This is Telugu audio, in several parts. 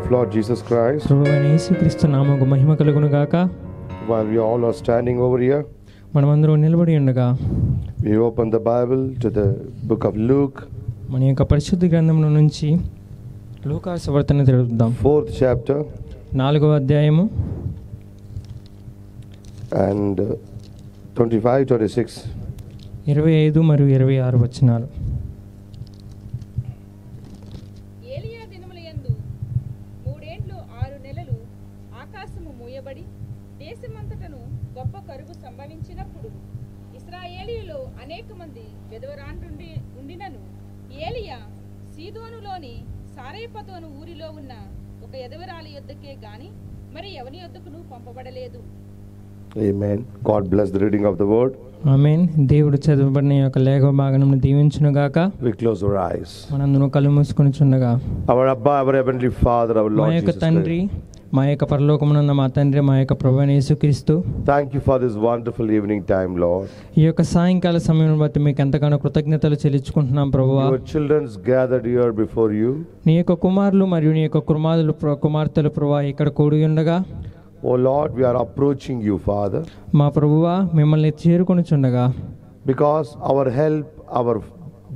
of Lord Jesus Christ. ప్రభువైన యేసుక్రీస్తు నామముకు మహిమ కలుగును గాక. While we all are standing over here, మనమందరం నిలబడి ఉండగా we open the Bible to the book of Luke, మన యొక్క పరిశుద్ధ గ్రంథముల నుంచి లూకా సువార్తను చదువుదాం. 4th chapter 4వ అధ్యాయము and 25, 26. 25 మరియు 26 వచనాలు. ఏలియా దినములయందు 3 ఏండ్లు 6 నెలలు ఆకాశము మూయబడి దేశమంతటను గొప్ప కరువు సంభవించినప్పుడు ఇశ్రాయేలీయులో అనేక మంది విధవరాండ్రుండి ఉండినను ఏలియా సీదోనులోని సారేపతోను ఊరిలో ఉన్న ఒక విధవరాలి యొద్దకే గాని మరి ఎవని యొద్దకును పంపబడలేదు. Amen. God bless the reading of the word. ఆమేన్. దేవుడు చదవబడిన యొక్క లేఖ భాగమును దీవించును గాక. We close our eyes. మనందరం కళ్ళు మూసుకొని చుండగా, Our Abba, our heavenly Father, our మా Lord యొక్క Jesus తండ్రి, Christ. మా యొక్క పరలోకమునందు మా తండ్రి, మా యొక్క ప్రభువైన యేసుక్రీస్తు, Thank you for this wonderful evening time, Lord. ఈ యొక్క సాయంకాల సమయం బట్టి మీకు ఎంతగానో కృతజ్ఞతలు చెల్లించుకుంటున్నాం ప్రభువా. Your children's gathered here before you. నీ యొక్క కుమారులు మరియు నీ యొక్క కుమార్తెలు ప్రభువా ఇక్కడ కూడి ఉండగా, Oh Lord, we are approaching you, Father, మా ప్రభువా మిమ్మల్ని చేరుకొనుచుండగా, because our help, our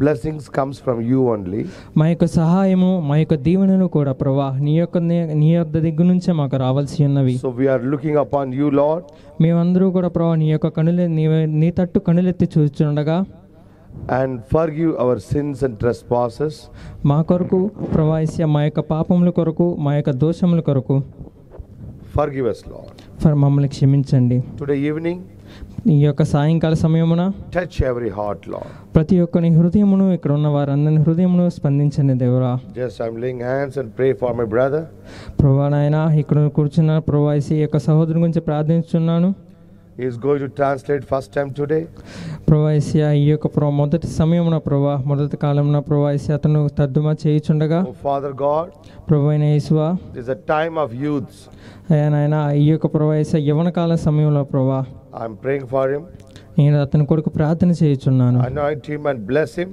blessings comes from you only. మా యొక్క సహాయము, మా యొక్క దీవెనలు కూడా ప్రభువా నీ యొక్క దగ్గర నుంచే మాకు రావాల్సి ఉన్నవి. So we are looking upon you, Lord, మేమందరూ కూడా ప్రభువా నీ యొక్క నీ తట్టు కనులెత్తి చూస్తుండగా, and forgive our sins and trespasses. మా కొరకు ప్రభువా మా యొక్క పాపముల కొరకు, మా యొక్క దోషముల కొరకు Forgive us, Lord. మమ్మల్ని క్షమించండి. Today evening, ఈ యొక్క సాయంకాల సమయమున touch every heart, Lord. ప్రతి ఒక్కని హృదయమును, ఇక్కడ ఉన్న వారందరి హృదయమును స్పందించండి Devara. Just I'm laying hands and pray for my brother. ప్రభువా నాయనా ఇక్కడ కూర్చున్న ప్రభువా ఈ యొక్క సహోదరుని గురించి ప్రార్థించున్నాను. He is going to translate first time today. ప్రభువా ఈ యొక్క మొదటి సమయమున ప్రభువా మొదటి కాలంలో ప్రభువా అతను తర్జుమా చేయుచుండగా, Oh Father God, ప్రభువైన యేసువా it is a time of youths. అయ్యా నాయనా ఈ యొక్క ప్రభువా యవ్వన కాల సమయంలో ప్రభువా I'm praying for him. నేను అతని కొరకు ప్రార్థన చేయుచున్నాను. Anoint him and bless him.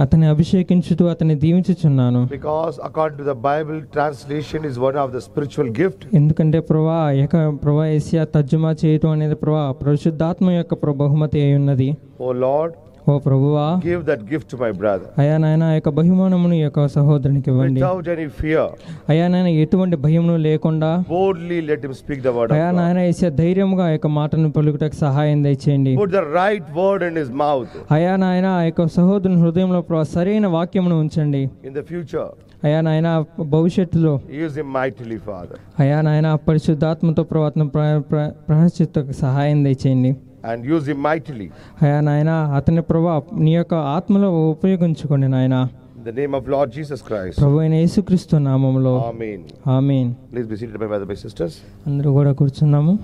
అతన్ని అభిషేకించుతూ అతన్ని దీవించుచున్నాను. Because according to the Bible, translation is one of the spiritual gift. ఎందుకంటే ప్రభువా యేసయ్య తర్జుమా చేయటం అనేది ప్రభువా పరిశుద్ధాత్మ యొక్క బహుమతి అయి ఉన్నది. Oh Lord, ఓ ప్రభువా give that gift to my brother. అయ్యా నాయన ఆ యొక్క బహుమానమును ఈ యొక్క సహోదరునికి ఇవ్వండి. Without any fear, అయ్యా నాయన ఎటువంటి భయమును లేకుండా boldly let him speak the word of అయ్యా God. నాయన యేసయ్య ధైర్యముగా ఆ యొక్క మాటను పలుకుటకు సహాయం దయచేయండి. Put the right word in his mouth. అయ్యా నాయన ఆ యొక్క సహోదరుని హృదయంలో సరైన వాక్యమును ఉంచండి. In the future, అయ్యా నాయన భవిష్యత్తులో use him mightily, Father. అయ్యా నాయన పరిశుద్ధాత్మతో ప్రవర్తన ప్రహసితకు సహాయం దయచేయండి. And use him mightily. అయ్యా నాయన అతని ప్రభా నీ యొక్క ఆత్మలో ఉపయోగించుకోండి నాయన. In the name of Lord Jesus Christ. ప్రభువైన యేసుక్రీస్తు నామములో Amen. Amen. Please be seated, my brothers and sisters. అందరూ కూడా కూర్చున్నాము.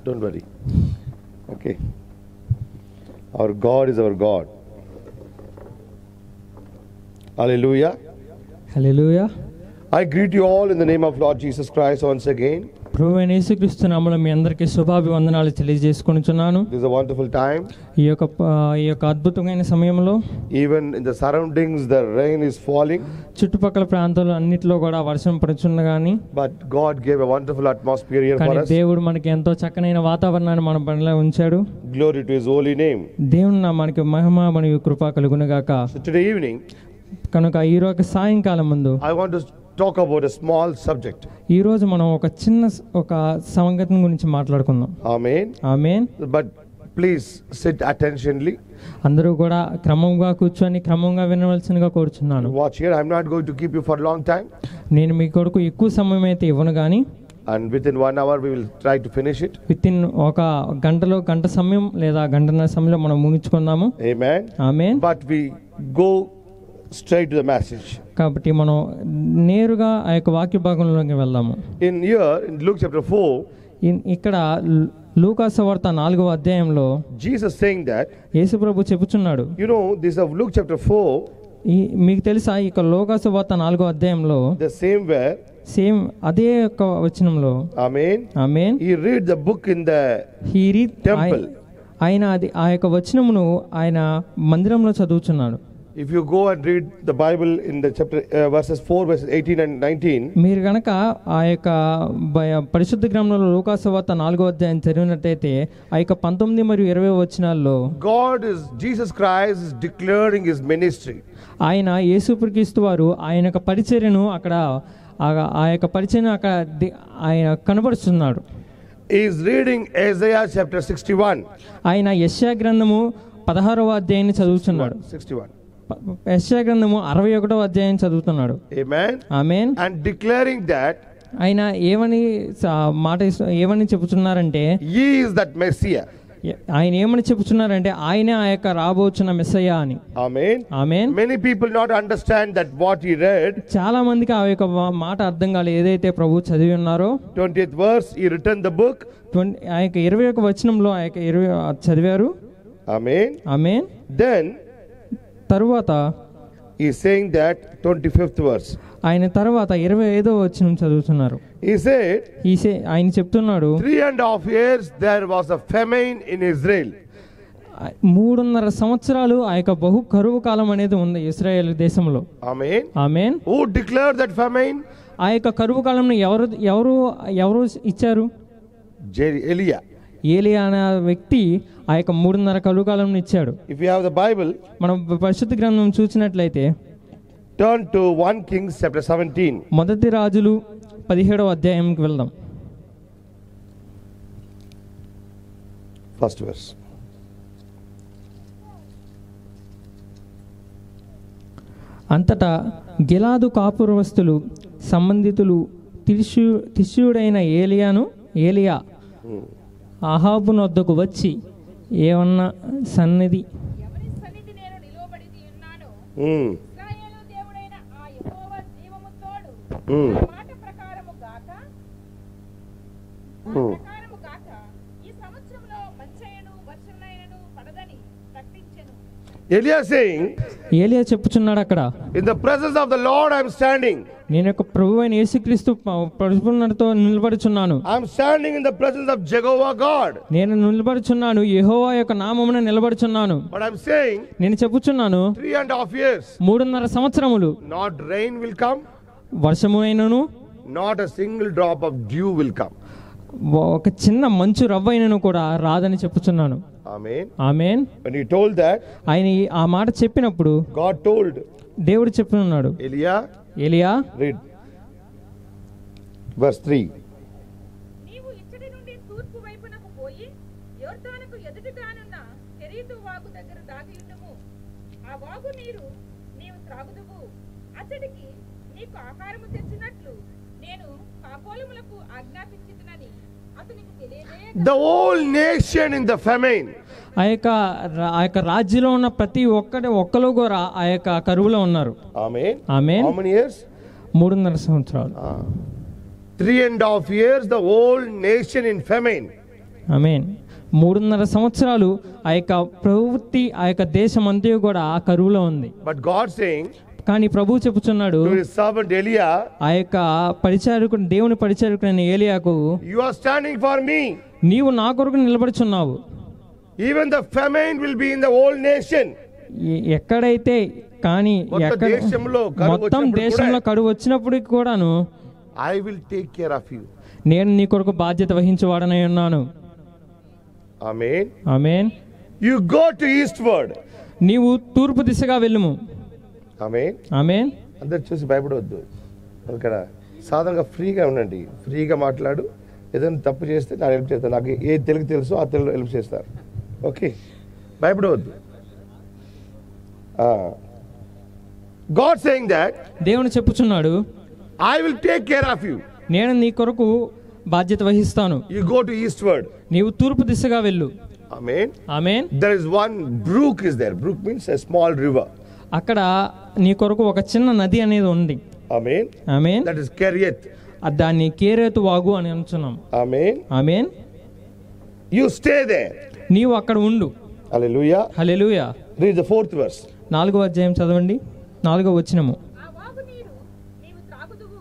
Don't worry. Okay. Our God is our God. Hallelujah. Hallelujah. I greet you all in the name of Lord Jesus Christ once again. ప్రభువైన యేసుక్రీస్తు నామములో మీ అందరికీ శుభాభివందనాలు తెలియజేసుకొనుచున్నాను. This is a wonderful time. ఈ యొక్క అద్భుతమైన సమయంలో Even in the surroundings, the rain is falling. చుట్టుపక్కల ప్రాంతాలు అన్నిటిలో కూడా వర్షం పడుచున్న కానీ, But God gave a wonderful atmosphere here for కానీ us. దేవుడు మనకి ఎంతో చక్కనైన వాతావరణాన్ని మన పనిలో ఉంచాడు. Glory to His holy name. దేవుని మనకి మహిమ మరియు కృప కలుగునుగాక. So today evening, కనుక ఈ రోజు సాయంకాలం ముందు I want to talk about a small subject. ఈ రోజు మనం ఒక సంగతి గురించి మాట్లాడుకుందాం. Amen. Amen. But please sit attentionly. అందరూ కూడా క్రమంగా కూర్చొని క్రమంగా వినవలసినగా కోరుచున్నాను. Watch here. I'm not going to keep you for a long time. నేను మీ కొరకు ఎక్కువ సమయం అయితే ఇవ్వను కానీ, And within 1 hour we will try to finish it. Within ఒక గంట సమయం లేదా గంటన్నర సమయంలో మనం ముగించుకుందాము. Amen. Amen. But we go straight to the message. కాబట్టి మనం నేరుగా ఆ యొక్క వాక్య భాగంలోకి వెళ్దాము. In Luke chapter 4, ఇక్కడ లూకా సువార్త 4వ అధ్యాయంలో Jesus saying that, యేసు ప్రభు చెప్పుచున్నాడు. you know, this of Luke chapter 4, మీకు తెలుసా ఈ యొక్క లూకా సువార్త 4వ అధ్యాయంలో the same where, సేమ్ అదే యొక్క వచనంలో, Amen, amen, he read the book in the temple. ఆయన ఆ యొక్క వచనమును ఆయన మందిరంలో చదువుచున్నాడు. If you go and read the Bible in the chapter verses 4, verses 18 and 19, మీరు గనక ఆ యొక్క పరిశుద్ధ గ్రంథంలో లూకాసు వార్త 4వ అధ్యాయం చదివినట్టయితే ఆ యొక్క 19 మరియు 20 వచనాల్లో Jesus Christ is declaring his ministry. ఆయన యేసుక్రీస్తు వారు ఆయన యొక్క పరిచర్యను అక్కడ ఆ యొక్క పరిచర్యను అక్కడ ఆయన కనబరుస్తున్నాడు. He is reading Isaiah chapter 61. ఆయన యెషయా గ్రంథము 16వ అధ్యాయాన్ని చదువుతున్నాడు. 61. యెషయా గ్రంథము 61వ అధ్యాయం చదువుతున్నాడు. Amen. Amen. And declaring that ఆయన ఏమని చెబుతున్నారంటే he is that Messiah. ఆయన ఏమని చెబుతున్నారంటే ఆయనే ఆ యొక్క రాబోచున్న మెస్సయ్య అని. Amen. Amen. Many people not understand that what he read. చాలా మందికి ఆ యొక్క మాట అర్థం కాలేదు. ఏదైతే ప్రభు చదివి ఉన్నారో 20th verse he written the book. ఆ యొక్క 21వ వచనంలో ఆ యొక్క 20 చదివారు. Amen. ఆమేన్. Then తరువాత he is saying that 25th verse. ఆయన తర్వాత 25వ వచనం చదువుతున్నారు. He said ఆయన చెప్తున్నాడు 3.5 years there was a famine in Israel. 3.5 సంవత్సరాలు ఆ యొక్క బహు కరువు కాలం అనేది ఉంది ఇశ్రాయేల్ దేశంలో. Amen. Amen. Who declared that famine? ఆ యొక్క కరువు కాలంలో ఎవరు ఇచ్చారు? Elia. ఏలియా అనే వ్యక్తి ఆ యొక్క 3.5 కరువు కాలం ఇచ్చాడు. If you have the Bible, మనం పరిశుద్ధ గ్రంథం చూసినట్లయితే turn to 1 Kings chapter 17. మొదటి రాజులు 17వ అధ్యాయంకి వెళ్దాం. First verse. అంతటా గిలాదు కాపురవస్తులు సంబంధితులు తిష్యుడైన ఏలియా అహాబు వద్దకు వచ్చి ఏమన్నా సన్నిధి ఎవరి సన్నిధి నేను నిలవబడి ఉన్నానో ఇశ్రాయేలు దేవుడైన ఆ యెహోవా జీవము తోడు ఆ మాట ప్రకారము గాక ఈ సంవత్సరంలో మంచైనను వర్షమైనను పడదని ప్రకటించెను. ఏలియా చెప్పుచున్నాడు అక్కడ, in the presence of the Lord I am standing. నేను యొక్క ప్రభువైన యేసుక్రీస్తు ప్రభువుతో నిలబడుచున్నాను. I am standing in the presence of Jehovah God. నేను నిలబడుచున్నాను, యెహోవా యొక్క నామమున నిలబడుచున్నాను. But I am saying నేను చెప్పుచున్నాను 3.5 years 3.5 సంవత్సరములు not rain will come, వర్షము అయినను not a single drop of dew will come. ఒక చిన్న మంచు రవ్వైనను కూడా రాదని చెప్పుచున్నాను. Amen. Amen. When he told that, ఆయన ఆ మాట చెప్పినప్పుడు God told దేవుడు చెప్పున్నాడు, ఏలియా read verse 3. నీవు ఇచ్చటి నుండి తూర్పు వైపునకు పోయి యొర్దానుకు ఎదురుగానున్న కెరీతు వాగు దగ్గర దాగి ఉండుము. ఆ వాగు నీరు నీవు త్రాగుదువు. అతడికి నీకు ఆహారము తెచ్చినట్లు నేను కాపోలములకు ఆజ్ఞాపించితినని అతనికి తెలియజేయ. The whole nation in the famine. ఆ యొక్క రాజ్యంలో ఉన్న ప్రతి ఒక్కరు కూడా ఆ యొక్క కరువులో ఉన్నారు. Amen. Amen. How many years? 3.5 సంవత్సరాలు. 3.5 years the whole nation in famine. ఆమేన్. 3.5 సంవత్సరాలు ఆ యొక్క ప్రవృత్తి ఆ యొక్క దేశం అంతా కూడా ఆ కరువులో ఉంది. But God saying, కానీ ప్రభు చెప్పుచున్నాడు to his servant Elia, ఆ యొక్క పరిచారకుడు దేవుని పరిచారకుడైన ఏలియాకు, you are standing for me. నీవు నా కొరకు నిలబడుచున్నావు. Even the famine will be in the whole nation. ఎక్కడైతే కానీ మొత్తం దేశంలో కరువు వచ్చినప్పటికి కూడాను I will take care of you. నేను నీ కొరకు బాధ్యత వహించేవాడనై ఉన్నాను. Amen. Amen. You go to eastward. నీవు తూర్పు దిశగా వెళ్ళుము. Amen. ఆమేన్. అందరు చూసి భయపడవద్దు. ఇక్కడ సాధారణంగా ఫ్రీగా ఉండండి, ఫ్రీగా మాట్లాడు. ఏదైనా తప్పు చేస్తే నాకు హెల్ప్ చేస్తాను. నాకు ఏ తెలుగు తెలుసో ఆ తెలుగు హెల్ప్ చేస్తారు. ఓకే, భయపడవద్దు. గాడ్ సేయింగ్ దట్, దేవుని చెప్పుచున్నాడు, I will take care of you. నేను నీ కొరకు బాధ్యత వహిస్తాను. You go to eastward. నీవు తూర్పు దిశగా వెళ్ళు. Amen. Amen. There is one brook is there. Brook means a small river. అక్కడ నీ కొరకు ఒక చిన్న నది అనేది ఉంది. Amen. Amen. That is Cherith. దాన్ని కేరేతు వాగు అని అంటున్నాం. Amen. Amen. You stay there. నీవు అక్కడ ఉండు. Hallelujah. Hallelujah. Read the 4th verse. 4వ అధ్యాయం చదవండి. 4వ వచనము. ఆ వాగు నీరు నీవు త్రాగుదువు.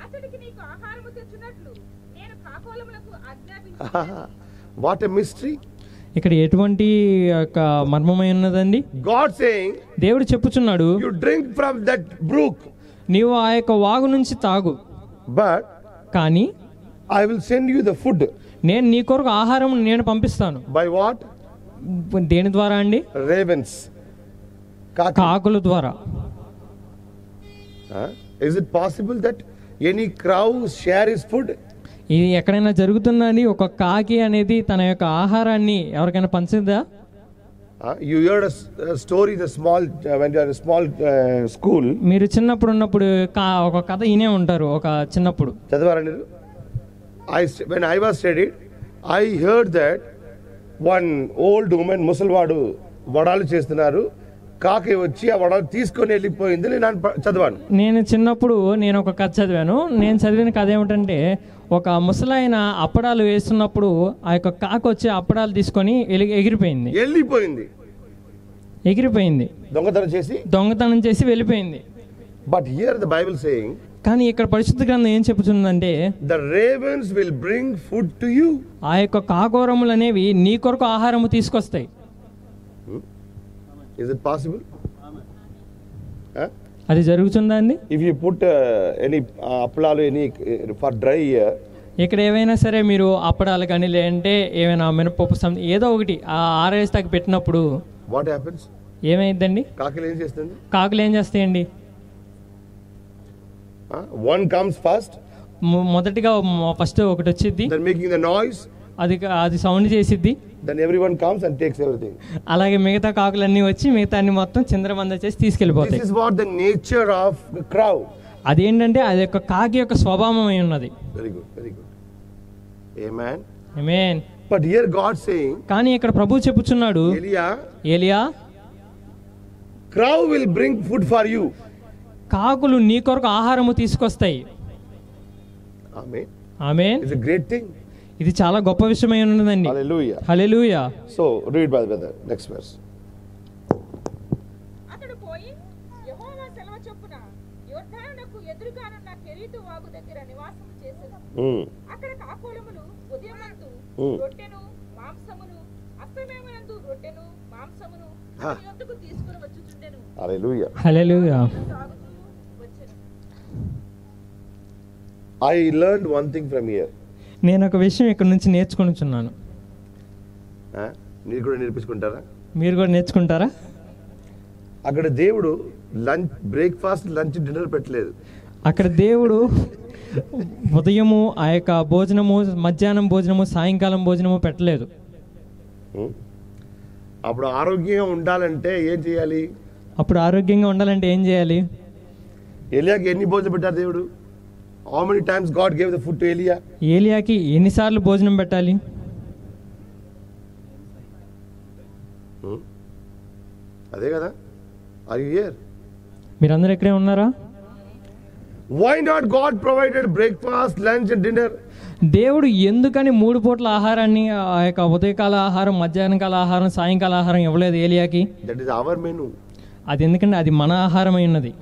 అతడికి నీకు ఆహారము తెచ్చినట్లు నేను కాపోలములకు ఆజ్ఞాపించాను. What a mystery. ఇక్కడ ఎటువంటి యొక్క మర్మమై ఉన్నదండి? God saying, దేవుడు చెప్పుచున్నాడు, you drink from that brook, నీవు ఆ యొక్క వాగు నుంచి తాగు, but కానీ I will send you the food. నేను నీ కొరకు ఆహారం నేను పంపిస్తాను. By what? దేని ద్వారా అండి? Ravens. కాకుల ద్వారా. Is it possible that any crow share his food? ఇది ఎక్కడైనా జరుగుతుందని ఒక కాకి అనేది తన యొక్క ఆహారాన్ని ఎవరికైనా పంచుదా? You heard a story in a small when you are in a small school. మీరు చిన్నప్పుడు ఉన్నప్పుడు ఒక కథ వినే ఉంటారు. ఒక చిన్నప్పుడు చదవారా మీరు? When I was studied, I heard that one old woman, ముసలివాడు వడాలు చేస్తున్నారు, కాకి వచ్చి ఆ వడాలు తీసుకొని వెళ్ళిపోయింది. నేను చదివాను. నేను చిన్నప్పుడు నేను ఒక కథ చదివాను. నేను చదివిన కథ ఏమిటంటే, ఒక ముసలాయన అప్పడాలు వేస్తున్నప్పుడు ఆ యొక్క కాకి వచ్చి అప్పడాలు తీసుకొని ఎగిరిపోయింది, దొంగతనం చేసి వెళ్ళిపోయింది. But here the Bible saying, కానీ ఇక్కడ పరిశుద్ధ గ్రంథం ఏం చెబుతుందంటే, the రేవెన్స్ will bring food to you. ఆ యొక్క కాకోరములు అనేవి నీ కొరకు ఆహారము తీసుకొస్తాయి. Is it possible? అది జరుగుతుందా అండి? If you put any అప్పడాలు any for dry year, ఇక్కడ ఏవైనా సరే మీరు అప్పడాలు కానీ లేదంటే ఏమైనా మినపప్పు ఏదో ఒకటి ఆరేస్తాకి పెట్టినప్పుడు what happens? ఏమైందండి? కాకులు ఏం చేస్తుంది? కాకులు ఏం చేస్తాయండి? One comes first. మొదటిగా ఫస్ట్ ఒకటి వచ్చింది, then making the noise, అది సౌండ్ చేసిద్ది. then everyone comes and takes everything. అలాగే మిగతా కాకులన్నీ వచ్చి మిగతాన్ని మొత్తం చిందరవంద చేసి తీసుకెళ్ళిపోతాయి. This is what the nature of the crow. అదేంటంటే అది యొక్క కాకి యొక్క స్వభావం అయి ఉన్నది. Very good, very good. Amen. Amen. But here God saying, కానీ ఇక్కడ ప్రభువు చెప్పుచున్నాడు, ఏలియా, crow will bring food for you. కాకులు నీ కొరకు ఆహారము తీసుకొస్తాయి. Amen. Amen. It's a great thing. ఇది చాలా గొప్ప విషయమై ఉన్నదండి. Hallelujah. Hallelujah. So read brother, next verse. అతడు పోయి యెహోవా సెలవు చొప్పున యొర్దానునకు ఎదురుగానున్న కెరీతు వాగు దగ్గర నివాసము చేసెను. అక్కడ కాకోలములు ఉదయమందు రొట్టెను మాంసమును అస్తమయమునందు రొట్టెను మాంసమును అతని యొద్దకు తీసుకొని వచ్చుచుండెను. Hallelujah. Hallelujah. I learned one thing from here. నేను ఒక విషయం ఇక్కడ నుంచి నేర్చుకొనిచున్నాను. మీరు కూడా నేర్పించుకుంటారా? మీరు కూడా నేర్చుకుంటారా? అక్కడ దేవుడు లంచ్, బ్రేక్ఫాస్ట్, లంచ్, డిన్నర్ పెట్టలేదు. అక్కడ దేవుడు ఉదయము ఆ యొక్క భోజనము, మధ్యాహ్నం భోజనము, సాయంకాలం భోజనము పెట్టలేదు. అప్పుడు ఆరోగ్యంగా ఉండాలంటే ఏం చేయాలి? అప్పుడు ఆరోగ్యంగా ఉండాలంటే ఏం చేయాలి? ఎలియాకి ఎన్ని భోజనం పెట్టారు దేవుడు? How many times God gave the food to Elia? ఏలియాకి ఎన్నిసార్లు భోజనం పెట్టాలి? అదే కదా. Are you here? మీరందరూ ఇక్కడే ఉన్నారా? Why not God provided breakfast, lunch and dinner? దేవుడు ఎందుకని 3 పూట్ల ఆహారాన్ని, ఆ యొక్క ఉదయకాల ఆహారం, మధ్యాహ్నం కాల ఆహారం, సాయంకాల ఆహారం ఇవ్వలేదు ఏలియాకి? That is our menu. అది ఎందుకంటే అది మన ఆహారం అయి ఉన్నది.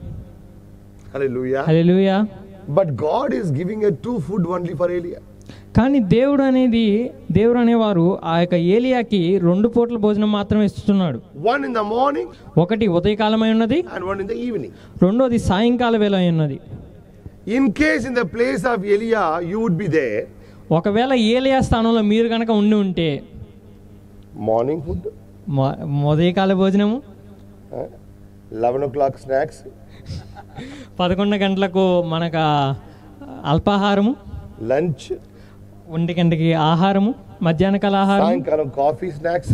Hallelujah. Hallelujah. But God is giving a 2 food only for Elia. కానీ దేవుడు అనేవారు ఆ యొక్క ఏలియాకి 2 పూట్ల భోజనం మాత్రమే ఇస్తున్నాడు. One in the morning, ఒకటి ఉదయకాలమై ఉన్నది, and one in the evening. రెండోది సాయంకాల వేళ అయి ఉన్నది. In case in the place of Elia you would be there, ఒకవేళ ఏలియా స్థానంలో మీరు కనుక ఉంటే morning food, ఉదయకాల భోజనము, 11 o'clock snacks, 11 గంటలకు మనకు అల్పాహారము, లంచ్ 1 గంటకి ఆహారము, మధ్యాహ్నకాల ఆహారం, సాయంకాలం కాఫీ, స్నాక్స్,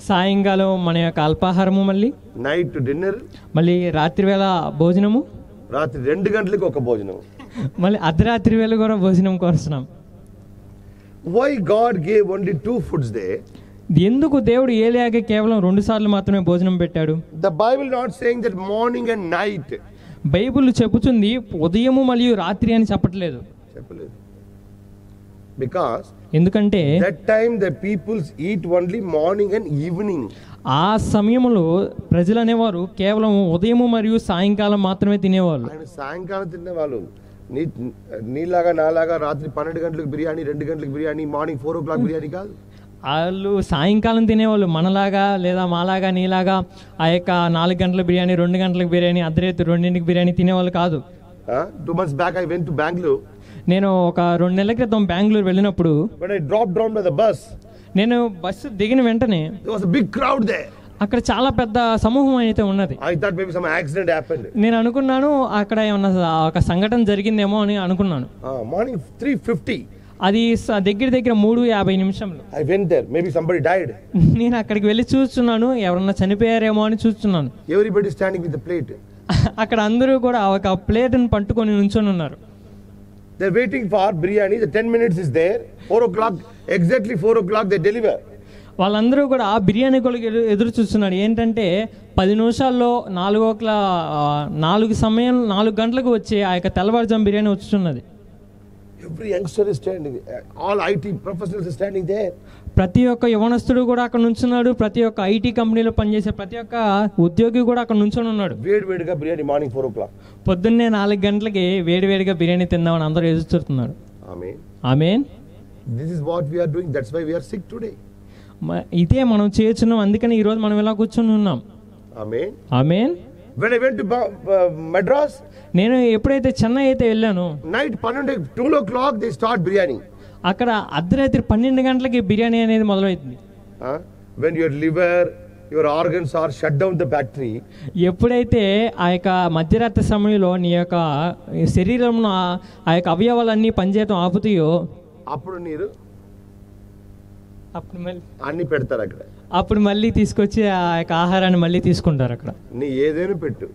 సాయంకాలం మన యొక్క అల్పాహారము, మళ్ళీ నైట్ డిన్నర్, మళ్ళీ రాత్రి వేళ భోజనము, రాత్రి 2 గంటలకు ఒక భోజనం, మళ్ళీ అర్ధరాత్రి వేళ కూడా భోజనం కోరుతున్నాం. Why God gave only 2 foods there? ఎందుకు దేవుడు ఏలియాకి కేవలం 2 సార్లు మాత్రమే భోజనం పెట్టాడు? The Bible not saying that morning and night. Bible చెబుతుంది ఉదయము మరియు రాత్రి అని చెప్పట్లేదు. Because ఎందుకంటే that time the peoples eat only morning and evening. ఆ సమయంలో ప్రజలు అనేవారు కేవలం ఉదయము మరియు సాయంకాలం మాత్రమే తినేవాళ్ళు. ఆయన సాయంకాలం తినేవాళ్ళు. నీలాగా నాలాగా రాత్రి 12 గంటలకు బిర్యానీ, 2 గంటలకు బిర్యానీ, మార్నింగ్ 4 o'clock బిర్యానీ కాదు. వాళ్ళు సాయంకాలం తినేవాళ్ళు మనలాగా లేదా మాలాగా నీలాగా ఆ యొక్క 4 గంటల బిర్యానీ, 2 గంటలకు బిర్యానీ, అర్ధరాత్రి 2ంటికి బిర్యానీ తినేవాళ్ళు కాదు. 2 months back I went to Bangalore. నేను ఒక 2 నెలల క్రితం బెంగళూరు వెళ్ళినప్పుడు When I dropped down by the bus, నేను బస్సు దిగిన వెంటనే there was a big crowd there. అక్కడ చాలా పెద్ద సమూహం అయితే ఉన్నది. I thought maybe some accident happened. నేను అనుకున్నాను అక్కడ ఏమన్నా ఒక సంఘటన జరిగిందేమో అని అనుకున్నాను. Morning 3:50. అది దగ్గర 3:50 నిమిషంలో I went there. Maybe somebody died. నేను అక్కడికి వెళ్ళి చూస్తున్నాను, ఎవరన్నా చనిపోయారేమో అని చూస్తున్నాను. Everybody standing with the plate. అక్కడ అందరూ కూడా ఒక ప్లేట్ని పట్టుకొని నుంచొని ఉన్నారు. They're waiting for biryani. The 10 minutes is there. 4 o'clock, exactly 4 o'clock they deliver. వాళ్ళందరూ కూడా ఆ బిర్యానీ కొరకు ఎదురు చూస్తున్నాడు. ఏంటంటే 10 నిమిషాల్లో 4 గంటలకు వచ్చి ఆ యొక్క తెల్లవారుజాము biryani వచ్చుతున్నది. Every youngster is standing. All IT professionals are standing there. ప్రతి ఒక్క యవనస్తుడు కూడా అక్కడ నుంచున్నాడు. ప్రతి ఒక్క ఐటీ కంపెనీలో పనిచేసే ప్రతి ఒక్క ఉద్యోగి కూడా అక్కడ నుంచొని ఉన్నాడు. వేడివేడిగా బిర్యానీ మార్నింగ్ 4 o'clock. పొద్దున్నే 4 గంటలకి వేడివేడిగా బిర్యానీ తిందామని అందరూ ఎదురు చూస్తున్నారు. Amen. Amen. This is what we are doing. That's why we are sick today. ఇదే మనం చేస్తున్నాం, అందుకని ఈరోజు మనం ఇలా కూర్చొని ఉన్నాం. Amen. Amen. When I went to Madras, నేను ఎప్పుడైతే చెన్నై అయితే వెళ్ళాను, night 2 o'clock they start biryani. అక్కడ అర్ధరాత్రి 12 గంటలకి బిర్యానీ అనేది మొదలవుతుంది. When your liver, your organs are shut down the factory. ఎప్పుడైతే ఆ యొక్క మధ్యరాత్రి సమయంలో నీ యొక్క శరీరంలో ఆ యొక్క అవయవాలన్నీ పనిచేయడం ఆపుతాయో అప్పుడు మీరు అప్పుడు అన్ని పెడతారు అక్కడ. అప్పుడు మళ్ళీ తీసుకొచ్చి ఆ యొక్క ఆహారాన్ని మళ్ళీ తీసుకుంటారు అక్కడ. నీ ఏదైనా పెట్టు,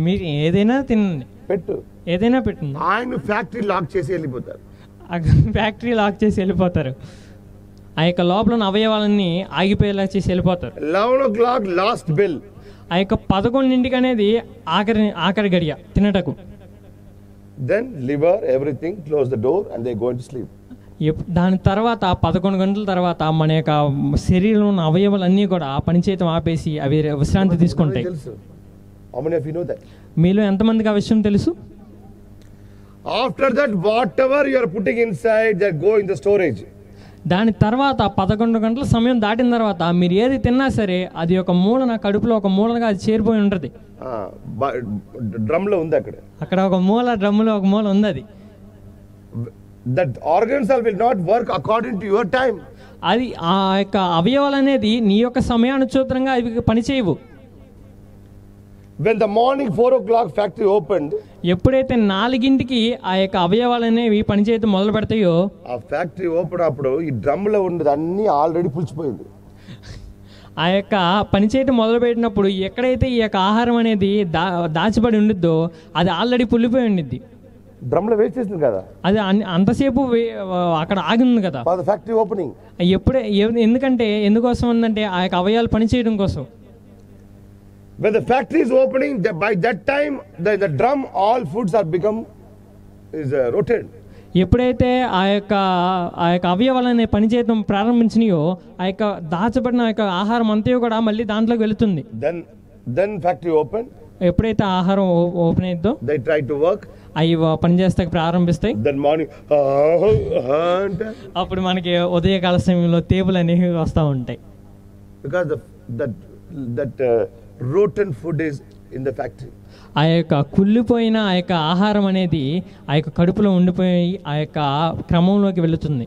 మీరు ఏదైనా తినండి, పెట్టు, ఏదైనా పెట్టండి. ఆయన ఫ్యాక్టరీ లాక్ చేసి వెళ్ళిపోతారు. ఫ్యాక్టరీ లాక్ చేసి వెళ్ళిపోతారు. ఆ యొక్క లోపల ఉన్న అవయవాలన్నీ ఆగిపోయేలా చేసి వెళ్ళిపోతారు. 11 o'clock లాస్ట్ బెల్. ఆ యొక్క 11 అనేది ఆఖరి గడియ తినటకు. Then liver, everything, close the door and they go into sleep. దాని తర్వాత 11 గంటల తర్వాత మన యొక్క శరీరంలో ఉన్న అవయవాలన్నీ కూడా పనిచేయటం ఆపేసి అవి విశ్రాంతి తీసుకుంటాయి. How many of you know that? మీలో ఎంతమందికి ఆ విషయం తెలుసు? After that, whatever you are putting inside, that go in the storage. దాని తర్వాత 11 గంటల సమయం దాటిన తర్వాత మీరు ఏది తిన్నా సరే అది ఒక మూలన కడుపులో ఒక మూలగా అది చేరిపోయి ఉంటుంది. డ్రమ్ లో ఉంది అక్కడ. అక్కడ ఒక మూల డ్రమ్ములో ఒక మూల ఉంది. అది that organs will not work according to your time. అది ఆ యొక్క అవయవాలు అనేది నీ యొక్క సమయానుచూతంగా అవి పనిచేయవు. When the morning 4 o'clock factory opened, ఎప్పుడైతే 4ంటికి ఆ యొక్క అవయవాలు అనేవి పనిచేయడం మొదలు పెడతాయో ఆ ఫ్యాక్టరీ ఓపెన్ అప్పుడు ఈ డ్రమ్ లో ఉండేది అన్ని ఆల్రెడీ పులిచిపోయింది. ఆ యొక్క పనిచేయటం మొదలు పెట్టినప్పుడు ఎక్కడైతే ఈ యొక్క ఆహారం అనేది దాచిపడి ఉండిద్దో అది ఆల్రెడీ పుల్లిపోయి ఉండిద్ది. డ్రమ్ లో వేస్ట్ చేసింది కదా, అది అంతసేపు అక్కడ ఆగింది కదా ఫ్యాక్టరీ ఓపెనింగ్. ఎందుకంటే ఎందుకోసం ఉందంటే ఆ యొక్క అవయవాలు పనిచేయడం కోసం. When the factory is opening, by that time the drum all foods are become is rotated. ఎప్పుడైతే ఆ యొక్క అవయవాలని పనిచేయడం ప్రారంభించినాయో ఆ యొక్క దాచబడిన యొక్క ఆహారం అంతా కూడా మళ్ళీ దాంట్లోకి వెళుతుంది. Then factory open. ఎప్పుడైతే ఆహారం open అయిద్దో they try to work. అవి పనిచేస్తే ప్రారంభిస్తాయి. Then morning అప్పుడు మనకి ఉదయకాల సమయంలో తేపులు అనేవి వస్తూ ఉంటాయి. Because that rotten food is in the factory. ఆ యొక్క కుళ్ళిపోయిన ఆ యొక్క ఆహారం అనేది ఆ యొక్క కడుపులో ఉండిపోయి ఆ యొక్క క్రమంలోకి వెళుతుంది.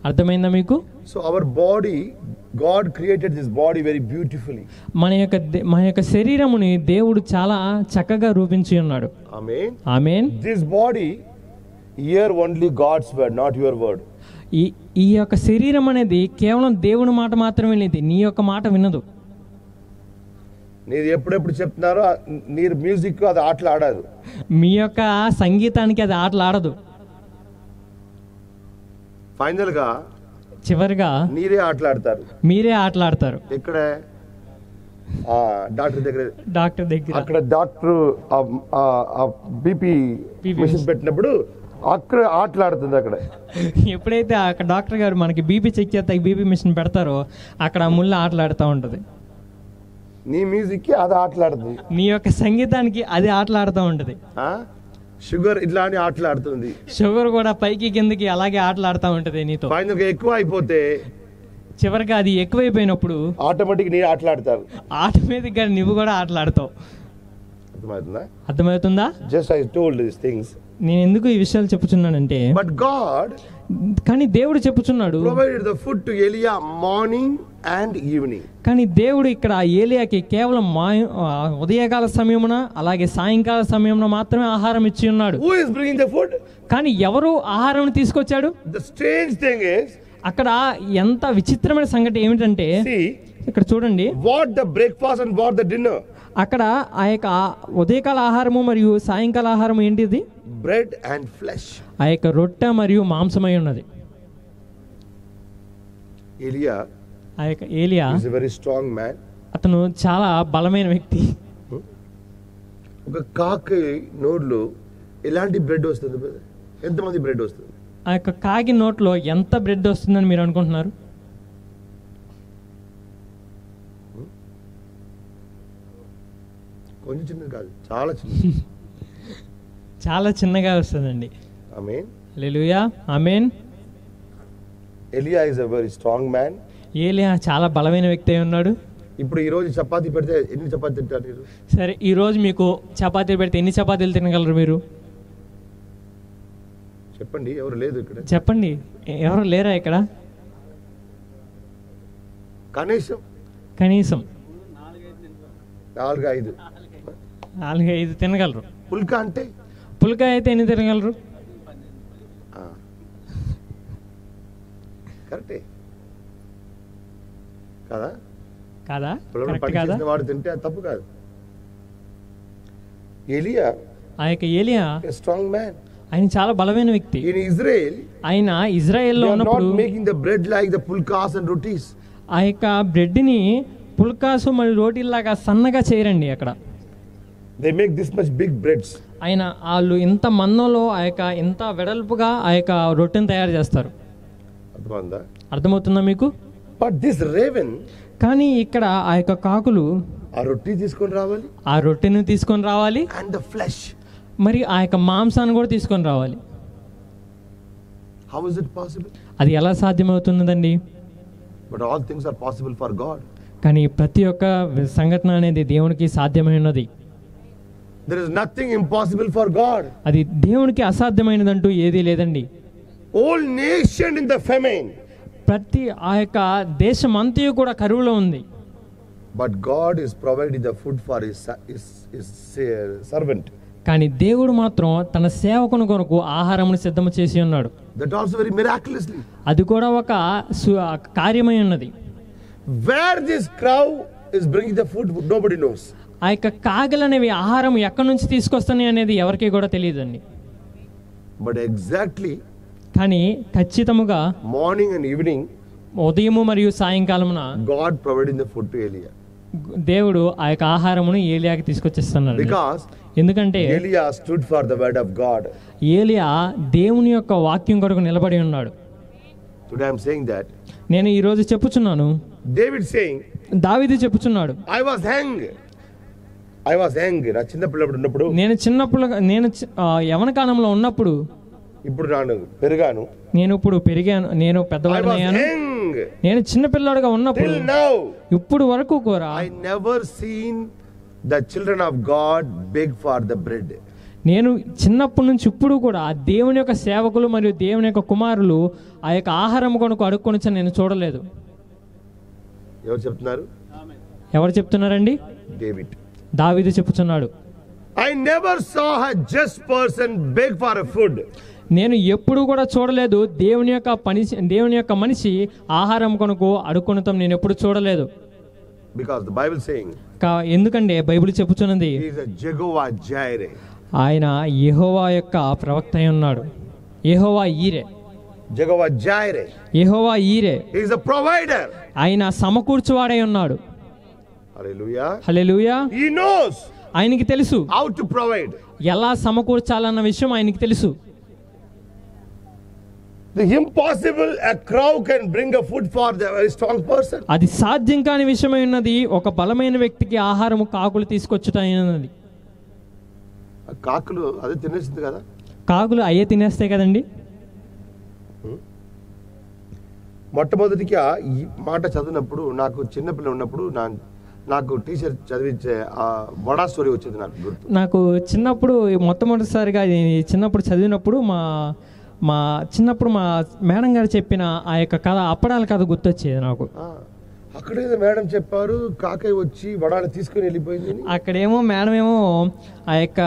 అర్థమైందా మీకు? So our body, God created this body very beautifully. మన యొక్క శరీరముని దేవుడు చాలా చక్కగా రూపించి ఉన్నాడు. Amen. Amen. This body hear only God's word, not your word. ఈ యొక్క శరీరం అనేది కేవలం దేవుని మాట మాత్రమే లేదు, నీ యొక్క మాట వినదు. నీది ఎప్పుడెప్పుడు చెప్తున్నారో నీ మ్యూజిక్ అది ఆటలు ఆడదు. మీ యొక్క సంగీతానికి అది ఆటలు ఆడదు. ఫైనల్ గా చివరిగా మీరే ఆటలాడతారు. ఎక్కడ? డాక్టర్ దగ్గర. అక్కడ డాక్టర్ బీపీ మిషన్ పెట్టినప్పుడు అక్కడ ఆటలాడుతుంది. అక్కడ ఎప్పుడైతే డాక్టర్ గారు మనకి బీపీ చెక్ చేస్తే బీపీ మిషన్ పెడతారో అక్కడ ముళ్ళ ఆటలాడుతూ ఉంటుంది. నీ మ్యూజిక్ అది ఆటలాడుతుంది, నీ యొక్క సంగీతానికి అది ఆటలాడుతూ ఉంటుంది. షుగర్ ఇట్లాంటి ఆటలాడుతుంది. షుగర్ కూడా పైకి కిందకి అలాగే ఆటలాడుతూ ఉంటుంది నీతో. ఫైనల్ గా ఎక్కువ అయిపోతే చివరికి అది ఎక్కువైపోయినప్పుడు ఆటోమేటిక్ నేను ఆటలాడతారు. ఆటోమేటిక్గా నువ్వు కూడా ఆటలాడతావు. అర్థమవుతుందా? అర్థమవుతుందా? Just I told these things. నేను ఎందుకు ఈ విషయాలు చెప్పుచున్నానంటే, బట్ గాడ్ కానీ దేవుడు చెప్పుచున్నాడు, provided the food to Elia morning and evening. కానీ దేవుడు ఇక్కడ ఏలియాకి కేవలం ఉదయకాల సమయమున అలాగే సాయంకాల సమయమున మాత్రమే ఆహారం ఇచ్చి ఉన్నాడు. Who is bringing the food? కానీ ఎవరు ఆహారం తీసుకొచ్చాడు? The strange thing is, అక్కడ ఎంత విచిత్రమైన సంగతి ఏమిటంటే, see, ఇక్కడ చూడండి, what the breakfast and what the dinner. అక్కడ ఆ యొక్క ఉదయకాల ఆహారము మరియు సాయంకాల ఆహారం ఏంటిది? Bread and flesh. ఆ యొక్క రొట్టె మరియు మాంసమై ఉన్నది. Elia ఆ యొక్క ఏలియా is a very strong man. అతను చాలా బలమైన వ్యక్తి. ఒక కాకి నోట్లో ఎలాంటి బ్రెడ్ వస్తుంది? ఎంతమంది బ్రెడ్ వస్తుంది? ఆ యొక్క కాకి నోట్లో ఎంత బ్రెడ్ వస్తుందని మీరు అనుకుంటున్నారు? కొంచెం చిన్నది కాదు, చాలా చిన్నది. చాలా చిన్నగా వస్తుందండి. ఆమేన్. హల్లెలూయా, ఆమేన్. ఎలియా is a very strong man. ఏలియా చాలా బలమైన వ్యక్తి అయి ఉన్నాడు. ఇప్పుడు ఈ రోజు చపాతీ పెడితే ఎన్ని చపాతీ తింటారు మీరు? సరే, ఈ రోజు మీకు చపాతీలు పెడితే ఎన్ని చపాతీలు తినగలరు మీరు? చెప్పండి. ఎవరు లేదు ఇక్కడ? చెప్పండి, ఎవరు లేరా ఇక్కడ? కనీసం కనీసం 4-5. 4-5 తినగలరు. పుల్కా అంటే పుల్కా అయితే ఎన్ని తినగలరు? కరెక్టే కదా? కాదా? పొలంలో కరెక్ట్ పని కాదా? చేసిన వాడు తింటే అది తప్పు కాదు. ఎలియా ఆ యొక్క ఏలియా స్ట్రాంగ్ మ్యాన్. ఆయన చాలా బలమైన వ్యక్తి. ఇన్ ఇజ్రాయెల్ ఆయన ఇజ్రాయెల్లో ఉన్నప్పుడు making the bread like the phulkas and rotis. ఆ యొక్క బ్రెడ్ని పుల్కాసు మరియు రోటీల్లాగా సన్నగా చేయరండి. అక్కడ they make this much big breads. ఆయన వాళ్ళు ఇంత మందంలో ఆ యొక్క ఇంత వెడల్పుగా ఆ యొక్క రొట్టెని తయారు చేస్తారు. అర్థమవుతుందా? అర్థమవుతుందా మీకు? బట్ దిస్ రేవెన్, కానీ ఇక్కడ ఆ యొక్క కాకులు ఆ రొట్టె తీసుకొని రావాలి, ఆ రొట్టెను తీసుకొని రావాలి, అండ్ ద ఫ్లెష్, మరి ఆ యొక్క మాంసాన్ని కూడా తీసుకొని రావాలి. How is it possible? అది ఎలా సాధ్యమవుతున్నదండి? But all things are possible for God. కానీ ప్రతి ఒక్క సంఘటన అనేది దేవునికి సాధ్యమైనది. There is nothing impossible for God. అది దేవునికి అసాధ్యమైనదంటూ ఏదీ లేదండి. All nation in the famine. ప్రతి ఆ యొక్క దేశం అంతయు కూడా కరువులో ఉంది. But God is providing the food for his servant. కానీ దేవుడు మాత్రం తన సేవకుని కొరకు ఆహారమును సిద్ధము చేసి ఉన్నాడు. That also very miraculously. అది కూడా ఒక కార్యమై ఉన్నది. Where this crow is bringing the food, nobody knows. ఆ యొక్క కాగలు అనేవి ఆహారం ఎక్కడి నుంచి తీసుకొస్తాయి అనేది ఎవరికి కూడా తెలియదండి. But exactly, కానీ ఖచ్చితముగా morning and evening, ఉదయము మరియు సాయంకాలమున God providing the food to Elia. దేవుడు ఆ యొక్క ఆహారమును ఏలియాకి తీసుకొచ్చేస్తున్నాడు. Because ఎందుకంటే Elia stood for the word of God. ఏలియా దేవుని యొక్క వాక్యం కొరకు నిలబడి ఉన్నాడు. Today I am saying that. నేను ఈ రోజు చెప్పుచున్నాను, David saying, దావీదు చెప్పుచున్నాడు, I was young. నా చిన్నపిల్లప్పుడు ఉన్నప్పుడు, నేను యవన కాలంలో ఉన్నప్పుడు, ఇప్పుడు నేను పెరిగాను, నేను ఇప్పుడు పెరిగాను, నేను పెద్దవాడినయ్యాను, నేను చిన్నపిల్లాడుగా ఉన్నప్పుడు, ఇప్పుడు వరకు కూడా I never seen the children of God beg for the bread. నేను చిన్నప్పటి నుంచి ఇప్పుడు కూడా దేవుని యొక్క సేవకులు మరియు దేవుని యొక్క కుమారులు ఆ యొక్క ఆహారం కొనుక్కు అడుక్కొని నేను చూడలేదు. ఎవరు చెప్తున్నారు? ఎవరు చెప్తున్నారండి? డేవిడ్. దావీదు చెప్పుచున్నాడు, I never saw a just person beg for a food. నేను ఎప్పుడు కూడా చూడలేదు దేవుని యొక్క మనిషి ఆహారం కొనుక్కు అడుక్కొనటం నేను ఎప్పుడు చూడలేదు. Because the Bible saying, ఎందుకంటే బైబిల్ చెప్పుచున్నది, he is a Jehovah Jireh. ఆయన యెహోవా యొక్క ప్రవక్త అయి ఉన్నాడు. యెహోవా ఈరే, Jehovah Jireh. యెహోవా ఈరే, He is a provider. ఆయన సమకూర్చువాడై ఉన్నాడు. Hallelujah. హల్లెలూయా. He knows ఆయనకి తెలుసు how to provide. ఎలా సమకూర్చాలన్న విషయం ఆయనకి తెలుసు. The impossible, a crow can bring a food for the very strong person. అది సాధ్యం కాని విషయమై ఉన్నది. ఒక బలమైన వ్యక్తికి ఆహారము కాకులు తీసుకొచ్చుటైనది. కాకులు అదే తినేసింది కదా. కాకులు అయ్యే తినేస్తాయి కదండి. మొట్టమొదటిగా ఈ మాట చదివినప్పుడు నాకు చిన్నపిల్ల ఉన్నప్పుడు నాకు టీచర్ చదివించే ఆ వడా స్టోరీ వచ్చేది నాకు గుర్తు. నాకు చిన్నప్పుడు మొట్టమొదటిసారిగా చిన్నప్పుడు చదివినప్పుడు మా చిన్నప్పుడు మా మేడం గారు చెప్పిన ఆ యొక్క కథ, అప్పడాల కథ గుర్తొచ్చేది నాకు. అక్కడేదో మేడం చెప్పారు, కాకయ్య వచ్చి వడాలు తీసుకుని వెళ్ళిపోయింది. అక్కడేమో మేడం ఏమో ఆ యొక్క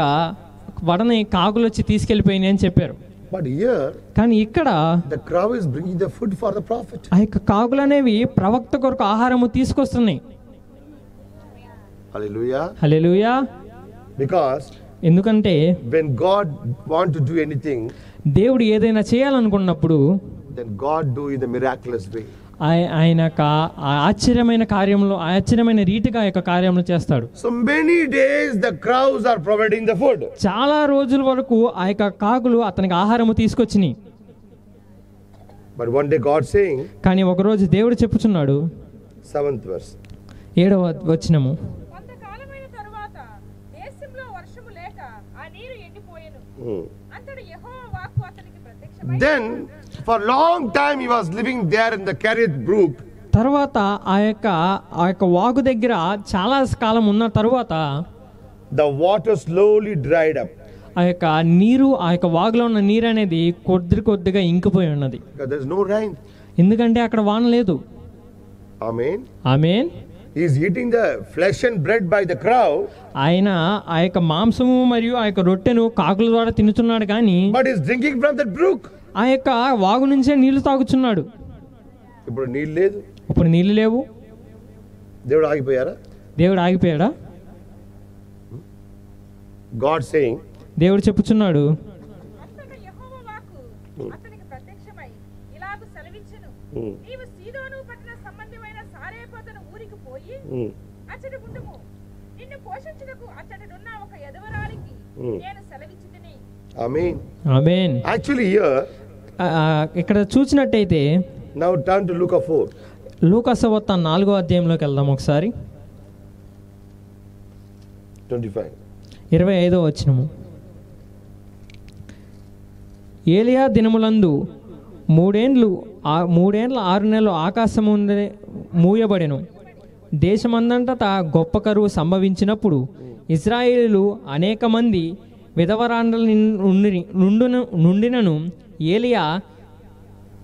వడని కాకులు వచ్చి తీసుకెళ్ళిపోయింది అని చెప్పారు. బట్ హియర్ కానీ ఇక్కడ the crow is bringing the food for the prophet. ఆ యొక్క కాకులు అనేవి ప్రవక్త కొరకు ఆహారము తీసుకొస్తున్నాయి. Hallelujah. హల్లెలూయా. Because ఎందుకంటే when God want to do anything, దేవుడు ఏదైనా చేయాలనుకున్నప్పుడు then God do in the miraculous way. ఆయన ఆశ్చర్యమైన కార్యంలో ఆశ్చర్యమైన రీతిగా ఆ యొక్క కార్యములు చేస్తాడు. So many days the crows are providing the food. చాలా రోజుల వరకు ఆ యొక్క కాకులు అతనికి ఆహారము తీసుకొచ్చినాయి. But one day God saying, కానీ ఒకరోజు దేవుడు చెప్పుచున్నాడు, 7th verse, 7వ వచనము, కొంతకాలమైన తరువాత దేశంలో వర్షము లేక ఆ నీరు ఎండిపోయెను. అంతటి యెహోవా వాక్కు అతనికి ప్రత్యక్షమై, then for long time he was living there in the Kerith brook. తర్వాత ఆ యొక్క వాగు దగ్గర చాలా కాలం ఉన్న తరువాత The water slowly dried up. ఆ యొక్క నీరు, ఆ యొక్క వాగులో ఉన్న నీరు అనేది కొద్దిగా ఇంకిపోయి ఉన్నది. Because there is no rain. ఎందుకంటే అక్కడ వాన లేదు. Amen. Amen. He is eating the flesh and bread by the crow. ఆయన ఆ యొక్క మాంసము మరియు ఆ యొక్క రొట్టెను కాకుల ద్వారా తినుచున్నాడు, కానీ But he is drinking from that brook. ఆ యొక్క వాగు నుంచే నీళ్లు తాగుచున్నాడు. ఇప్పుడు నీళ్ళు లేదు, ఇప్పుడు నీళ్లు లేవు. దేవుడు ఆగిపోయారా? దేవుడు ఆగిపోయాడా? God saying, దేవుడు చెప్పుచున్నాడు, అంతటా యెహోవా వాక్కు అతనికి ప్రత్యక్షమై ఇలాగు సెలవిచ్చెను, నీవు సీదోను పట్టణ సంబంధమైన సారేపతను ఊరికి పోయి అచ్చటి ఉండుము. నిన్ను పోషించుటకు అచ్చటనున్న ఒక యెదవరాలికి నేను సెలవిచ్చితిని. Amen. ఆమేన్. Actually here, ఇక్కడ చూసినట్టయితే now turn to Luke 4. లూకాసువార్త 4వ అధ్యాయంలోకి వెళ్దాం ఒకసారి. 25. 25వ వచనము, ఏలియా దినములందు 3 ఏండ్ల 6 నెలలు ఆకాశము మూయబడెను. దేశమందంతటా గొప్ప కరువు సంభవించినప్పుడు ఇశ్రాయేలీయులు అనేక మంది విధవరాండ్ర నుండినను ఏలియా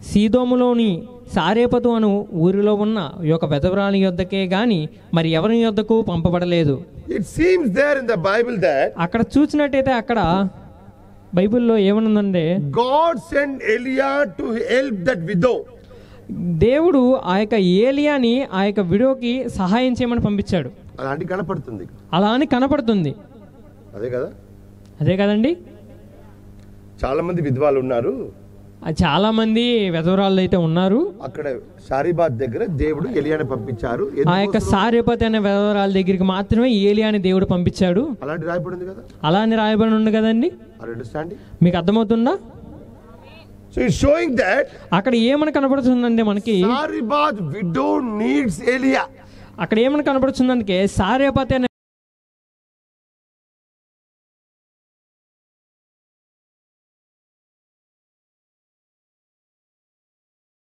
సీదోములోని సారేపతు అను ఊరిలో ఉన్న ఈ యొక్క విధవరాలి యొద్దకే గాని మరి ఎవరి యొద్దకు పంపబడలేదు. It seems there in the Bible that అక్కడ చూసినట్టయితే అక్కడ బైబిల్లో ఏమనుందంటే, God sent Elijah to help that widow. దేవుడు ఆ యొక్క ఏలియాని ఆ యొక్క విడోకి సహాయం చేయమని పంపించాడు. అలాంటి కనపడుతుంది. అలా అని కనపడుతుంది. అదే కదా, అదే కదండి. చాలా మంది విధవాలు ఉన్నారు. చాలా మంది విధవరాళ్ళు అయితే ఉన్నారు. అక్కడ సారీబాద్ దగ్గర దేవుడు ఎలియాని పంపించారు. ఆ యొక్క సారేపతి అనే విధవరాల దగ్గరికి మాత్రమే ఏలియాని దేవుడు పంపించాడు. అలాంటి రాయబడింది కదా, అలా అని రాయబడి ఉంది కదండి. మీకు అర్థమవుతుందా? So it's showing that అక్కడ ఏమని కనపడుతుందంటే మనకి, సారీబాద్ widow needs Elijah. అక్కడ ఏమని కనపడుతుందంటే సారేపతి అనే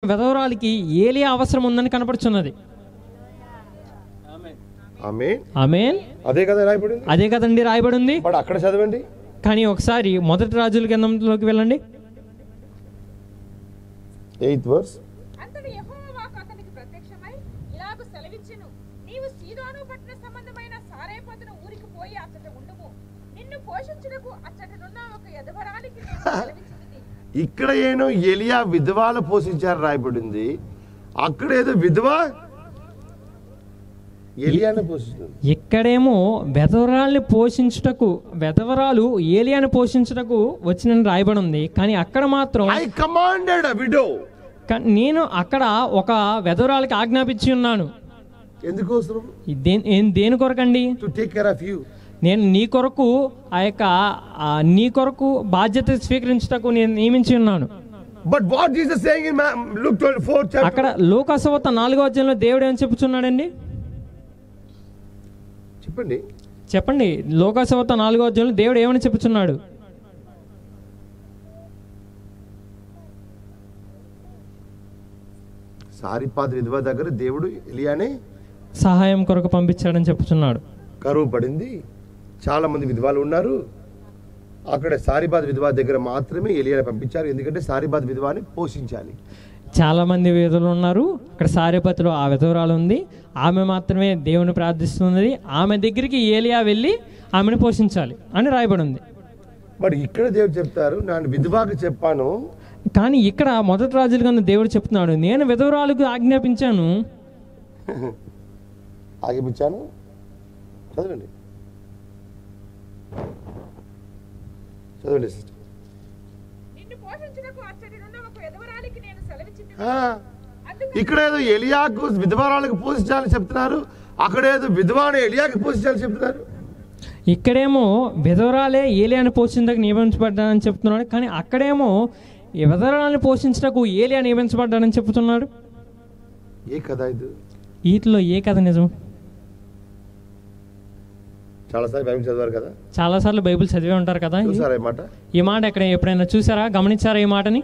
విధవరాలికి ఏలియా అవసరం ఉందని కనపడుచున్నది. ఆమేన్. అదే కదా రాయబడింది. అదే కదండి రాయబడి ఉంది. బట్ అక్కడ చదవండి. కానీ ఒకసారి 1 రాజుల గ్రంథంలోకి వెళ్ళండి. 8th verse. అంతటి యెహోవా వాక్కు అతనికి ప్రత్యక్షమై ఇలాగు సెలవిచ్చెను, నీవు సీదోను పట్టణ సంబంధమైన సారేపతును ఊరికి పోయి అచ్చట ఉండుము. నిన్ను పోషించుటకు అచ్చటనున్న ఒక యెదవరాలికి నేను సెలవిచ్చితిని. ఇక్కడ ఏనో ఎలియా విధవాలు పోషించారు రాయబడింది. అక్కడ ఏదో విధవ ఎలియాను పోషిస్తుంది. ఇక్కడేమో విధవరాలు ఏలియాను పోషించుటకు వచ్చినని రాయబడి ఉంది. కానీ అక్కడ మాత్రం ఐ కమాండెడ్ ఎ విడో, నేను అక్కడ ఒక విధవరాలికి ఆజ్ఞాపించి ఉన్నాను. ఎందుకోసం? దేని కొరకండి? To take care of you. నేను నీ కొరకు బాధ్యత స్వీకరించుటకు నేను నియమించి ఉన్నాను. But what Jesus saying in Luke 24 chapter, అక్కడ లూకాసువార్త 4వ అధ్యాయంలో దేవుడు ఏమని చెప్పుచున్నాడండి? చెప్పండి. లూకాసువార్త 4వ అధ్యాయంలో దేవుడు ఏమని చెప్పుచున్నాడు? సారిపాత్ విధవ దగ్గర దేవుడు ఎలియానే సహాయం కొరకు పంపించాడని చెప్తున్నాడు. కరువు పడింది, చాలా మంది విధవాలు ఉన్నారు. అక్కడ సారిపాత్ విధవ దగ్గర మాత్రమే ఎలియాని పంపించారు, ఎందుకంటే సారిపాత్ విధవాని పోషించాలి. చాలా మంది విధవలు ఉన్నారు, అక్కడ సారెపతిలో ఆ విధవరాలు ఉంది, ఆమె మాత్రమే దేవుని ప్రార్థిస్తున్నది, ఆమె దగ్గరికి ఏలియా వెళ్ళి ఆమెను పోషించాలి అని రాయబడి ఉంది. బట్ ఇక్కడ దేవుడు చెప్తారు, నేను విధవాకు చెప్పాను. కానీ ఇక్కడ మొదటి రాజులు కన్నా దేవుడు చెప్తున్నాడు, నేను విధవరాలకు ఆజ్ఞాపించాను. ఆగిపించాను, చదవండి చదవండి సిస్టర్. నిన్ను పోషించుటకు అచ్చటి నుండి ఒక విధవరాలికి నేను సెలవిచ్చింది. ఇక్కడ ఏదో ఎలియాకు విధవరాలకు పోషించాలని చెప్తున్నారు, అక్కడ ఏదో విధవాని ఎలియాకి పోషించాలని చెప్తున్నారు. ఇక్కడేమో విధవరాలే ఏలియాని పోషించడానికి నియమించబడ్డానని చెప్తున్నాడు, కానీ అక్కడేమో ఈ విధవరాలను పోషించడానికి ఏలియా నియమించబడ్డానని చెప్తున్నాడు. ఏ కథ ఇది? వీటిలో ఏ కథ నిజం? చాలాసార్లు బైబిల్ చదివారు కదా, చాలాసార్లు బైబిల్ చదివే ఉంటారు కదా. చూసారా ఈ మాట? ఈ మాట ఎక్కడ ఎప్పుడైనా చూసారా, గమనించారా ఈ మాటని?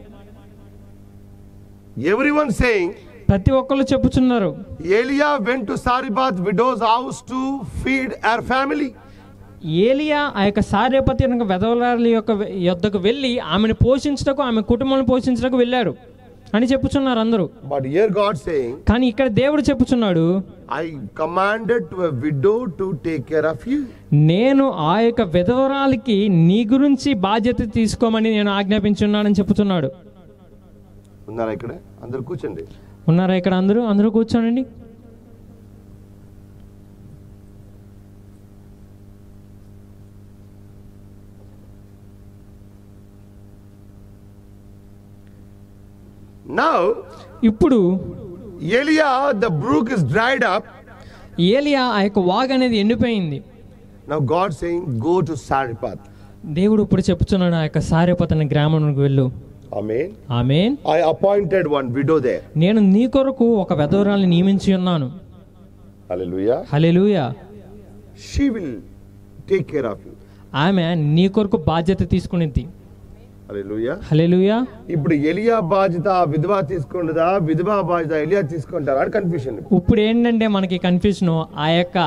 ఎవ్రీవన్ సేయింగ్, ప్రతి ఒక్కళ్ళు చెప్పుచున్నారు, Elijah went to Zarephath widow's house to feed our family. ఏలియా ఆ యొక్క సారేపతి యొక్క వెధవరాలి యొక్క యొద్దకు వెళ్ళి ఆమెను పోషించటకు, ఆమె కుటుంబాన్ని పోషించటకు వెళ్ళారు అని చెప్పుచున్నారు అందరూ. బట్ హియర్ గాడ్ సేయింగ్, కానీ ఇక్కడ దేవుడు చెప్పుచున్నాడు, I commanded to a widow to take care of you. నేను ఆ యొక్క విధవరాలికి నీ గురించి బాధ్యత తీసుకోమని నేను ఆజ్ఞాపించున్నానని చెప్పుతున్నాడు. ఉన్నారా ఇక్కడ? అందరు కూర్చోండి. ఉన్నారా ఇక్కడ? అందరూ కూర్చోండి. Now, ఇప్పుడు Elia, the brook is dried up. ఏలియా ఆ యొక్క వాగు అనేది ఎండిపోయింది. Now God saying, go to Sarephath. దేవుడు ఇప్పుడు చెప్తున్నాడు, ఆ యొక్క సారెపత్ అనే గ్రామానికి వెళ్ళు. Amen. Amen. I appointed one widow there. నేను నీ కొరకు ఒక విధవరాలిని నియమించి ఉన్నాను. Hallelujah. Hallelujah. She will take care of you. ఆమె నీ కొరకు బాధ్యత తీసుకునిద్ది. Hallelujah. హల్లెలూయా. ఇప్పుడు ఎలియా బాధ్యత విధవా తీసుకుంటుందా, విధవా బాధ్యత ఎలియా తీసుకుంటారా అని కన్ఫ్యూషన్. ఇప్పుడు ఏంటంటే మనకి కన్ఫ్యూజన్, ఆ యొక్క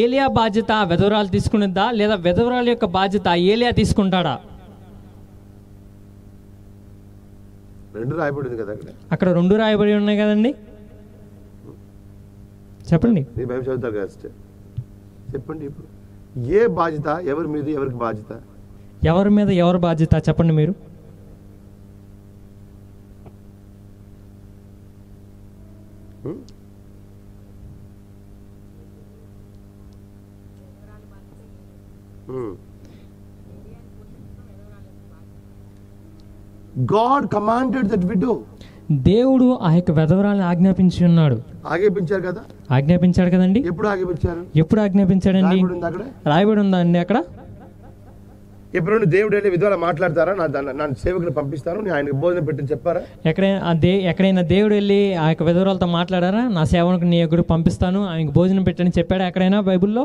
ఏలియా బాధ్యత విధవరాలు తీసుకునిద్దా, లేదా విధవరాలు యొక్క బాధ్యత ఏలియా తీసుకుంటాడా? రెండు రాయబడింది కదా అక్కడ రెండు రాయబడి ఉన్నాయి కదండి. చెప్పండి. మీ బైబిల్ చదువుతారు కదా సిస్టర్, చెప్పండి. ఇప్పుడు ఏ బాధ్యత ఎవరి మీద, ఎవరికి బాధ్యత? ఎవరి మీద ఎవరి బాధ్యత చెప్పండి మీరు. God commanded that widow. దేవుడు ఆ యొక్క విధవరాలను ఆజ్ఞాపించి ఉన్నాడు. ఆజ్ఞాపించారు కదా. ఆజ్ఞాపించాడు కదండి. ఎప్పుడు ఆజ్ఞాపించారు? ఎప్పుడు ఆజ్ఞాపించాడండి? రాయబడి ఉందా అండి అక్కడ? ఎప్పుడు దేవుడు వెళ్ళి విధవరాలు మాట్లాడతారా, నా సేవకుని పంపిస్తాను, నేను ఆయనకు భోజనం పెట్టని చెప్పారా? ఎక్కడైనా దేవుడు వెళ్ళి ఆ యొక్క విధవరాలతో మాట్లాడారా? నా సేవకుని నీ యొక్క పంపిస్తాను, ఆయనకు భోజనం పెట్టని చెప్పాడా ఎక్కడైనా బైబిల్లో?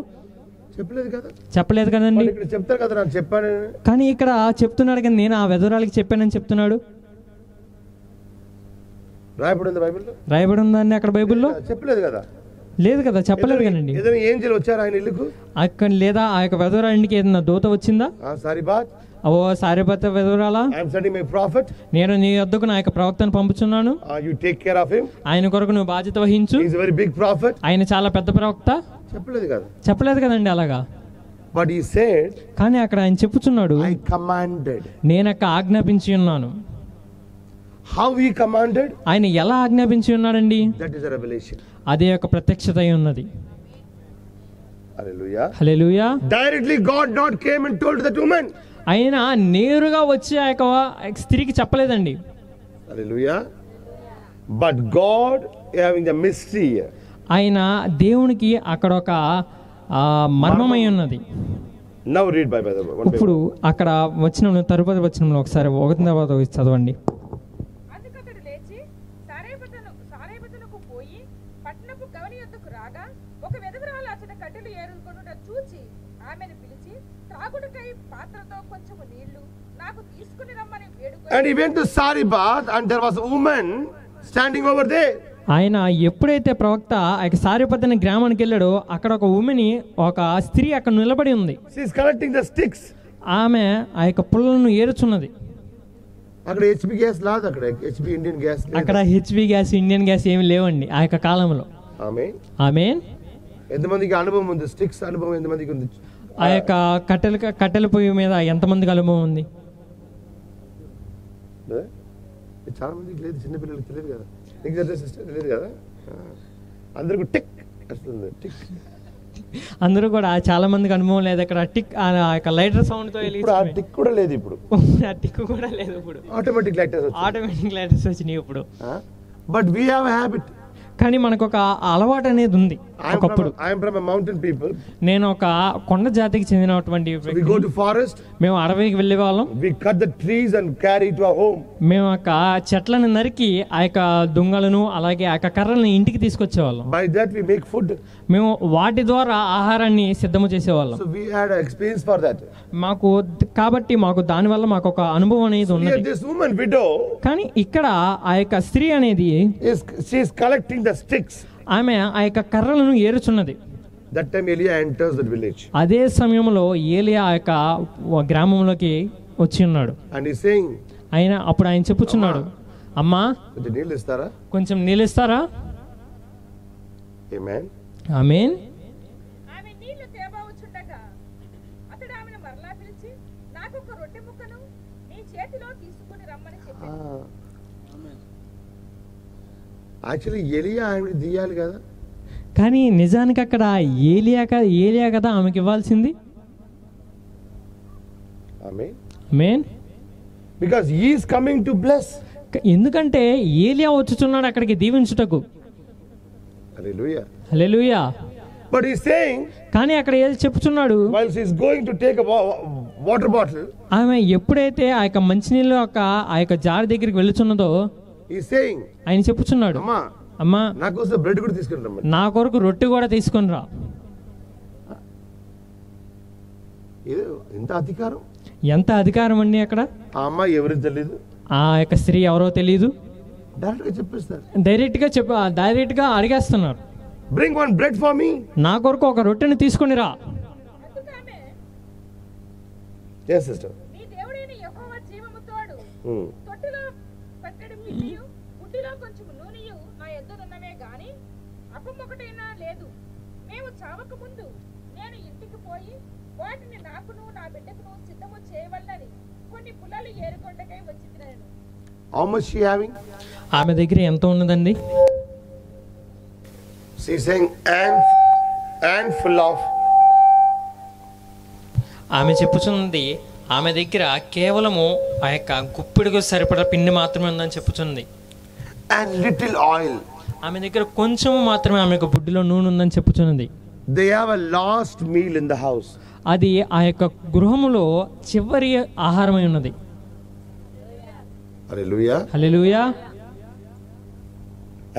చెప్పలేదు కదా. చెప్పలేదు కదండి. ఇక్కడ చెప్తారు కదా, నాకు చెప్పాను. కానీ ఇక్కడ చెప్తున్నాడు కానీ నేను ఆ విధవరాలకి చెప్పానని చెప్తున్నాడు. రాయబడి ఉంది బైబిల్లో? రాయబడి ఉందండి అక్కడ బైబిల్లో? చెప్పలేదు కదా. లేదు కదా, చెప్పలేదు కదండి. ఏదైనా ఏంజెల్ వచ్చారు ఆయన ఇల్లుకు అక్కడ, లేదా ఆ యొక్క విధవరాలికి ఏదైనా దూత వచ్చిందా? ఓ సారెపత్ విధవరాలా, నేను నీ వద్దకు నా యొక్క ప్రవక్తను పంపుచున్నాను, ఆయన కొరకు నువ్వు బాధ్యత వహించు, ఆయన చాలా పెద్ద ప్రవక్త. చెప్పలేదు కదా. చెప్పలేదు కదండి అలాగా. But he said, కానీ అక్కడ ఆయన చెప్పుచున్నాడు, I commanded. నేను అక్కడ ఆజ్ఞాపించి ఉన్నాను. How he commanded? ఆయన ఎలా ఆజ్ఞాపించి ఉన్నాడండి? That is a revelation. అదే ఒక ప్రత్యక్షత అయి ఉన్నది. Hallelujah. Hallelujah. Directly God not came and told that woman. ఆయన నేరుగా వచ్చి ఆ యొక్క స్త్రీకి చెప్పలేదండి. Hallelujah. But God having the mystery. ఆయన దేవునికి అక్కడ ఒక మర్మమై ఉన్నది. Now read by the way. ఇప్పుడు అక్కడ వచ్చిన తరుపతి వచనంలో ఒకసారి ఒకటి తర్వాత చదవండి. అందుకతడు లేచి సారేపతునకు పోయి పట్టణపు గవని యొద్దకు రాగా ఒక విధవరాలు అతని కట్టెలు ఏరుకొనుట చూచి ఆమెను పిలిచి త్రాగుటకై పాత్రతో కొంచెము నీళ్లు నాకు తీసుకుని రమ్మని వేడుకొని. And he went to Sarephath and there was a woman standing over there. ఆయన ఎప్పుడైతే ప్రవక్త ఆ యొక్క సారెపత్ అనే గ్రామానికి వెళ్ళాడో అక్కడ ఒక స్త్రీ అక్కడ నిలబడి ఉంది. She is collecting the sticks. ఆమె ఆ యొక్క పుల్లలను ఏరుచున్నది. అక్కడ హెచ్పి గ్యాస్ లేదు, అక్కడ హెచ్పి ఇండియన్ గ్యాస్ లేదు, అక్కడ హెచ్పి గ్యాస్ ఇండియన్ గ్యాస్ ఏమి లేవండి ఆ యొక్క కాలంలో. ఆమేన్ ఆమేన్. ఎంతమందికి అనుభవం ఉంది? స్టిక్స్ అనుభవం ఎంతమందికి ఉంది? ఆ యొక్క కట్టెల పొయ్యి మీద ఎంతమందికి అనుభవం ఉంది? చాలా మందికి లేదు, చిన్నపిల్లలకి తెలియదు కదా, నీకు తెలియదు సిస్టర్, తెలియదు కదా, అందరికి టిక్ వస్తుంది, టిక్. అందరూ కూడా చాలా మందికి అనుభవం లేదు. అక్కడ టిక్ ఆ యొక్క లైటర్ సౌండ్ తో ఆ టిక్ కూడా లేదు ఇప్పుడు, ఆ టిక్ కూడా లేదు ఇప్పుడు. ఆటోమేటిక్ లైటర్స్ వచ్చినాయి ఇప్పుడు. But we have a habit. కానీ మనకు ఒక అలవాటు అనేది ఉంది. ఒకప్పుడు నేను ఒక కొండ జాతికి చెందినటువంటి మేము అడవికి వెళ్ళే వాళ్ళం. మేము ఒక చెట్లను నరికి ఆ యొక్క దుంగలను అలాగే ఆ యొక్క కర్రలను ఇంటికి తీసుకొచ్చేవాళ్ళం. By that we make food. మేము వాటి ద్వారా ఆహారాన్ని సిద్ధము చేసేవాళ్ళం. So we had experience for that. కాబట్టి మాకు దానివల్ల మాకు ఒక అనుభవం అనేది ఉన్నది. దిస్ వుమన్ విడో, కానీ ఇక్కడ ఆ యొక్క స్త్రీ అనేది she is collecting the sticks. ఆమె ఆ యొక్క కర్రలను ఏరుచున్నది. That time Elia enters that village. అదే సమయంలో ఏలియా ఆ యొక్క గ్రామంలోకి వచ్చి ఉన్నాడు. And he is saying, అప్పుడు ఆయన చెప్పుచున్నాడు, అమ్మా కొంచెం నీళ్ళు ఇస్తారా? Amen. ఆమేన్. ఆమె నీళ్లు తేబోచుండగా అతడు ఆమెను మరలా పిలిచి, నాకు ఒక రొట్టె ముక్కను నీ చేతిలో తీసుకొని రమ్మని చెప్పాడు. యాక్చువల్లీ ఎలియా ఆమెను తీయాలి కదా, కానీ నిజానికి అక్కడ ఏలియా కదా ఆమెకి ఇవ్వాల్సింది. Amen. Amen. Because he is coming to bless. ఎందుకంటే ఏలియా వచ్చుచున్నాడు అక్కడికి దీవించుటకు. Hallelujah. Hallelujah. But he is saying, కానీ అక్కడ ఏది చెప్పుచున్నాడు, while she is going to take a water bottle, ఆమె ఎప్పుడైతే ఆ యొక్క మంచినీళ్ళ ఆ యొక్క జార్ దగ్గరికి వెళ్తున్నదో హి ఇస్ సేయింగ్, ఆయన చెప్పుచున్నాడు, అమ్మా నా కోసం బ్రెడ్ కూడా తీసుకొని రా, నా కొరకు రొట్టె కూడా తీసుకొని రా. ఎంత అధికారం అండి అక్కడ. ఆ అమ్మాయి ఎవరికి తెలియదు, ఆ యొక్క స్త్రీ ఎవరో తెలియదు, డైరెక్ట్ గా అడిగేస్తున్నారు, bring one bread for me, నా కొరకు ఒక రొట్టెని తీసుకొని రా. yes sister, నీ దేవుడైన యెహోవా జీవము తోడు తొట్టిలో పట్టెడు పిండియు గుడ్డిలో కొంచెం నూనెయు నా యొద్దనున్నవే గాని అప్పమొకటైనా లేదు. మేము చావక ముందు నేను ఇంటికి పోయి వాటిని నాకును నా బిడ్డకును సిద్ధము చేయవల్లని కొన్ని పుల్లలు ఏరుకొండకై వచ్చినాను. how much she having? ఆమె దగ్గర ఎంత ఉన్నదండి? she saying and full of. ఆమె చెప్పుచున్నది ఆమె దగ్గర కేవలము ఆ యొక్క గుప్పిడికి సరిపడా పిండి మాత్రమే ఉందని చెప్పుచుంది. and little oil. ఆమె దగ్గర కొంచెం మాత్రమే ఆమె యొక్క బుడ్డిలో నూనె ఉందని చెప్పుచున్నది. they have a last meal in the house. అది ఆ యొక్క గృహములో చివరి ఆహారమై ఉన్నది. హల్లెలూయా. హల్లెలూయా.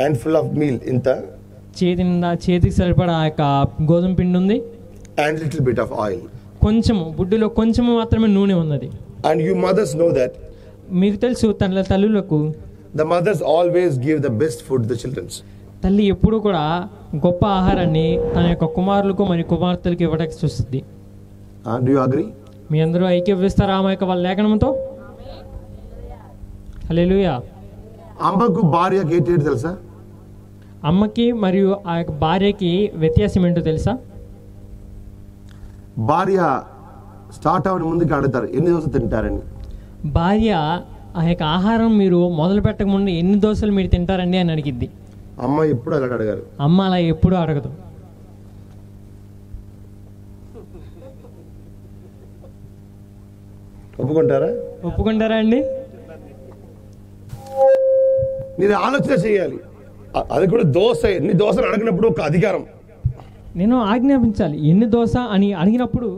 and full of meal, ఇంత చేతికి సరిపడా ఆ యొక్క గోధుమ పిండి ఉంది, and little bit of oil. కొంచెము బుడ్డిలో కొంచెము మాత్రమే నూనె ఉన్నది. and you mothers know that. మీకు తెలుసు తల్లులకు the mothers always give the best food to the children. తల్లి ఎప్పుడు కూడా గొప్ప ఆహారాన్ని తన యొక్క కుమారులకు మరియు కుమార్తెలకు ఇవ్వడానికి చూస్తుంది. do you agree? మీ అందరూ ఐక్యవిస్తారా ఆమె యొక్క వాళ్ళ లేఖనంతో? హల్లెలూయా. అమ్మకు భార్యకి ఏంటి తెలుసా? అమ్మకి మరియు ఆ యొక్క భార్యకి వ్యత్యాసం ఏంటో తెలుసా? భార్య స్టార్ట్ అవ్వని ముందుకు అడుగుతారు, ఎన్ని దోశలు తింటారని. భార్య ఆ యొక్క ఆహారం మీరు మొదలు పెట్టక ముందు ఎన్ని దోశలు మీరు తింటారండి అని అడిగిద్ది. అమ్మ ఎప్పుడు అలా అడగారు. అమ్మ అలా ఎప్పుడు అడగదు. ఒప్పుకుంటారా అండి? నేను ఆలోచన చేయాలి, అది కూడా దోశ ఎన్ని దోశలు అడిగినప్పుడు ఒక అధికారం. నేను ఆజ్ఞాపించాలి ఎన్ని దోశ అని అడిగినప్పుడు.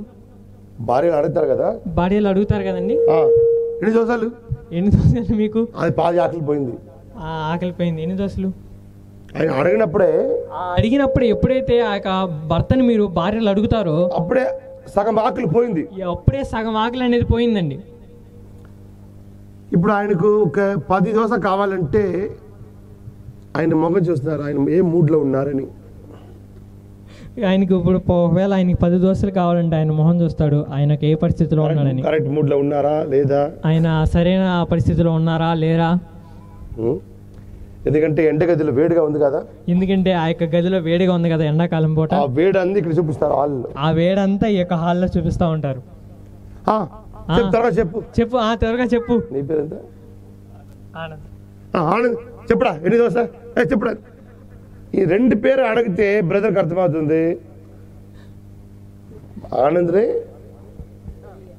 భార్యలు అడుగుతారు కదా, భార్యలు అడుగుతారు కదండి, ఎన్ని దోశలు మీకు? అది పాది ఆకలిపోయింది, ఆకలిపోయింది, ఎన్ని దోశలు ఆయన అడిగినప్పుడే ఎప్పుడైతే ఆ యొక్క భర్తని మీరు భార్యలు అడుగుతారో అప్పుడే సగం ఆకలి పోయింది, అప్పుడే సగం ఆకలి అనేది పోయిందండి. ఇప్పుడు ఆయనకు ఒక 10 దోశ కావాలంటే ఆయన మొగం చూస్తున్నారు, ఆయన ఏ మూడ్లో ఉన్నారని. ఆయనకి ఇప్పుడు ఒకవేళ ఆయనకి 10 దోశలు కావాలంటే ఆయన మొహం చూస్తాడు, ఆయనకి ఏ పరిస్థితిలో ఉన్నాడని. కరెక్ట్ మూడ్లో ఉన్నారా లేదా, ఆయన సరైన పరిస్థితిలో ఉన్నారా లేరా. ఎందుకంటే ఎండ గదిలో వేడిగా ఉంది కదా, ఎందుకంటే ఆ యొక్క గదిలో వేడిగా ఉంది కదా ఎండాకాలం పూట. ఆ వేడి అంతా ఇక్కడ చూపిస్తారు హాల్లో, ఆ వేడంతా ఈ యొక్క హాల్లో చూపిస్తూ ఉంటారు. త్వరగా చెప్పు చెప్పు త్వరగా చెప్పు. నీ పేరు ఎంత? ఆనంద్. ఆనంద్ చెప్పుడా ఎన్ని దోశ చెప్పుడా. ఈ 2 పేరు అడిగితే బ్రదర్కి అర్థమవుతుంది. ఆనంద్రే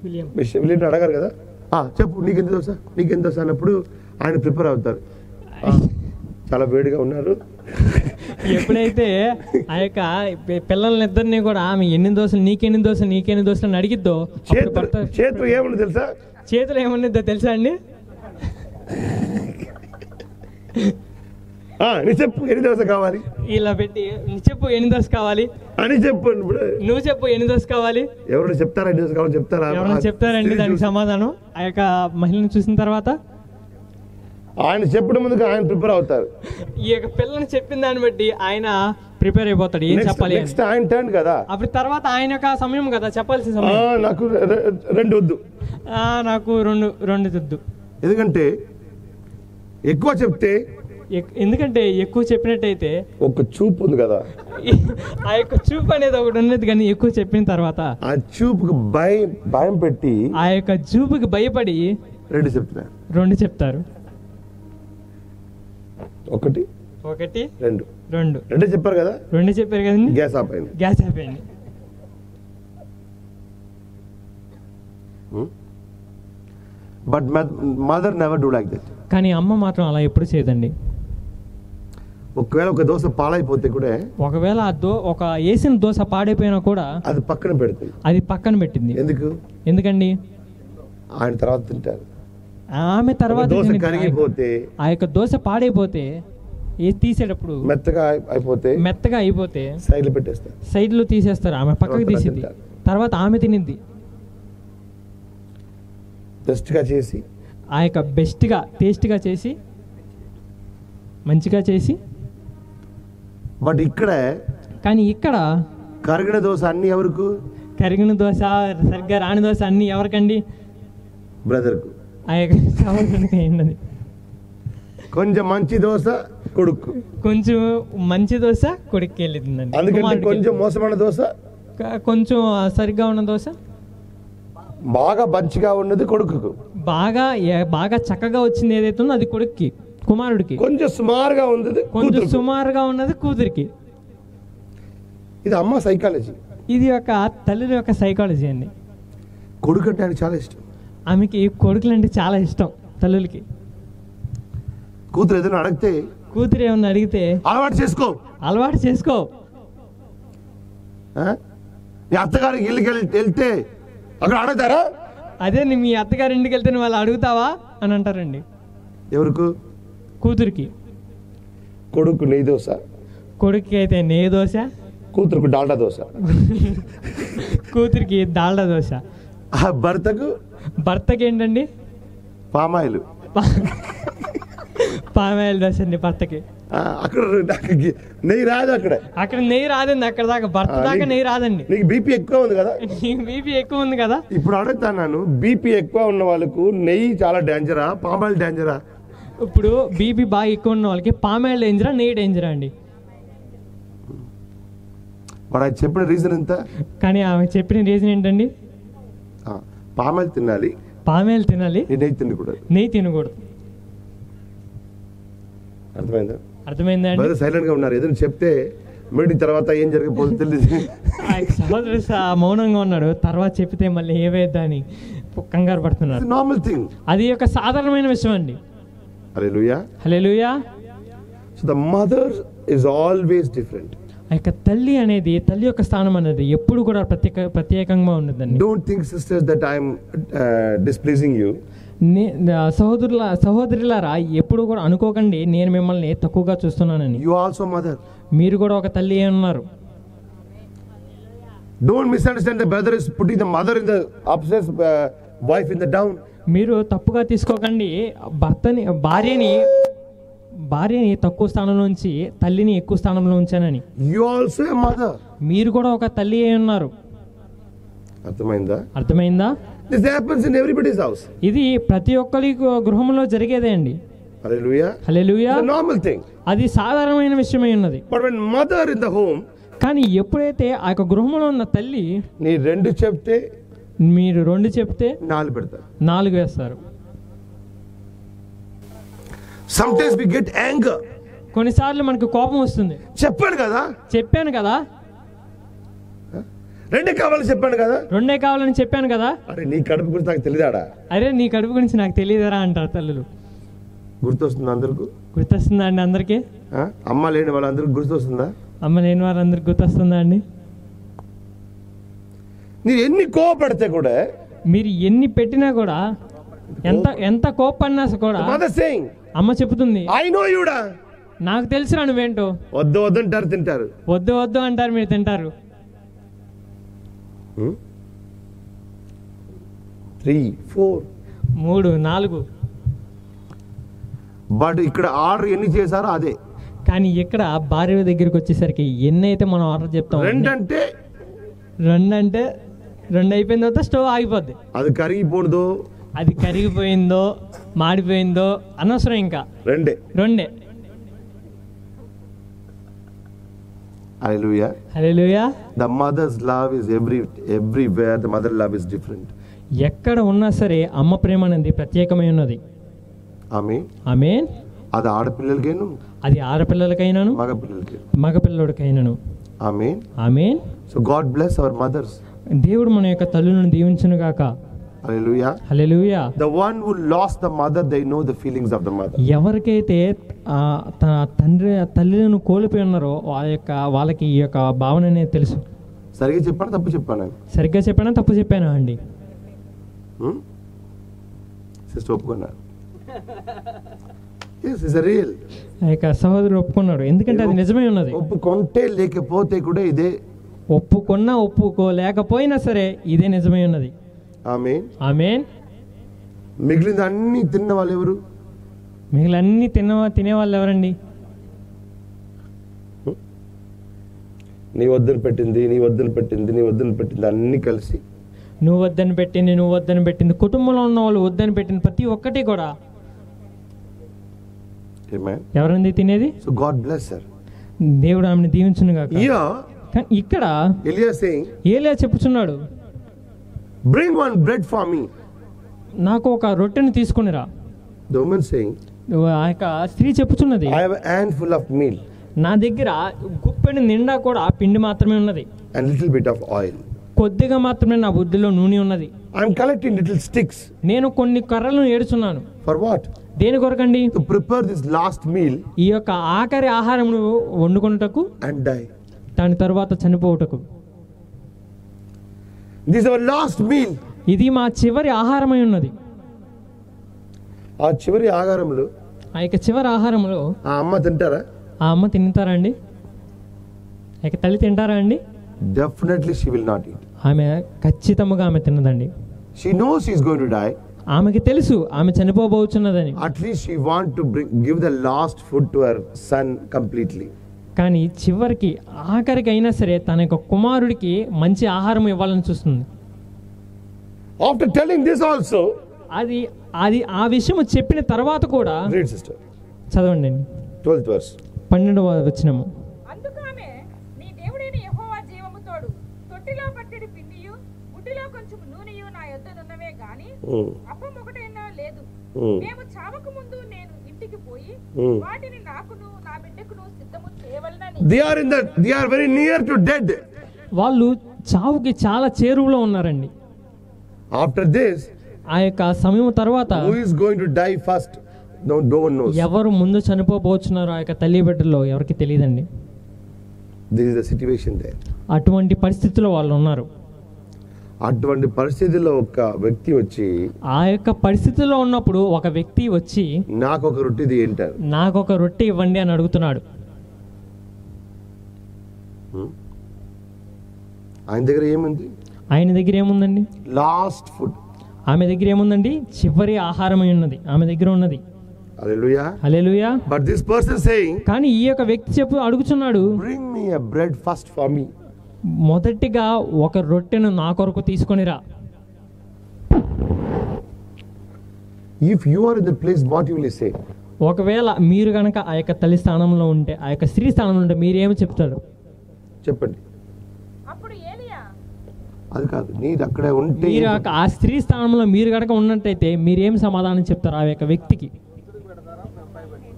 విలియం అడగారు కదా, చెప్పు నీకెంత దోశ నీకెంత దోశ అన్నప్పుడు ఆయన ప్రిపేర్ అవుతారు. చాలా వేడిగా ఉన్నారు. ఎప్పుడైతే ఆ యొక్క పిల్లల్నిద్దరినీ కూడా ఆమె ఎన్ని దోశలు నీకెన్ని దోశలు నీకెన్ని దోశలు అని అడిగిద్దో, చేతులు ఏమన్నా తెలుసా, చేతులు ఏమన్నదో తెలుసా అండి. నీ చెప్పు ఎన్ని దోశ కావాలి ఇలా పెట్టి చెప్పు ఎన్ని దోశ కావాలి అని చెప్పు. నువ్వు చెప్పు ఎన్ని దోశ కావాలి. ఎవరైనా చెప్తారా ఎన్ని దోశ కావాలి చెప్తారా, ఎవరైనా చెప్తారండి దానికి సమాధానం. ఆ యొక్క మహిళను చూసిన తర్వాత ఆయన చెప్పడం ముందుకు ఆయన ప్రిపేర్ అవుతారు. ఈ యొక్క పిల్లని చెప్పిన దాన్ని బట్టి ఆయన ప్రిపేర్ అయిపోతాడు ఏం చెప్పాలి. నెక్స్ట్ ఆయన టర్న్ కదా, అప్పుడు తర్వాత ఆయన యొక్క సమయం కదా చెప్పాల్సిన సమయం. నాకు 2 వద్దు, నాకు 2 వద్దు. ఎందుకంటే ఎక్కువ చెప్తే, ఎందుకంటే ఎక్కువ చెప్పినట్టయితే ఒక చూపు ఉంది కదా, ఆ యొక్క చూపు అనేది ఒకటి ఉన్నది. కానీ ఎక్కువ చెప్పిన తర్వాత ఆ చూపుకి భయం పెట్టి, ఆ యొక్క చూపుకి భయపడి 2 చెప్తారు. 1 2 చెప్పారు కదా, 2 చెప్పారు కదండి. గ్యాస్ ఆపైంది. But mother never do like that. కానీ అమ్మ మాత్రం అలా ఎప్పుడు చేయదండి. ఒకవేళ ఒక దోశ పాడైపోతే కూడా, ఒకవేళ ఒక వేసిన దోశ పాడైపోయినా కూడా అది పక్కన పెట్టింది. ఎందుకండి ఆయన తర్వాత తింటారు. ఆమె తర్వాత కరిగిపోతే, ఆ యొక్క దోశ పాడైపోతే తీసేటప్పుడు మెత్తగా అయిపోతే సైడ్ లో తీసేస్తారు. ఆమె పక్కకు తీసింది, తర్వాత ఆమె తినింది. బెస్ట్గా చేసి, ఆ యొక్క బెస్ట్గా టేస్ట్గా చేసి, మంచిగా చేసి. బట్ కానీ ఇక్కడ కరిగిన దోశ అన్ని ఎవరికి? కరిగిన దోశ సరిగ్గా రాని దోశ అన్ని ఎవరికండి? బ్రదర్కు. ఆ యొక్క సహోదరునికి అయింది. కొంచెం మంచి దోశ కొడుకు, కొంచెం మంచి దోశ కొడుకు వెళ్ళిందండి. అందుకంటే కొంచెం మోసమైన దోశ, కొంచెం సరిగ్గా ఉన్న దోశ, బాగా మంచిగా ఉన్నది కొడుకు, బాగా చక్కగా వచ్చింది ఏదైతే ఉందో అది కొడుక్కి, కుమారుడికి. కొంచెం సుమారుగా ఉన్నది కూతురికి. ఇది అమ్మ సైకాలజీ. ఇది ఒక తల్లి యొక్క సైకాలజీ అండి. కొడుకు అంటే ఆయనకి చాలా ఇష్టం. ఆమెకి కొడుకులు అంటే చాలా ఇష్టం తల్లులకి. కూతురు ఏమన్నా అడిగితే అలవాటు చేసుకో. అత్తగారికి ఇల్లుకి వెళ్తే అక్కడ అడుగుతారా? అదే మీ అత్తగారి ఇంటికి వెళ్తే వాళ్ళు అడుగుతావా అని అంటారండి. ఎవరికి? కూతురికి. కొడుకు నెయ్యి దోశ, కొడుకుకి అయితే నెయ్యి దోశ, కూతురుకు డాల్డా దోశ, కూతురికి డాల్డా దోశ. భర్తకి ఏంటండి? పామాయిల్ దోశ అండి భర్తకి. అక్కడ నెయ్యి రాదు, అక్కడ నెయ్యి రాదండి. అక్కడ దాకా భర్త దాకా నెయ్యి రాదండి. నీకు బీపీ ఎక్కువ ఉంది కదా. ఇప్పుడు అడుగుతాను, బీపీ ఎక్కువ ఉన్న వాళ్ళకు నెయ్యి చాలా డేంజరా, పామాయిల్ డేంజరా? ఇప్పుడు బీపీ బాగా ఎక్కువ ఉన్న వాళ్ళకి పామాయిల్ డేంజరా, నెయ్యి డేంజరా అండి? చెప్పిన రీజన్ ఎంత? కానీ ఆమె చెప్పిన రీజన్ ఏంటండి? పామాయిల్ తినాలి, నెయ్యి తినకూడదు. అర్థమైందా? సైలెంట్ గా ఉన్నారు. ఏదైనా చెప్తే మీటింగ్ తర్వాత ఏం జరగకపోతే తెలియదు. సహోదరు మౌనంగా ఉన్నాడు. తర్వాత చెప్తే మళ్ళీ ఏవైద్దా అని కంగారు పడుతున్నారు. Normal thing. అది ఒక సాధారణమైన విషయం అండి. Hallelujah. So the mother is always different. ఆ యొక్క తల్లి యొక్క స్థానం అనేది ఎప్పుడు కూడా ప్రత్యేకంగా ఉన్నదండి. Don't think sisters that I am displeasing you. సహోదరులారా ఎప్పుడు కూడా అనుకోకండి నేను మిమ్మల్ని తక్కువగా చూస్తున్నానని. You also mother. మీరు కూడా ఒక తల్లి ఉన్నారు. Don't misunderstand the brother is putting the mother in the upside wife in the down. మీరు తప్పుగా తీసుకోకండి. భార్యని తక్కువ స్థానంలో ఉంచి తల్లిని ఎక్కువ స్థానంలో ఉంచానని. You also a mother. మీరు కూడా ఒక తల్లి అయి ఉన్నారు. అర్థమైందా? This happens in everybody's house. ఇది ప్రతి ఒక్కరి గృహంలో జరిగేదే అండి. Hallelujah. Hallelujah. It's a normal thing. అది సాధారణమైన విషయమై ఉన్నది. But when mother in the home, కానీ ఎప్పుడైతే ఆ యొక్క గృహంలో ఉన్న తల్లి నీ 2 చెప్తే మీరు 2 చెప్తే 4 పెడతారు, 4 వేస్తారు. Sometimes we get anger. కొన్నిసార్లు మనకు కోపం వస్తుంది. చెప్పాను కదా 2 కావాలని చెప్పాను కదా, 2 కావాలని చెప్పాను కదా, అరే నీ కడుపు గురించి నాకు తెలియదాడా, అరే నీ కడుపు గురించి నాకు తెలియదరా అంటారు తల్లులు. గుర్తొస్తుంది అందరికి? గుర్తొస్తుందా అండి అందరికి? అమ్మ లేని వాళ్ళందరికి గుర్తొస్తుందా? అమ్మ లేని వాళ్ళందరికి గుర్తొస్తుందా అండి? మీరు ఎన్ని కోపడితే కూడా, మీరు ఎన్ని పెట్టినా కూడా, ఎంత కోపడినా కూడా అమ్మ చెప్తుంది, ఐ నో యూడా, నాకు తెలుసురా నువ్వేంటో. వద్దు అంటారు, తింటారు. వద్దు అంటారు, మీరు తింటారు. 3, 4 3, 4. బట్ ఇక్కడ ఆర్డర్ ఎన్ని చేశారో అదే. కానీ ఇక్కడ భార్య దగ్గరికి వచ్చేసరికి ఎన్ని అయితే మనం ఆర్డర్ చెప్తాం, 2 అంటే 2 అయిపోయిన తర్వాత స్టవ్ ఆగిపోద్ది. అది కరిగిపోయిందో, అది కరిగిపోయిందో మాడిపోయిందో అనవసరం, ఇంకా 2. Hallelujah. Hallelujah. The mother's love is everywhere. The mother love is different. ఎక్కడ ఉన్నా సరే అమ్మ ప్రేమ అనేది ప్రత్యేకమై ఉన్నది. ఆమేన్. అది ఆడపిల్లలకైనా, అది ఆడపిల్లలకైనాను, మగపిల్లలకైనాను. ఆమేన్. So God bless our mothers. దేవుడు మన యొక్క తల్లులను దీవించును గాక. Hallelujah. Hallelujah. The one who lost the mother, they know the feelings of the mother. ఎవరికైతే తల్లిని కోల్పోయి ఉన్నారో వాళ్ళకి ఈ యొక్క భావన అనేది తెలుసు. సరిగ్గా చెప్పానా తప్పు చెప్పానా? సరిగ్గా చెప్పానా తప్పు చెప్పానా అండి? సిస్టర్ ఒప్పుకున్నారు. Yes, it's real. ఆ యొక్క సహోదరుడు ఒప్పుకున్నాడు, ఎందుకంటే అది నిజమే ఉన్నది. ఒప్పుకుంటే లేకపోతే కూడా ఇదే, ఒప్పుకున్నా ఒప్పుకోలేకపోయినా సరే ఇదే నిజమే ఉన్నది. ఆమేన్. మిగిలిన అన్ని తిన్న వాళ్ళు ఎవరు? మిగిలిన తినేవాళ్ళు ఎవరండి? నీ వద్దను పెట్టింది అన్ని కలిసి, నువ్వు వద్దని పెట్టింది కుటుంబంలో ఉన్న వాళ్ళు వద్దని పెట్టింది ప్రతి ఒక్కటి కూడా ఎవరండి తినేది? So God bless her. దేవుడు ఆమెను దీవించును గాక. ఇక్కడ ఏలియా చెప్పుచున్నాడు, bring one bread for me. నాకు ఒక రొట్టెని తీసుకొనిరా. The woman saying, ఆ యొక్క స్త్రీ చెప్పుచున్నది, I have a handful of meal. నా దగ్గర గుప్పెడు నిండా కూడా పిండి మాత్రమే ఉన్నది, and little bit of oil. కొద్దిగా మాత్రమే నా బుద్ధిలో నూనె ఉన్నది. I am collecting little sticks. నేను కొన్ని కర్రలను ఏడుచున్నాను. For what? దేని కొరకండి? To prepare this last meal. ఈ యొక్క ఆఖరి ఆహారమును వండుకొనుటకు, and die. దాని తర్వాత చనిపోవుటకు. This is our last meal. ఇది మా చివరి ఆహారమై ఉన్నది. ఆ చివరి ఆహారంలో, ఆ యొక్క చివరి ఆహారంలో ఆ అమ్మ తింటారా? ఆ అమ్మ తింటారా అండి? ఆ యొక్క తల్లి తింటారా అండి? Definitely she will not eat. ఆమె ఖచ్చితంగా ఆమె తినదండి. She knows she is going to die. ఆమెకి తెలుసు ఆమె చనిపోబోతున్నదని. At least she want to give the last food to her son completely. కానీ చివరికి ఆఖరికి అయినా సరే తన యొక్క కుమారుడికి మంచి ఆహారం ఇవ్వాలని చూస్తుంది. After telling this also, అది ఆ విషయం చెప్పిన తర్వాత కూడా, read sister, చదవండి 12th verse, 12వ వచనము. అందుకామె నీ దేవుడైన యెహోవా జీవము తోడు తొట్టిలో పట్టెడి పిండియు బుడ్డిలో కొంచెం నూనెయు నా యొద్దనున్నవే గాని అప్పం ఒకటైనా లేదు. మేము చావక ముందు నేను ఇంటికి పోయి వాటిని నాకును నా బిడ్డకును సిద్ధము చేయవలెనని. they are very near to dead. వాళ్ళు చావుకి చాలా చేరువలో ఉన్నారండి. After this, ఆ యొక్క సమయం తర్వాత who is going to die first? No one knows. ఎవరు ముందు చనిపోబోతున్నారు ఆ యొక్క తల్లి బిడ్డలో ఎవరికి తెలియదండి. This is the situation there. అటువంటి పరిస్థితిలో వాళ్ళు ఉన్నారు. అటువంటి పరిస్థితిలో ఒక వ్యక్తి వచ్చి, ఆ యొక్క పరిస్థితిలో ఉన్నప్పుడు ఒక వ్యక్తి వచ్చి నాకు ఒక రొట్టెది ఏంటారు, నాకు ఒక రొట్టె ఇవ్వండి అని అడుగుతున్నాడు. ఆయన దగ్గర ఏముంది? ఆయన దగ్గర ఏముందండి? Last food. ఆమె దగ్గర ఏముందండి? చివరి ఆహారమై ఉన్నది ఆమె దగ్గర ఉన్నది. Hallelujah. Hallelujah. But this person saying, కానీ ఈ యొక్క వ్యక్తి అడుగుచున్నాడు, bring me a bread first for me. మొదటిగా ఒక రొట్టెను నా కొరకు తీసుకొనిరా. If you are in the place, what you will say? ఒకవేళ మీరు గనక ఆ యొక్క తల్లి స్థానంలో ఉంటే, ఆ యొక్క స్త్రీ స్థానంలో ఉంటే మీరేమి చెప్తారు? చెప్పండి. అప్పుడు ఏలియా, అది కాదు, నీది అక్కడే ఉంటే, మీరు ఆ స్త్రీ స్థానంలో మీరు గనక ఉన్నట్టయితే మీరేం సమాధానం చెప్తారు ఆ యొక్క వ్యక్తికి?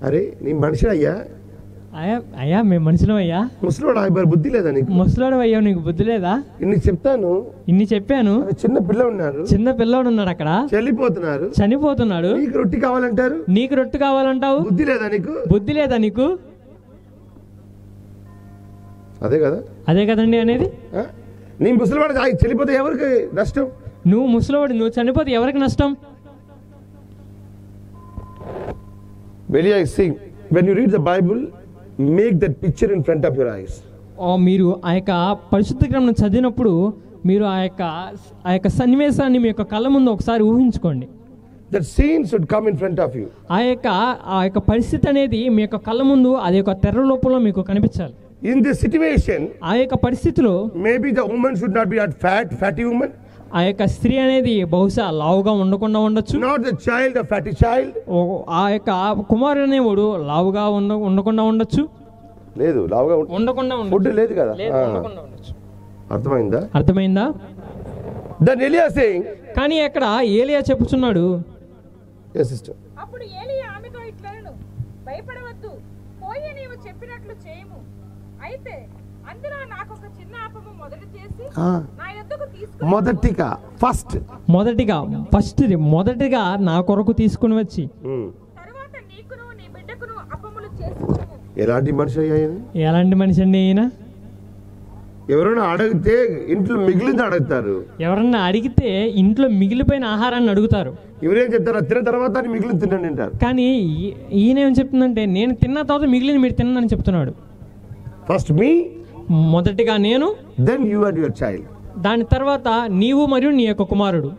అరే నీ మనిషి అయ్యా, అయ్యా మేము మనుషులం అయ్యా, ముసలివాడు బుద్ధి లేదా నీకు? ముసలాడు అయ్యా, నీకు బుద్ధి లేదా? ఇన్ని చెప్తాను, ఇన్ని చెప్పాను, చిన్న పిల్ల ఉన్నారు, చిన్న పిల్లోడు ఉన్నాడు అక్కడ, చనిపోతున్నాడు, నీకు రొట్టి కావాలంటారు, నీకు రొట్టె కావాలంటావు, బుద్ధి లేదా నీకు? బుద్ధి లేదా నీకు? అదే కదా, అదే కదండి అనేది. నీ ముసలివాడు చనిపోతే ఎవరికి నష్టం? నువ్వు ముసలివాడు, నువ్వు చనిపోతే ఎవరికి నష్టం? When you read the Bible, make that picture in front of your eyes. మీరు ఆ యొక్క పరిశుద్ధ గ్రంథం చదివినప్పుడు మీరు ఆ యొక్క సన్నివేశాన్ని మీ యొక్క కళ్ళ ముందు ఒకసారి ఊహించుకోండి. That scene should come in front of you. ఆ యొక్క పరిస్థితి అనేది మీ యొక్క కళ్ళ ముందు అది ఒక తెర లోపల మీకు కనిపించాలి. In this situation, ఆ యొక్క పరిస్థితిలో maybe the woman should not be a fatty woman. ఆ యొక్క స్త్రీ అనేది బహుశా లావుగా ఉండకుండా ఉండొచ్చు. Not the child, a fatty child. ఆ యొక్క కుమారుడు అనేవాడు లావుగా ఉండకుండా ఉండొచ్చు. లేదు, లావుగా ఉండకుండా ఫుడ్ లేదు కదా. అర్థమైందా? Then Eliya saying, కానీ అక్కడ ఏలియా చెప్పుచున్నాడు, yes sister. అప్పుడు ఏలియా ఆమెతో ఇట్లనెను, భయపడవద్దు, పోయి నీవు చెప్పినట్లు చేయము. అయితే అందులో నాకు ఒక చిన్న అప్పము మొదట చేసి నా యొద్దకు తీసుకొని మొదటిగా నా కొరకు తీసుకుని వచ్చి తరువాత నీకును నీ బిడ్డకును అప్పములు చేసి. ఎలాంటి మనిషి అండి ఈయన? ఎవరైనా అడిగితే ఇంట్లో మిగిలింది అడుగుతారు, ఎవరన్నా అడిగితే ఇంట్లో మిగిలిపోయిన ఆహారాన్ని అడుగుతారు. ఎవరేం చెప్తారు? తిన్న తర్వాత మిగిలిన తినండి అంటారు. కానీ ఈయన ఏం చెప్తుందంటే, నేను తిన్న తర్వాత మిగిలిన మీరు తినని చెప్తున్నాడు. ఫస్ట్ మీ, మొదటిగా నేను, then you and your child, దాని తర్వాత నీవు మరియు నీ యొక్క కుమారుడు.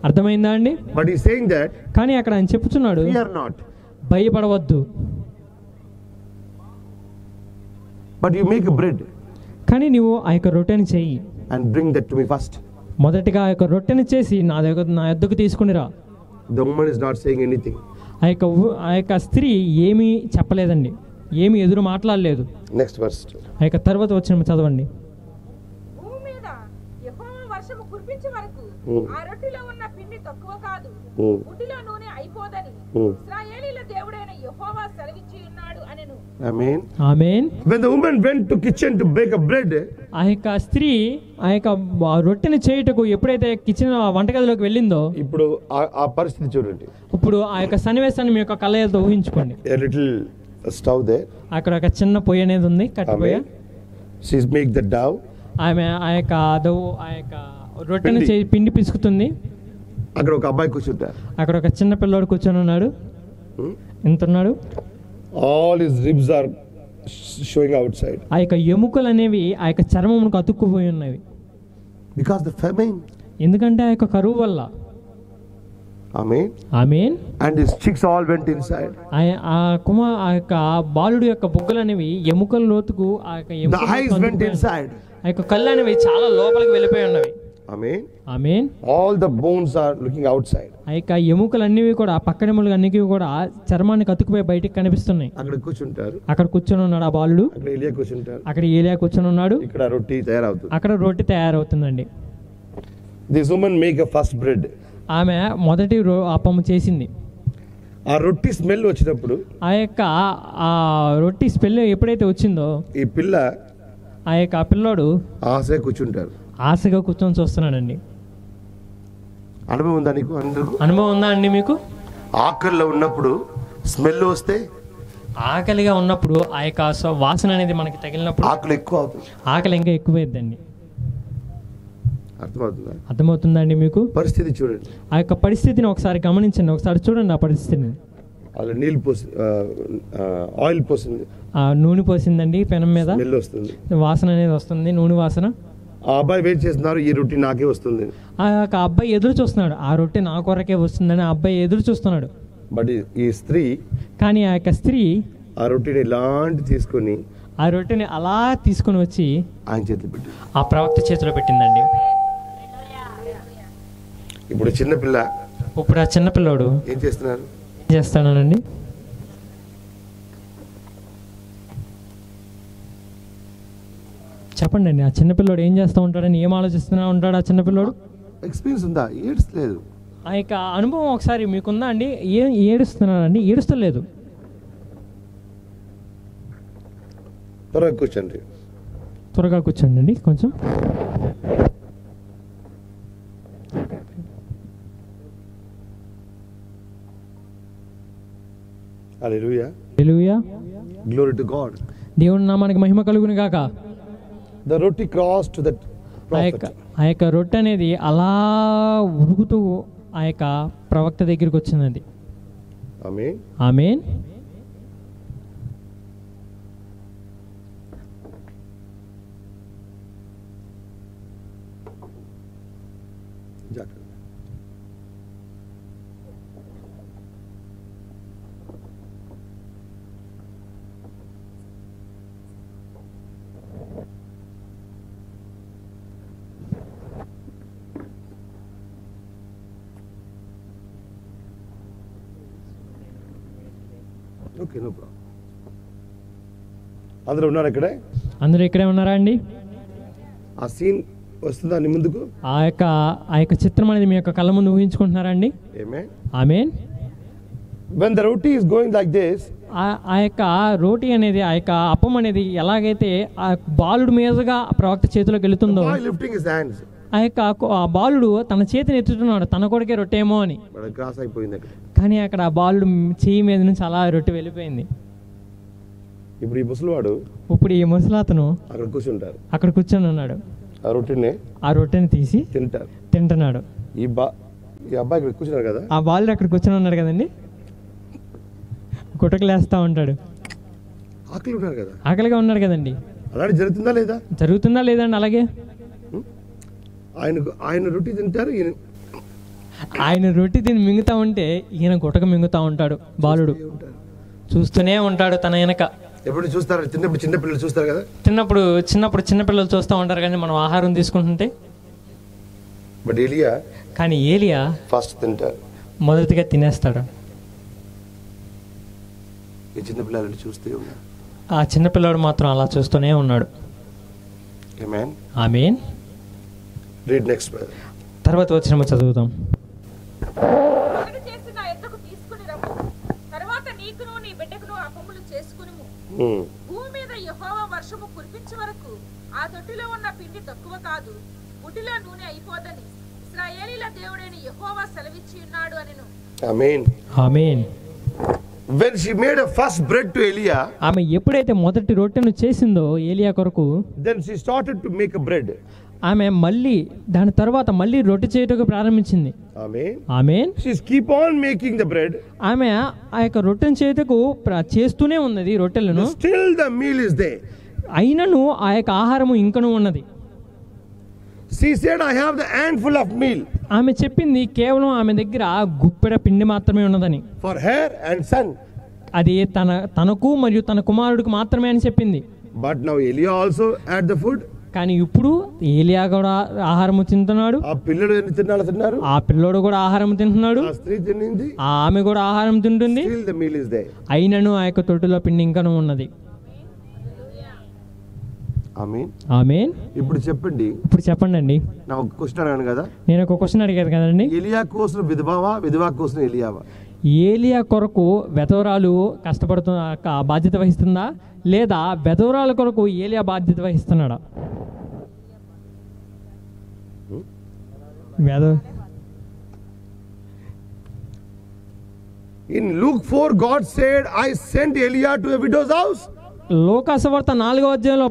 అర్థమైందా అండి? బట్ హి సేయింగ్ దట్, కానీ అక్కడ ఆయన చెప్తున్నాడు, ఫియర్ నాట్, భయపడవద్దు, but you make a bread, కానీ నీవు ఆ యొక్క రొట్టెని చెయ్యి, and bring that to me first. మొదటిగా ఆ యొక్క రొట్టెని చేసి నా యొద్దకు తీసుకునిరా. The woman is not saying anything. ఆ యొక్క స్త్రీ ఏమీ చెప్పలేదండి, ఏమి ఎదురు మాట్లాడలేదు. Next verse. ఆ యొక్క తర్వాత వచ్చిన చదవండి. భూమి మీద యెహోవా వర్షము కురిపించే వరకు ఆ రొట్టెలో ఉన్న పిండి తక్కువ కాదు, బుడ్డిలో నూనె అయిపోదని ఇశ్రాయేలీయుల దేవుడైన యెహోవా సెలవిచ్చి ఉన్నాడు అనెను. ఆమేన్. ఆమేన్. When the woman went to kitchen to bake a bread, ఆ యొక్క స్త్రీ ఆ యొక్క రొట్టెని చేయుటకు ఎప్పుడైతే కిచెన్ వంటగదిలోకి వెళ్ళిందో, ఇప్పుడు ఆ పరిస్థితి చూడండి. ఇప్పుడు ఆ యొక్క సన్నివేశాన్ని మీ యొక్క కళ్ళతో ఊహించుకోండి. A little stove there. అక్కడ ఒక చిన్న పొయ్యి అనేది ఉంది, కట్టె పొయ్యి. She make the dough. ఆమె ఆ యొక్క రొట్టెని పిండి పిసుకుతుంది. అక్కడ ఒక అబ్బాయి కూర్చుంటారు, అక్కడ ఒక చిన్న పిల్లోడు కూర్చొని ఉన్నాడు. ఎంత ఉన్నాడు? All his ribs are showing outside. ఆ యొక్క ఎముకలు అనేవి ఆ యొక్క చర్మమునకు అతుక్కుపోయి ఉన్నవి. Because the famine. ఎందుకంటే ఆ యొక్క కరువు వల్ల. Amen. Amen. And his cheeks all went inside. ఆ యొక్క బాలుడు యొక్క బుగ్గలు అనేవి ఎముకల లోతుకు ఆ యొక్క The eyes went inside. ఆ యొక్క కళ్ళు అనేవి చాలా లోపలికి వెళ్ళిపోయి ఉన్నవి. Amen. Amen. All the bones are looking outside. ఆ యొక్క ఎముకలు అన్నివి కూడా పక్కనెములు అన్నివి కూడా చర్మానికి అతుక్కుపోయి బయటికి కనిపిస్తున్నాయి. అక్కడ కూర్చుంటారు, అక్కడ కూర్చొని ఉన్నాడు ఆ బాలుడు. అక్కడ ఏలియా కూర్చుంటారు, అక్కడ ఏలియా కూర్చొని ఉన్నాడు. ఇక్కడ రొట్టె తయారవుతుంది, అక్కడ రొట్టె తయారవుతుందండి. This woman make a first bread. ఆమె మొదటి అప్పము చేసింది. ఆ రొట్టె స్మెల్ వచ్చినప్పుడు, ఆ యొక్క ఆ రొట్టె స్మెల్ ఎప్పుడైతే వచ్చిందో, ఈ పిల్ల ఆ యొక్క పిల్లోడు ఆశగా కూర్చుంటారు, ఆశగా కూర్చొని చూస్తున్నాడండి. అనుభవం ఉందా నీకు? అనుభవం ఉందా అండి మీకు? ఆకలిలో ఉన్నప్పుడు స్మెల్ వస్తే, ఆకలిగా ఉన్నప్పుడు ఆ యొక్క వాసన అనేది మనకి తగిలినప్పుడు ఆకలి ఎక్కువ అవుతుంది, ఆకలి ఇంకా ఎక్కువైద్దండి. అర్థమవుతుందా? అర్థమవుతుందండి మీకు? పరిస్థితి చూడండి, ఆ యొక్క పరిస్థితిని ఒకసారి గమనించండి, ఒకసారి చూడండి ఆ పరిస్థితిని. అలా నీళ్ళు పోసి ఆయిల్ పోసింది, నూనె పోసిందండి పెనం మీద, స్మెల్ వస్తుంది, వాసన అనేది వస్తుంది, నూనె వాసన. ఆ అబ్బాయి వెయిట్ చేస్తున్నారు, ఈ రొట్టె నాకే వస్తుంది. ఆ యొక్క అబ్బాయి ఎదురు చూస్తున్నాడు, ఆ రొట్టె నా కొరకే వస్తుందని ఆ అబ్బాయి ఎదురు చూస్తున్నాడు. బట్ ఈ స్త్రీ, కానీ ఆ యొక్క స్త్రీ ఆ రొట్టెని ఇలాంటి తీసుకొని ఆ రొట్టెని అలా తీసుకొని వచ్చి ఆయన చేతిలో పెట్టి ఆ ప్రవక్త చేతిలో పెట్టిందండి. ఇప్పుడు చిన్నపిల్ల, ఇప్పుడు ఆ చిన్నపిల్లోడు ఏం చేస్తున్నారు? ఏం చేస్తానండి? చెప్పండి అండి, ఆ చిన్నపిల్లోడు ఏం చేస్తూ ఉంటాడని, ఏం ఆలోచిస్తూనే ఉంటాడు ఆ చిన్నపిల్లోడు? ఎక్స్పీరియన్స్ ఉందా? ఏడ్చలేదు. ఆ యొక్క అనుభవం ఒకసారి మీకుందా అండి? ఏం ఏడుస్తున్నాడండి? ఏడుస్తలేదు. త్వరగా కూర్చోండి, త్వరగా కూర్చోండి అండి కొంచెం. హల్లెలూయా, హల్లెలూయా, గ్లోరీ టు గాడ్. దేవుని నామానికి మహిమ కలుగును గాక. The roti crossed to that prophet. ఆ యొక్క రొట్టె అనేది అలా ఉరుగుతూ ఆ యొక్క ప్రవక్త దగ్గరికి వచ్చిందండి. Amen, amen. జాగ్రత్త. Okay, no problem. అందరూ ఉన్నారు ఇక్కడే? అందరూ ఇక్కడే ఉన్నారా అండి? ఆ సీన్ వస్తుందా నీ ముందుకు? ఆ యొక్క చిత్రం అనేది మీ యొక్క కళ్ళ ముందు ఊహించుకుంటున్నారా అండి? ఆమేన్, ఆమేన్. when the roti is going like this, ఆ యొక్క రోటీ అనేది, ఆ యొక్క అప్పం అనేది ఎలాగైతే ఆ బాలుడు మీదుగా ప్రవక్త చేతిలోకి వెళుతుందో, the boy lifting his hands, ఆ బాలుడు తన చేతిని ఎత్తుతున్నాడు, తన కొడుకే రొట్టేమో అని. క్రాస్ అయిపోయింది అక్కడ. కానీ అక్కడ ఆ బాలుడు చెయ్యి మీద నుంచి అలా రొట్టె వెళ్ళిపోయింది. ఇప్పుడు ఈ ముసలివాడు, ఇప్పుడు ఈ ముసలాతను అక్కడ కూర్చుంటారు, అక్కడ కూర్చొని ఉన్నాడు. ఆ రొట్టెని తీసి తింటున్నాడు. ఈ అబ్బాయి ఇక్కడ కూర్చున్నారు కదా, ఆ బాలుడు అక్కడ కూర్చొని ఉన్నాడు కదండి, గుటకలేస్తా ఉంటాడు. ఆకలి ఉన్నారు కదా, ఆకలిగా ఉన్నాడు కదండి. అలాంటి జరుగుతుందా లేదా? జరుగుతుందా లేదండి? అలాగే ఆయన రొట్టి తింటారు, ఆయన రొట్టి తిని మింగుతా ఉంటే ఈయన గుటక మింగుతా ఉంటాడు. బాలుడు చూస్తూనే ఉంటాడు తన వెనక. ఎప్పుడు చూస్తారు? చిన్నప్పుడు చిన్నపిల్లలు చూస్తారు కదా, చిన్నప్పుడు చిన్నపిల్లలు చూస్తూ ఉంటారు కానీ మనం ఆహారం తీసుకుంటుంటే. బట్ ఏలియా, కానీ ఏలియా ఫస్ట్ తింటారు, మొదటిగా తినేస్తాడు. ఈ చిన్నపిల్లలు చూస్తూ ఉన్నారు. ఆ చిన్నపిల్లడు మాత్రం అలా చూస్తూనే ఉన్నాడు. Amen, amen. Read next. తర్వాత వచ్చిన చదువుతాం. భూమి మీద యెహోవా వర్షము కురిపించే వరకు ఆ తొట్టిలో ఉన్న పిండి తక్కువ కాదు, బుడ్డిలో నూనె అయిపోదని ఇశ్రాయేలీల దేవుడైన యెహోవా సెలవిచ్చి ఉన్నాడు అనెను. ఆమేన్, ఆమేన్. when she made a first bread to Elia, ఆమె ఎప్పుడైతే మొదటి రొట్టెను చేసిందో ఏలియా కొరకు, then she started to make a bread. ఆమె దాని తర్వాత మళ్ళీ రొట్టె చేయటకు ప్రారంభించింది. ఆమేన్, ఆమేన్. she keep on making the bread. ఆమె ఆ యొక్క రొట్టెను చేయటకు చేస్తూనే ఉన్నది రొట్టెలను. Still the meal is there. అయినను ఆ యొక్క ఆహారము ఇంకనూ ఉన్నది. She said, I have the handful of meal. ఆమె చెప్పింది కేవలం ఆమె దగ్గర గుప్పెడ పిండి మాత్రమే ఉన్నదని. For her and son. అది తనకు మరియు తన కుమారుడికి మాత్రమే అని చెప్పింది. But now Elia also had the food. కానీ ఇప్పుడు ఏలియా కూడా ఆహారం తింటున్నాడు. ఆ పిల్లడు తిన్నారు, ఆ పిల్లోడు కూడా ఆహారం తింటున్నాడు. ఆ స్త్రీ తినింది, ఆమె కూడా ఆహారం తింటుంది. Still the meal is there. అయినను ఆ యొక్క తొట్టిలో పిండి ఇంకనూ ఉన్నది. ఆమేన్, ఆమేన్. ఇప్పుడు చెప్పండి అండి, నా ఒక క్వశ్చన్ అడిగాను కదా, నేను ఒక క్వశ్చన్ అడిగాను కదండి. ఎలియా కోసం విధవా, విధవా కోసం ఎలియావా? ఏలియా కొరకు వెధవరాలు బాధ్యత వహిస్తుందా, లేదా వెధవరాల కొరకు ఏలియా బాధ్యత వహిస్తున్నాడా? In Luke 4, God said, I sent Elia to a widow's house. లోకాసువార్త 4వ అధ్యాయంలో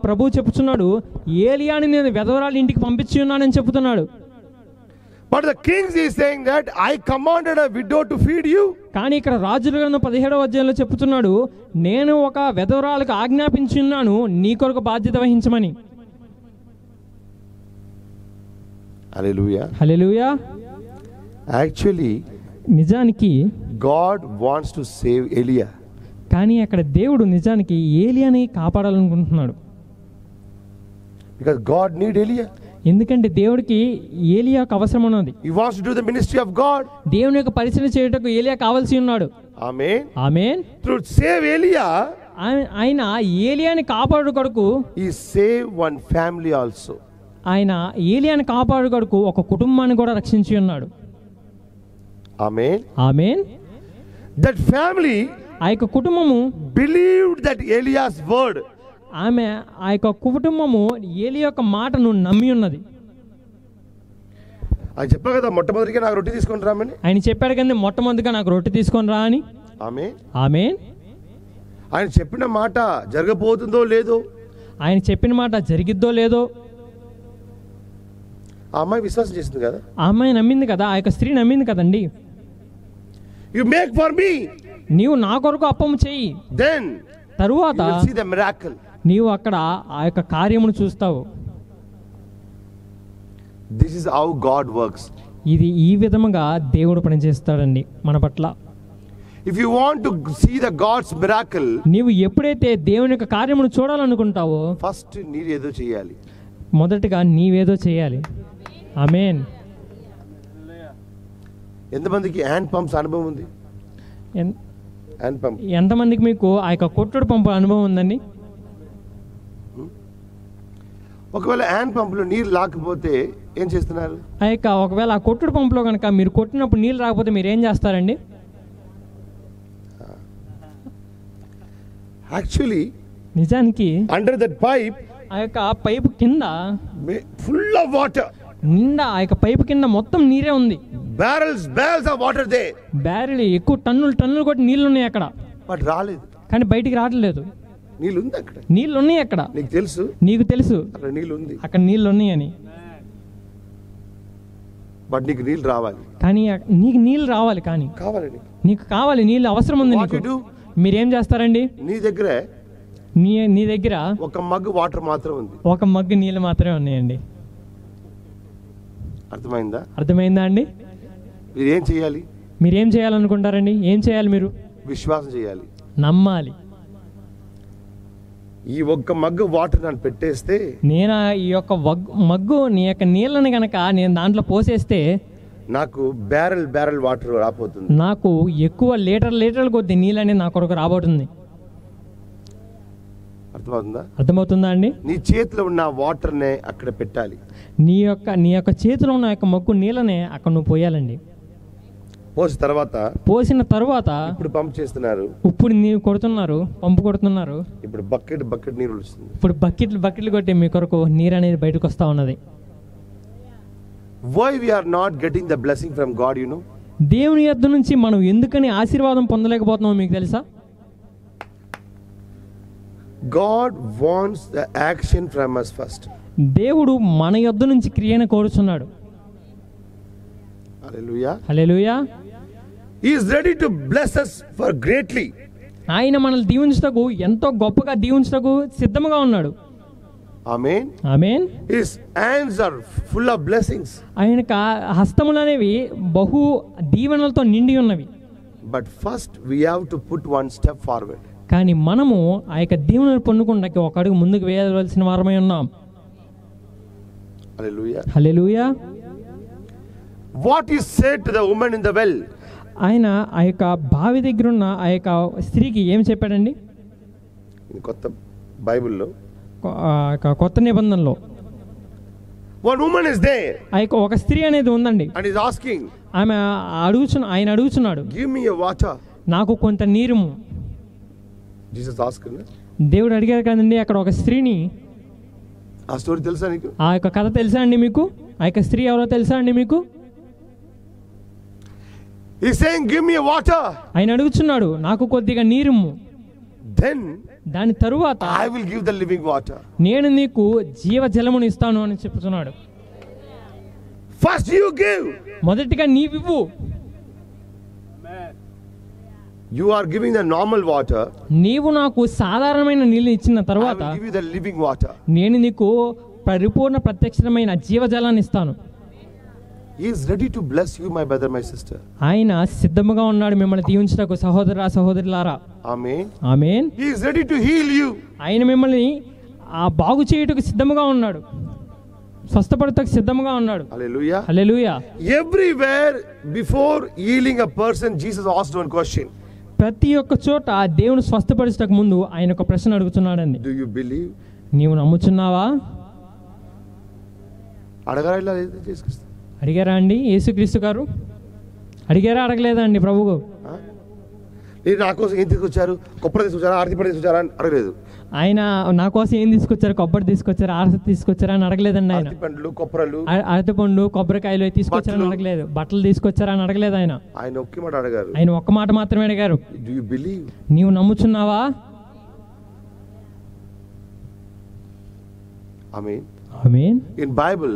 ప్రభువు చెప్పుచున్నాడు, ఏలియాని నేను వెధవరాలి ఇంటికి పంపించి ఉన్నానని చెప్తున్నాడు. But the king is saying that I commanded a widow to feed you. కానీ ఇక్కడ రాజుల గ్రంథం 17వ అధ్యాయంలో చెప్తున్నాడు, నేను ఒక వెధవరాలకు ఆజ్ఞాపించి ఉన్నాను నీ కొరకు బాధ్యత వహించమని. హల్లెలూయా, హల్లెలూయా. యాక్చువల్లీ నిజానికి God wants to save Elijah. కానీ అక్కడ దేవుడు నిజానికి ఏలియాని కాపాడాలనుకుంటున్నాడు. Because God need Elijah. ఎందుకంటే దేవుడికి ఏలియాకు అవసరం ఉన్నది. He wants to do the ministry of God. దేవుని యొక్క పరిచయం చేయుటకు ఏలియా కావాల్సి ఉన్నాడు. Amen. Amen. To save Elijah, ఆయన ఏలియాని కాపాడు కొరకు he saved one family also. ఆయన ఏలియాని కాపాడు కొరకు ఒక కుటుంబాన్ని కూడా రక్షించి ఉన్నాడు. Amen. ఆమేన్. That family, ఆ యొక్క కుటుంబము believed that Elijah's word. ఆ యొక్క కుటుంబము ఏలియా యొక్క మాటను నమ్మి ఉన్నది. ఆయన చెప్పా కదా మొట్టమొదటిగా నాకు రొట్టె తీసుకొని రామని. ఆయన చెప్పాడు కదా మొట్టమొదటిగా నాకు రొట్టె తీసుకొని రా అని. ఆమేన్. ఆమేన్. ఆయన చెప్పిన మాట జరగబోతుందో లేదో, ఆయన చెప్పిన మాట జరిగిద్దో లేదో ఆ అమ్మాయి విశ్వాసం చేసింది కదా. ఆ అమ్మాయి నమ్మింది కదా, ఆ యొక్క స్త్రీ నమ్మింది కదండి. యు మేక్ ఫర్ మీ, నీవు నా కొరకు అప్పము చెయ్యి, దెన్ తరువాత you will see the miracle. నీవు అక్కడ ఆ యొక్క కార్యమును చూస్తావు. This is how God works. ఇది ఈ విధముగా దేవుడు పనిచేస్తాడండి మన పట్ల. If you want to see the God's miracle, నీవు ఎప్పుడైతే దేవుని యొక్క కార్యమును చూడాలనుకుంటావో ఫస్ట్ నీవు ఏదో చేయాలి. మొదటగా నీవేదో చేయాలి. ఆమేన్. ఎంతమందికి హ్యాండ్ పంప్స్ అనుభవం ఉంది? హ్యాండ్ పంప్ ఎంతమందికి మీకు ఆ యొక్క కొట్టుడు పంపు అనుభవం ఉందండి? ఒకవేళ హ్యాండ్ పంపులో నీరు లాకపోతే ఏం చేస్తున్నారు? ఆ యొక్క ఒకవేళ ఆ కొట్టుడు పంపులో కనుక మీరు కొట్టినప్పుడు నీళ్ళు రాకపోతే మీరు ఏం చేస్తారండి? యాక్చువల్లీ నిజానికి అండర్ దట్ పైప్, ఆ యొక్క పైపు కింద ఫుల్ ఆఫ్ వాటర్, నిండా ఆ యొక్క పైపు కింద మొత్తం నీరే ఉంది. Barrels of water they. Barrel ఎక్కువ టన్నులు కొట్టి నీళ్లు ఉన్నాయి అక్కడ, బట్ రాలేదు. కానీ బయటికి రావట్లేదు. నీళ్ళు ఉంది అక్కడ, నీళ్లు ఉన్నాయి అక్కడ. నీకు తెలుసు, నీకు తెలుసు అక్కడ నీళ్ళు ఉంది, అక్కడ నీళ్లు ఉన్నాయని. బట్ నీకు నీళ్ళు రావాలి. కానీ నీకు నీళ్ళు రావాలి, కానీ కావాలి, నీకు కావాలి, నీళ్ళు అవసరం ఉంది నీకు. మీరేం చేస్తారండి? నీ దగ్గరే నీ దగ్గర ఒక మగ్గు వాటర్ మాత్రం ఉంది, ఒక మగ్గు నీళ్ళు మాత్రమే ఉన్నాయండి. అర్థమైందా? అర్థమైందా అండి? మీరేం చేయాలి? మీరేం చేయాలనుకుంటారండి? ఏం చేయాలి? మీరు విశ్వాసం చేయాలి, నమ్మాలి. ఈ ఒక్క మగ్గు వాటర్ నన్ను పెట్టేస్తే, నేను ఈ యొక్క మగ్గు నీ యొక్క నీళ్ళని కనుక నేను దాంట్లో పోసేస్తే నాకు బ్యారెల్ వాటర్ రాబోతుంది, నాకు ఎక్కువ లీటర్ల కొద్ది నీళ్ళని నా కొరకు రాబోతుంది. అర్థమవుతుందా? అర్థమవుతుందా అండి? నీ చేతిలో ఉన్న వాటర్ నే అక్కడ పెట్టాలి. నీ యొక్క చేతిలో ఉన్న యొక్క మగ్గు నీళ్ళనే అక్కడ నువ్వు పోయాలండి. పోసిన తర్వాత ఇప్పుడు పంప్ చేస్తున్నారు, ఇప్పుడు నీవు కొడుతున్నారు, పంపు కొడుతున్నారు. ఇప్పుడు బకెట్ నీరు వస్తుంది. ఇప్పుడు బకెట్లు కొట్టి మీ కొరకు నీరు అనేది బయటకు వస్తా ఉన్నది. Why we are not getting the blessing from God, you know? దేవుని యొద్ద నుంచి మనం ఎందుకని ఆశీర్వాదం పొందలేకపోతున్నామో మీకు తెలుసా? God wants the action from us first. దేవుడు మన యొద్ద నుంచి క్రియను కోరుచున్నాడు. Hallelujah. Hallelujah. He is ready to bless us for greatly. ఆయన మనల్ని దీవించుటకు, ఎంతో గొప్పగా దీవించుటకు సిద్ధంగా ఉన్నాడు. Amen. Amen. His hands are full of blessings. ఆయన హస్తములు అనేవి బహు దీవెనలతో నిండి ఉన్నవి. But first we have to put one step forward. కానీ మనము ఆ యొక్క దీవెనలు పొందుకుంటానికి ఒక అడుగు ముందుకు వేయవలసిన వారమై ఉన్నాం. Hallelujah. Hallelujah. What is said to the woman in the well? ఆయన ఆ యొక్క బావి దగ్గర ఉన్న ఆ యొక్క స్త్రీకి ఏం చెప్పాడండి? కొత్త బైబిల్లో, కొత్త నిబంధనలో one woman is there, ఆ యొక్క ఒక స్త్రీ అనేది ఉందండి. and is asking, ఆయన అడుగుచున్నాడు, give me a water. నాకు కొంత నీరు. Jesus asked. దేవుడు అడిగారు కదండి అక్కడ ఒక స్త్రీని. ఆ స్టోరీ తెలుసా నీకు? ఆ యొక్క కథ తెలుసా అండి మీకు? ఆ యొక్క స్త్రీ ఎవరో తెలుసా అండి మీకు? He's saying, give me a water. ఆయన అడుగుచున్నాడు, నాకు కొద్దిగా నీరు. Then దాని తరువాత I will give the living water. నేను నీకు జీవ జలమును ఇస్తాను అని చెప్తున్నాడు. First you give. మొదటిగా నీవివ్వు. You are giving the normal water. నీవు నాకు సాధారణమైన నీళ్ళు ఇచ్చిన తర్వాత I will give you the living water. నేను నీకు పరిపూర్ణ ప్రత్యక్షమైన జీవజలాన్ని ఇస్తాను. He is ready to bless you, my brother, my sister. ఆయన సిద్ధముగా ఉన్నాడు మిమ్మల్ని దీవించుటకు సహోదర సహోదరులారా. Amen. Amen. He is ready to heal you. ఆయన మిమ్మల్ని బాగు చేయుటకు సిద్ధముగా ఉన్నాడు, స్వస్థపడుటకు సిద్ధముగా ఉన్నాడు. Hallelujah. Hallelujah. Everywhere before healing a person, Jesus asked one question. ప్రతి ఒక్క చోట దేవుని స్వస్థపరచటకు ముందు ఆయన ఒక ప్రశ్న అడుగుతున్నాడండి. Do you believe? నీవు నమ్ముచున్నావా? అడగారా ఇలా చేసుకొస్తా? అడిగారా అండి యేసుక్రీస్తు గారు? అడిగారా అడగలేదా అండి ప్రభువు? నా కోసం ఏం తీసుకొచ్చారు? కొబ్బరి తీసుకొచ్చారా, ఆరతి పడి తీసుకొచ్చారా అని అడగలేదు. ఆయన నా కోసం ఏం తీసుకొచ్చారు? కొబ్బరి తీసుకొచ్చారు, ఆరతి తీసుకొచ్చారా అని అడగలేదండి. ఆయన పండ్లు, కొబ్బరలు, అరటిపండు, కొబ్బరికాయలు తీసుకొచ్చారని అడగలేదు. బట్టలు తీసుకొచ్చారా అని అడగలేదు. ఆయన ఒక్క మాట అడిగారు. ఆయన ఒక్క మాట మాత్రమే అడిగారు. Do you believe? నీవు నమ్ముచున్నావా? Amen. ఆమేన్. In Bible,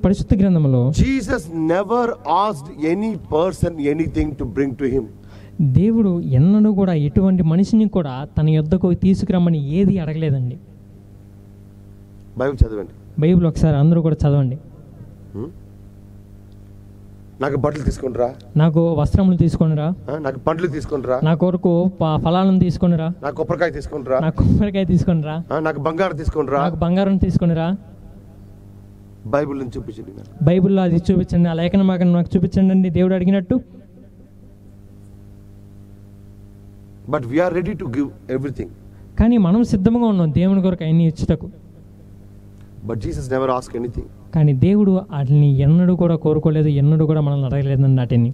పరిశుద్ధ గ్రంథంలో Jesus never asked any person anything to bring to him. దేవుడు ఎన్నడూ కూడా ఎటువంటి మనిషిని కూడా తన యొద్దకు తీసుకురమ్మని ఏది అడగలేదండి. బైబిల్ చదవండి. బైబిల్ ఒకసారి అందరూ కూడా చదవండి. నాకు బట్టలు తీసుకొనిరా, నాకు వస్త్రములు తీసుకొనిరా, నాకు పండ్లు తీసుకొనిరా, నా కొరకు ఫలాలను తీసుకొనిరా, నాకు కొబ్బరికాయ తీసుకొనిరా, నాకు కొబ్బరికాయ తీసుకొనిరా, నాకు బంగారం తీసుకొనిరా, నాకు బంగారం తీసుకొనిరా. బైబిల్ నుంచి చూపించండి. బైబిల్లో అది చూపించండి, ఆ లేఖనం నాకు చూపించండి అండి దేవుడు అడిగినట్టు. But we are ready to give everything. కానీ మనం సిద్ధంగా ఉన్నాం దేవుని కొరకు అన్ని ఇచ్చుటకు. But Jesus never asked anything. కానీ దేవుడు వాటిని ఎన్నడూ కూడా కోరుకోలేదు, ఎన్నడూ కూడా మనల్ని అడగలేదండి వాటిని.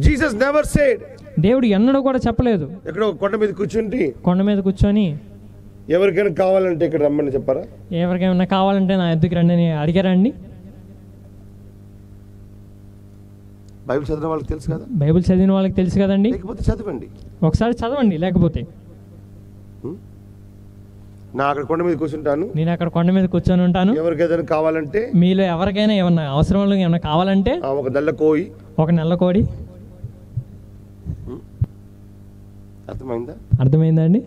Jesus never said. దేవుడు ఎన్నడూ కూడా చెప్పలేదు. ఎక్కడో కొండ మీద కూర్చొని ఎవరికైనా కావాలంటే ఇక్కడ రమ్మని చెప్పారా? ఎవరికైనా కావాలంటే నా ఎద్దుకు రండి అని అడిగారా అండి? బైబిల్ చదివిన వాళ్ళకి తెలుసు కదా. బైబిల్ చదివిన వాళ్ళకి తెలుసు కదండి. లేకపోతే చదవండి, ఒకసారి చదవండి. లేకపోతే నా అక్కడ కొండ మీద కూర్చుంటాను, నేను అక్కడ కొండ మీద కూర్చొని ఉంటాను. ఎవరికైనా కావాలంటే, మీలో ఎవరికైనా ఏమన్నా అవసరం ఏమన్నా కావాలంటే ఒక నల్ల కోయి, ఒక నల్ల కోడి. అర్థమైందా అండి?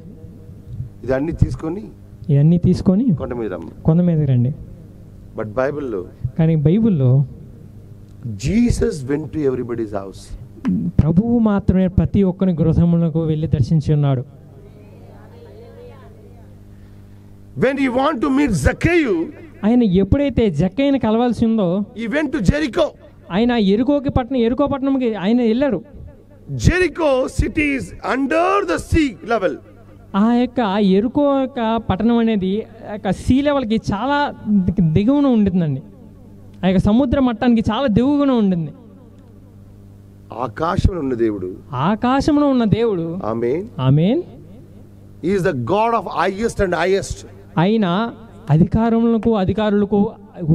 ఇవన్నీ తీసుకొని కొండ మీద రండి. బట్ బైబిల్లో, కానీ బైబిల్లో Jesus went to everybody's house. ప్రభువు మాత్రమే ప్రతి ఒక్కరి గృహములకు వెళ్ళి దర్శించి ఉన్నాడు. When he want to meet Zacchaeus, ఆయన ఎప్పుడైతే జక్కయ్యని కలవాల్సి ఉందో, he went to Jericho. ఆయన ఎరికో పట్టణంకి ఆయన వెళ్ళాడు. Jericho city is under the sea level. ఆ యొక్క ఎరుకో యొక్క పట్టణం అనేది సీ లెవెల్కి చాలా దిగువన ఉంటుందండి. ఆ యొక్క సముద్ర మట్టానికి చాలా దిగువన ఉంటుంది. ఆకాశంలో ఉన్న దేవుడు ఆమేన్, ఆమేన్. He is the God of highest and highest. ఆయన అధికారులకు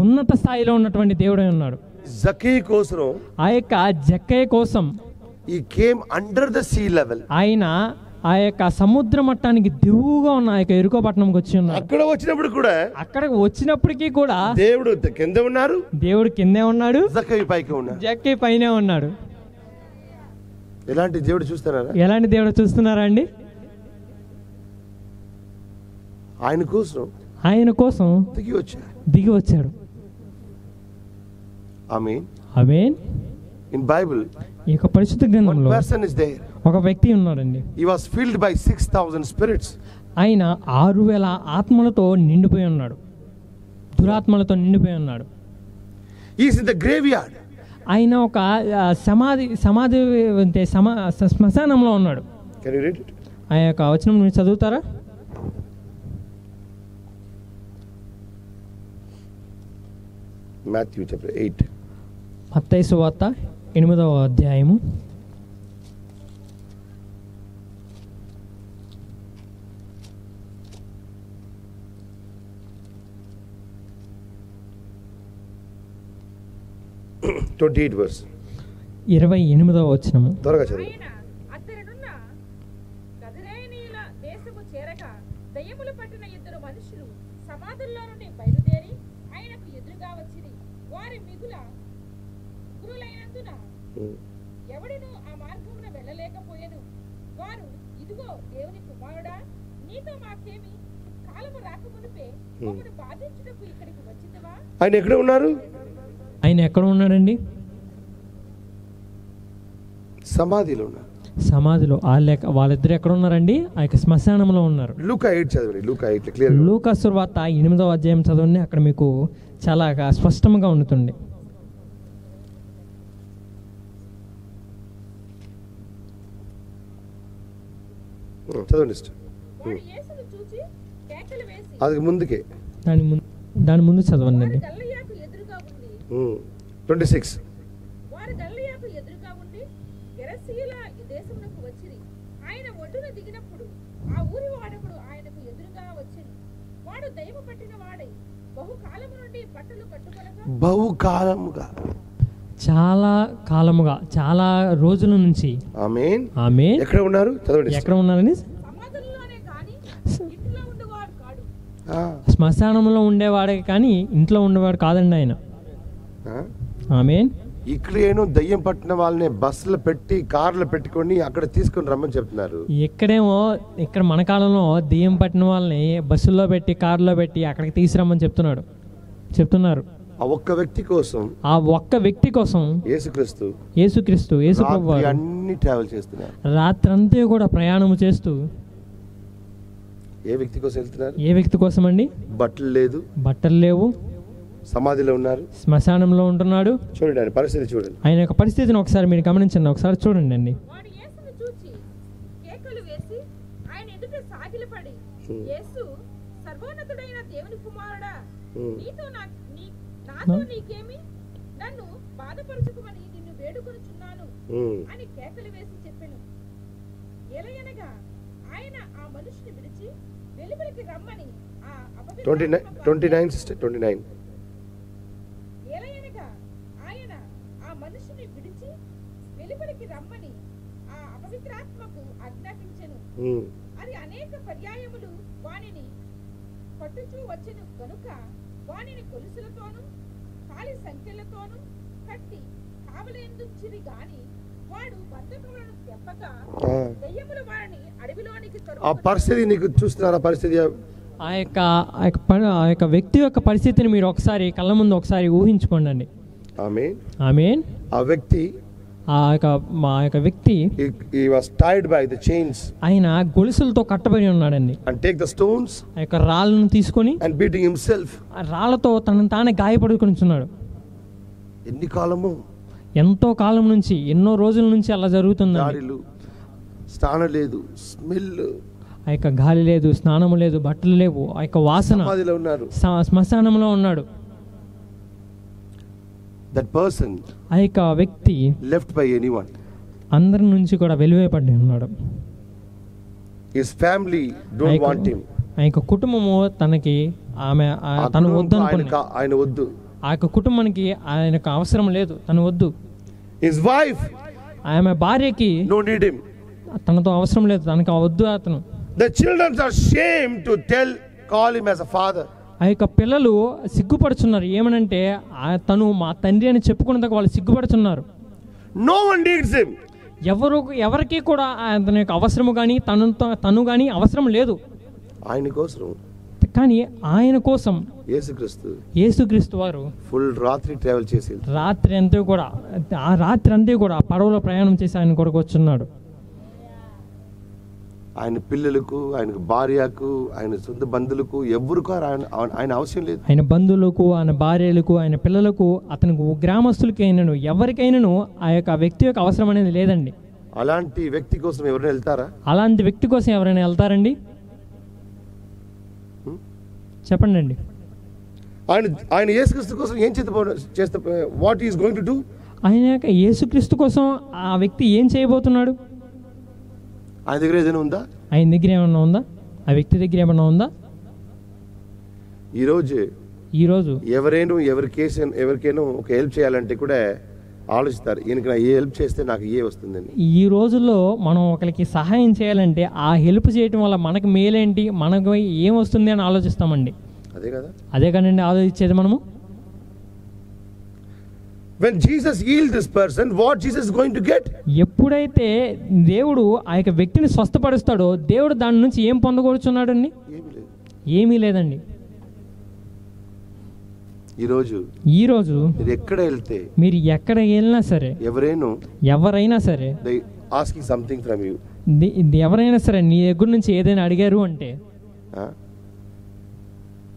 ఉన్నత స్థాయిలో ఉన్నటువంటి దేవుడై ఉన్నాడు. జక్కయ్య కోసం, ఆ యొక్క జక్కయ్య కోసం he came under the sea level. ఆయన ఆ యొక్క సముద్ర మట్టానికి దిగువగా ఉన్న ఆ యొక్క ఎరుకో పట్టణంకి వచ్చి ఉన్నాడు. అక్కడికి వచ్చినప్పటికీ కూడా దేవుడు కిందే ఉన్నాడు, జక్కయ్య పైనే ఉన్నాడు. ఎలాంటి దేవుడు చూస్తున్నారా అండి? ఆయన కోసం దిగి వచ్చాడు. ఆమేన్, ఆమేన్. ఇన్ బైబిల్, ఈ యొక్క పరిశుద్ధ గ్రంథంలో ఒక వ్యక్తి ఉన్నాడండి. He was filled by 6,000 spirits. ఆయన 6,000 ఆత్మలతో నిండిపోయి ఉన్నాడు, దురాత్మలతో నిండిపోయి ఉన్నాడు. He is in the graveyard. ఆయన ఒక శ్మశానంలో ఉన్నాడు. Can you read it? ఆ యొక్క వచనం మీరు చదువుతారా? Matthew chapter 8. మత్తయి సువార్త 8వ అధ్యాయము 28 verse. 28వ వచనము. త్వరగా చదువు. అతరున్న గదరేనీయుల దేశము చేరగా దయ్యములు పట్టిన ఇద్దరు మనుషులు సమాధుల్లో నుండి బయలుదేరి ఆయనకు ఎదురుగా వచ్చిరి. వారి మిగుల గురులైనందున ఎవడును ఆ మార్గమున వెళ్ళలేకపోయెను. వారు, ఇదిగో దేవుని కుమారుడా, నీతో మాకేమి? కాలము రాకమునుపే మమ్మను బాధించుటకు ఇక్కడికి వచ్చితివా? ఆయన ఎక్కడ ఉన్నారు? ఆయన ఎక్కడ ఉన్నాడండి? సమాధిలో ఉన్నారు. సమాధిలో. వాళ్ళిద్దరు ఎక్కడ ఉన్నారండి? ఆ యొక్క శ్మశానంలో ఉన్నారు. లూకా 8 చదవండి. లూకా 8 క్లియర్. లూకా సువార్త 8వ అధ్యాయం చదవండి. అక్కడ మీకు చాలా స్పష్టంగా ఉంటుంది. చదవండి. వాడు యేసును చూచి కేకలు వేసి అది ముందుకే దాని ముందు చదవండి. గలిలయకు ఎదురుగా ఉంది 26. వారు గలిలయకు ఎదురుగా ఉండి గెరసీయుల దేశమునకు వచ్చిరి. ఆయన ఒడ్డున దిగినప్పుడు ఆ ఊరి వాడొకడు ఆయనకు ఎదురుగా వచ్చెను. వాడు దయ్యము పట్టిన వాడై బహుకాలము నుండి బట్టలు కట్టుకొనగా చాలా కాలముగా, చాలా రోజుల నుంచి. ఆమేన్. ఆమేన్. ఎక్కడ ఉన్నారు? చదవండి. ఎక్కడ ఉన్నారని? సమాధుల్లోనే గాని ఇంట్లో ఉండేవాడు కాడు. శ్మశానంలో ఉండేవాడే కానీ ఇంట్లో ఉండేవాడు కాదండి ఆయన. ఆమేన్. ఇక్కడ ఏమో దయ్యం పట్టిన వాళ్ళని బస్సులు పెట్టి కార్లు పెట్టుకొని అక్కడ తీసుకొని రమ్మని చెప్తున్నారు. ఇక్కడ మన కాలంలో దెయ్యం పట్టిన వాళ్ళని బస్సుల్లో పెట్టి కార్లో పెట్టి అక్కడికి తీసుకురమ్మని చెప్తున్నారు. ఆ ఒక్క వ్యక్తి కోసం యేసుక్రీస్తు యేసుప్రభువారు అన్ని ట్రావెల్ చేస్తున్నారు. రాత్రంతా కూడా ప్రయాణం చేస్తూ ఏ వ్యక్తి కోసం వెళ్తున్నారు? ఏ వ్యక్తి కోసం అండి? బట్టలు లేవు, సమాధిలో ఉన్నారు, శ్మశానంలో ఉంటున్నాడు. చూడండి ఆయన పరిస్థితి, చూడండి ఆయన యొక్క పరిస్థితిని ఒకసారి మీరు గమనించండి, ఒకసారి చూడండి అండి. వాడు యేసును చూచి కేకలు వేసి ఆయన ఎదుట సాగిలపడి, యేసు సర్వోన్నతుడైన దేవుని కుమారుడా, నాతో నీకేమి? నన్ను బాధపరచుకోమని నిన్ను వేడుకొనుచున్నాను అని కేకలు వేసి చెప్పెను. ఎలయనగా ఆయన ఆ మనుషుని విడిచి వెలుపలికి రమ్మని ఆ అపవిత్ర 29 ఎలయనగా ఆయన ఆ మనుషుని విడిచి వెలుపలికి రమ్మని ఆ అపవిత్రాత్మకు ఆజ్ఞాపించెను. అది అనేక పర్యాయములు వానిని పట్టుచూ వచ్చెను కనుక వానిని గొలుసులతోనూ కాలి సంఖ్యలతోనూ కట్టి కావలేందుచిరి గాని వాడు బంధకములను తెప్పక దయ్యములు వారిని అడవిలోనికి ఆ పరిస్థితి నీకు చూస్తున్నారా? పరిస్థితి ఆ యొక్క వ్యక్తి యొక్క పరిస్థితిని మీరు ఒకసారి కళ్ళ ముందు ఒకసారి ఊహించుకోండి. ఆమేన్. ఆమేన్. ఆ యొక్క వ్యక్తి he was tied by the chains, ఆయన గొలుసులతో కట్టబడి ఉన్నాడండి. and take the stones, ఆ యొక్క రాళ్ళను తీసుకొని and beating himself, ఆ రాళ్ళతో తనను తానే గాయపడుకొనిచున్నాడు. ఎన్ని కాలము? ఎంతో కాలం నుంచి, ఎన్నో రోజుల నుంచి అలా జరుగుతుందండి. స్నానం లేదు, స్మెల్, ఆ యొక్క గాలి లేదు, స్నానము లేదు, బట్టలు లేవు, ఆ యొక్క వాసన. శ్మశానంలో ఉన్నాడు. That person, ఆ యొక్క వ్యక్తి left by anyone, అందరి నుంచి కూడా వెలివేయబడి ఉన్నాడు. His family don't want him. ఆ యొక్క కుటుంబము తను వద్దు అనుకుంది. ఆయన వద్దు. ఆ యొక్క కుటుంబానికి ఆయనకు అవసరం లేదు, తను వద్దు. His wife, ఆమె భార్యకి no need him, తనతో అవసరం లేదు, తనకు వద్దు అతను. The children are ashamed to call him as a father. ఆ యొక్క పిల్లలు సిగ్గుపడుచున్నారు. ఏమనంటే తను మా తండ్రి అని చెప్పుకునేందుకు వాళ్ళు సిగ్గుపడుచున్నారు. No one needs him. ఎవరికి కూడా తన యొక్క అవసరము కానీ తను కానీ అవసరం లేదు. ఆయన కోసం, కానీ ఆయన కోసం యేసుక్రీస్తు వారు ఫుల్ రాత్రి ట్రావెల్ చేసి రాత్రి అంతా కూడా పడవలో ప్రయాణం చేసి ఆయన కొరకు వచ్చున్నాడు. ఆయన పిల్లలకు, ఆయన భార్యకు, ఆయన సొంత బంధువులకు ఎవరికి ఆయన అవసరం లేదు. ఆయన బంధువులకు, ఆయన భార్యలకు, ఆయన పిల్లలకు, అతనికి గ్రామస్తులకి అయినను ఎవరికైనాను ఆ యొక్క వ్యక్తి యొక్క అవసరం అనేది లేదండి. అలాంటి వ్యక్తి కోసం ఎవరైనా వెళ్తారా? అలాంటి వ్యక్తి కోసం ఎవరైనా వెళ్తారండి? చెప్పండి అండి. ఆయన యేసుక్రీస్తు కోసం ఏం చేస్తే what is going to do? ఆయన యొక్క యేసుక్రీస్తు కోసం ఆ వ్యక్తి ఏం చేయబోతున్నాడు? ఆయన దగ్గర ఏదైనా ఉందా? ఆయన దగ్గర ఏమన్నా ఉందా? ఆ వ్యక్తి దగ్గర ఏమన్నా ఉందా? ఈరోజు ఎవరికైనా ఒక హెల్ప్ చేయాలంటే కూడా ఆలోచిస్తారు, ఈయనకి ఏ హెల్ప్ చేస్తే నాకు ఏ వస్తుందని. ఈ రోజుల్లో మనం ఒకరికి సహాయం చేయాలంటే ఆ హెల్ప్ చేయటం వల్ల మనకు మేలేంటి, మనకు ఏం వస్తుంది అని ఆలోచిస్తామండి. అదే కదండి ఆలోచించేది మనము. When Jesus healed this person, what Jesus is going to get? ఎప్పుడైతే దేవుడు ఆ యొక్క వ్యక్తిని స్వస్థపరుస్తాడో దేవుడు దాని నుంచి ఏం పొందగొరుచున్నాడండి? ఏమీ లేదండి. ఈ రోజు మీరు ఎక్కడ వెళ్తే, మీరు ఎక్కడ వెళ్ళినా సరే, ఎవరైనా సరే asking something from you, ఎవరైనా సరే నీ దగ్గర నుంచి ఏదైనా అడిగారు అంటే,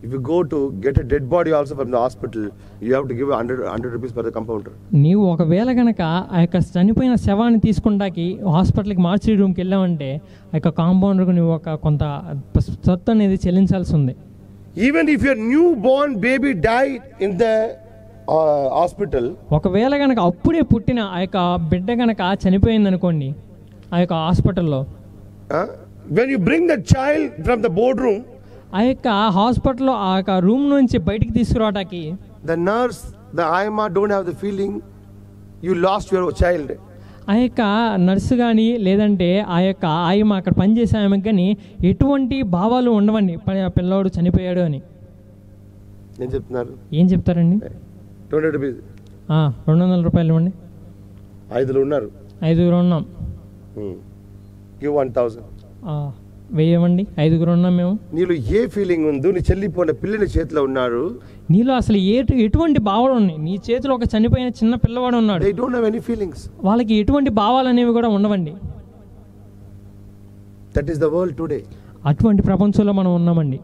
if you go to get a dead body also from the hospital, you have to give 100 rupees per the compounder. నీవు ఒకవేళ గనక ఆ యొక్క చనిపోయిన శవాన్ని తీసుకుంటాకి హాస్పిటల్కి మార్చరీ రూమ్కి వెళ్ళామంటే ఆ యొక్క కాంపౌండర్కు నువ్వు కొంత సొత్తు అనేది చెల్లించాల్సి ఉంది. Even if your newborn baby died in the hospital, ఒకవేళ గనక అప్పుడే పుట్టిన ఆ యొక్క బిడ్డ గనక చనిపోయింది అనుకోండి ఆ యొక్క హాస్పిటల్లో, when you bring the child from the boardroom, ఆ యొక్క హాస్పిటల్లో ఆ యొక్క రూమ్ నుంచి బయటికి తీసుకురావడానికి the nurse, the ayama don't have the feeling you lost your child. ఆ యొక్క నర్సు కానీ లేదంటే ఆ యొక్క ఆయమ అక్కడ పనిచేసే ఆమెకు కానీ ఎటువంటి భావాలు ఉండవండి పిల్లోడు చనిపోయాడు అని. ఏం చెప్తారండి? 200 rupees. 200 రూపాయలు ఇవ్వండి. 5 ఉన్నారు, 5 ఉన్నాం. give 1000. వేయమండి, 5 ఉన్నాం మేము. నీలో ఏ ఫీలింగ్ ఉందో, నీ చెల్లిపోయిన పిల్లని చేతిలో ఉన్నారు, నీలో అసలు ఎటువంటి భావాలు ఉన్నాయి? నీ చేతిలో ఒక చనిపోయిన చిన్న పిల్లవాడు ఉన్నాడు. they don't have any feelings. వాళ్ళకి ఎటువంటి భావాలు అనేవి కూడా ఉండవండి. that is the world today. అటువంటి ప్రపంచంలో మనం ఉన్నామండి.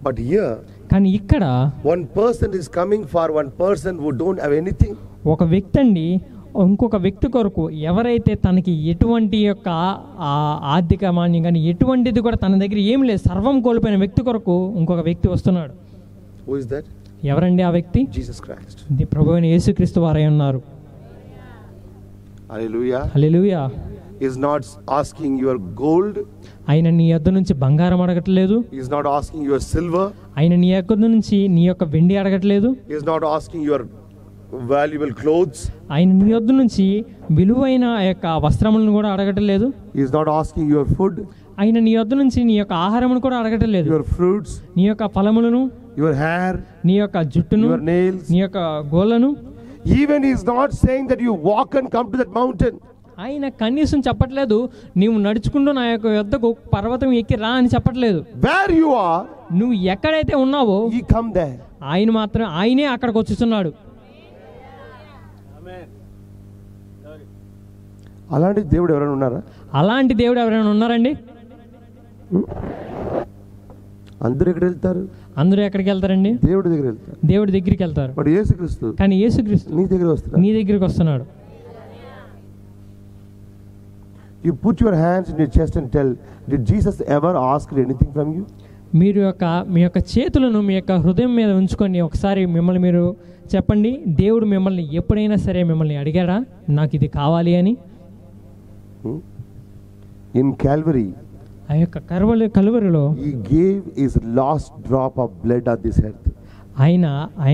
but here, కానీ ఇక్కడ one person is coming for one person who don't have anything. ఒక వ్యక్తి అండి ఇంకొక వ్యక్తి కొరకు, ఎవరైతే తనకి ఎటువంటి యొక్క ఆర్థిక మాన్యం కానీ ఎటువంటిది కూడా తన దగ్గర ఏం లేదు, సర్వం కోల్పోయిన వ్యక్తి కొరకు ఇంకొక వ్యక్తి వస్తున్నాడు. Who is that? ఎవరండి ఆ వ్యక్తి? Jesus Christ. ప్రభువైన యేసుక్రీస్తు వారై ఉన్నారు. Hallelujah. Hallelujah. He is not asking your gold. ఆయన నీ యొద్ద నుంచి బంగారం అడగట్లేదు. He is not asking your silver. ఆయన నీ యొద్ద నుంచి నీ యొక్క వెండి అడగట్లేదు. He is not asking your valuable clothes. ఆయన నీ యొద్ద నుంచి విలువైన ఆ యొక్క వస్త్రములను కూడా అడగట్లేదు. He is not asking your food. ఆయన నీ యొద్ద నుంచి నీ యొక్క ఆహారమును కూడా అడగట్లేదు. Your fruits, నీ యొక్క ఫలములను, your hair, నీ యొక్క జుట్టును, your nails, నీ యొక్క గోళ్ళను. Even he is not saying that you walk and come to that mountain. ఆయన కనీసం చెప్పట్లేదు నీవు నడుచుకుంటూ నా యొక్క యొద్దకు పర్వతం ఎక్కి రా అని చెప్పట్లేదు. Where you are, నువ్వు ఎక్కడైతే ఉన్నావో he come there. ఆయన మాత్రం ఆయనే అక్కడికి వచ్చుచున్నాడు. అలాంటి దేవుడు ఎవరైనా ఉన్నారా? అలాంటి దేవుడు ఎవరైనా ఉన్నారండి? అందరూ ఎక్కడ వెళ్తారు? అందరూ ఎక్కడికి వెళ్తారండి? దేవుడి దగ్గర వెళ్తారు. దేవుడి దగ్గరికి వెళ్తారు. బట్ యేసుక్రీస్తు, కానీ యేసుక్రీస్తు నీ దగ్గర వస్తాడు. నీ దగ్గరికి వస్తున్నాడు. You put your hands in your chest and tell, did Jesus ever ask anything from you? మీ యొక్క చేతులను మీ యొక్క హృదయం మీద ఉంచుకొని ఒకసారి మిమ్మల్ని మీరు చెప్పండి, దేవుడు మిమ్మల్ని ఎప్పుడైనా సరే మిమ్మల్ని అడిగాడా నాకు ఇది కావాలి అని? In Calvary, ఆ యొక్క కల్వరిలో he gave his last drop of blood on this earth. ఆయన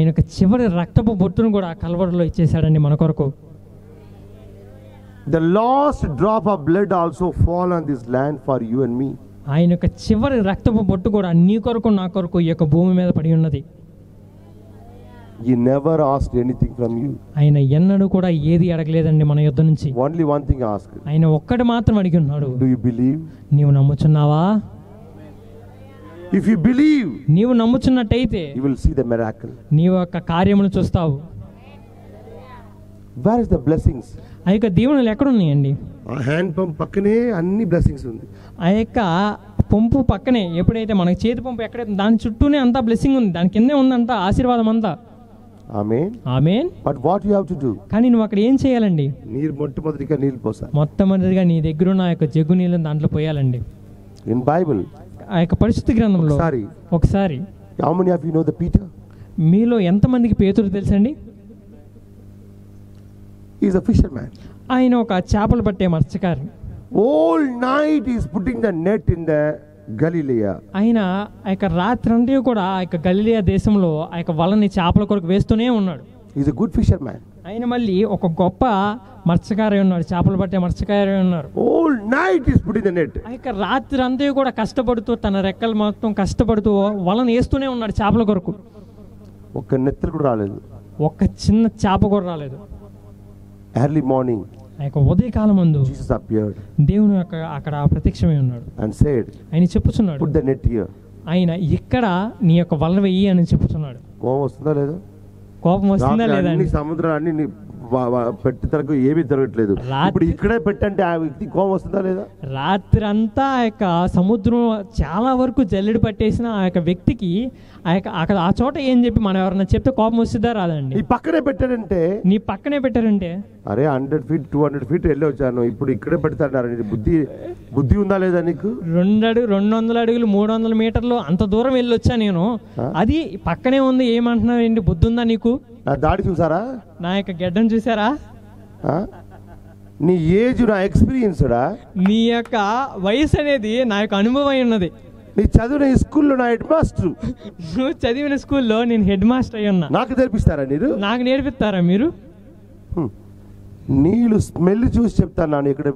యొక్క చివరి రక్తపు బొట్టును కూడా ఆ కల్వరిలో ఇచ్చేసాడండి మన కొరకు. The last drop of blood also fall on this land for you and me. ఆయన యొక్క చివరి రక్తపు బొట్టు కూడా నీ కొరకు నా కొరకు ఈ యొక్క భూమి మీద పడి ఉన్నది. He never asked anything from you. ఆయన ఎన్నడూ కూడా ఏది అడగలేదండి మన యుద్ధ నుంచి. Only one thing asked. ఆయన ఒక్కటి మాత్రం అడిగి ఉన్నాడు. Do you believe? నీవు నమ్ముచున్నావా? If you believe, నీవు నమ్ముచున్నట్టయితే you will see the miracle. నీవు యొక్క కార్యమును చూస్తావు. Where is the blessings? ఆ యొక్క దీవెనలు ఎక్కడ ఉన్నాయండి? ఆ హ్యాండ్ పంప్ పక్కనే అన్ని బ్లెస్సింగ్స్ ఉంది. ఆ యొక్క పంపు పక్కనే ఎప్పుడైతే మనకి చేతి పంపు ఎక్కడైతే దాని చుట్టూనే అంతా బ్లెస్సింగ్ ఉంది, దాని కిందే ఉందంతా ఆశీర్వాదం అంతా. Amen. Amen. But what you have to do? కానీ నువ్వు అక్కడ ఏం చేయాలండి? మొట్టమొదటిగా నీళ్ళు పోసాలి. మొట్టమొదటిగా నీ దగ్గర ఉన్న ఆ యొక్క జగ్గు నీళ్ళని దాంట్లో పోయాలండి. ఇన్ బైబిల్, ఆ యొక్క పరిశుద్ధ గ్రంథంలో ఒకసారి how many of you know the Peter? మీలో ఎంతమందికి పేతురు తెలుసండి? He is a fisherman. ఆయన ఒక చేపలు పట్టే మత్స్యకారి. All night he is putting the net in the Galilee. ఆయన ఆ యొక్క రాత్రంతా కూడా ఆ యొక్క గలిలియా దేశంలో ఆ యొక్క వలని చేపల కొరకు వేస్తూనే ఉన్నాడు. He is a good fisherman. ఆయన మళ్ళీ ఒక గొప్ప మత్స్యకారి ఉన్నాడు, చేపలు పట్టే మత్స్యకారి ఉన్నారు. All night he is putting the net. ఆ యొక్క రాత్రి అంతా కూడా కష్టపడుతూ తన రెక్కలు మొత్తం కష్టపడుతూ వలను వేస్తూనే ఉన్నాడు చేపల కొరకు. ఒక్క నెత్తలు కూడా రాలేదు, ఒక్క చిన్న చేప కూడా రాలేదు. ఎర్లీ మార్నింగ్ ఆ యొక్క ఉదయకాలం ముందు Jesus appeared. దేవుని యొక్క అక్కడ ప్రత్యక్షమై ఉన్నాడు. And said, ఆయన చెప్పుచున్నాడు, put the net here. ఆయన ఇక్కడ నీ యొక్క వల వెయ్యి అని చెప్పుచున్నాడు. కోపం వస్తుందా లేదా? కోపం వస్తుందా లేదా? అన్ని సముద్రాన్ని పెట్టి తనకు ఏమీ జరగట్లేదు. ఇప్పుడు ఇక్కడే పెట్టంటే ఆ వ్యక్తి కోపం వస్తుందా లేదా? రాత్రి అంతా ఆ యొక్క సముద్రం చాలా వరకు జల్లెడు పట్టేసిన ఆ యొక్క వ్యక్తికి అక్కడ ఆ చోట ఏం చెప్పి మనం ఎవరన్నా చెప్తే కోపం వస్తుందా రాదండి? నీ పక్కనే పెట్టారంటే, నీ పక్కనే పెట్టారంటే అరే 100 feet 200 feet వెళ్ళి వచ్చాను, ఇప్పుడు ఇక్కడే పెడతాడు. బుద్ధి ఉందా లేదా నీకు? 200 అడుగులు 300 మీటర్లు అంత దూరం వెళ్ళి వచ్చా నేను, అది పక్కనే ఉంది, ఏమంటున్నావు ఏంటి? బుద్ధి ఉందా నీకు? నా దాడి చూసారా? నా యొక్క గెడ్డను చూసారా? నీ ఏజ్ నా ఎక్స్పీరియన్స్డా? నీ యొక్క వయసు అనేది నా యొక్క అనుభవం అయి ఉన్నది. నీ చదివిన స్కూల్లో నా హెడ్ మాస్టర్. నువ్వు చదివిన స్కూల్లో నేను హెడ్ మాస్టర్ అయి ఉన్నా. నాకు నేర్పిస్తారా మీరు? నాకు నేర్పిస్తారా మీరు? నీళ్ళు స్మెల్ చూసి చెప్తాను నాన్న ఇక్కడ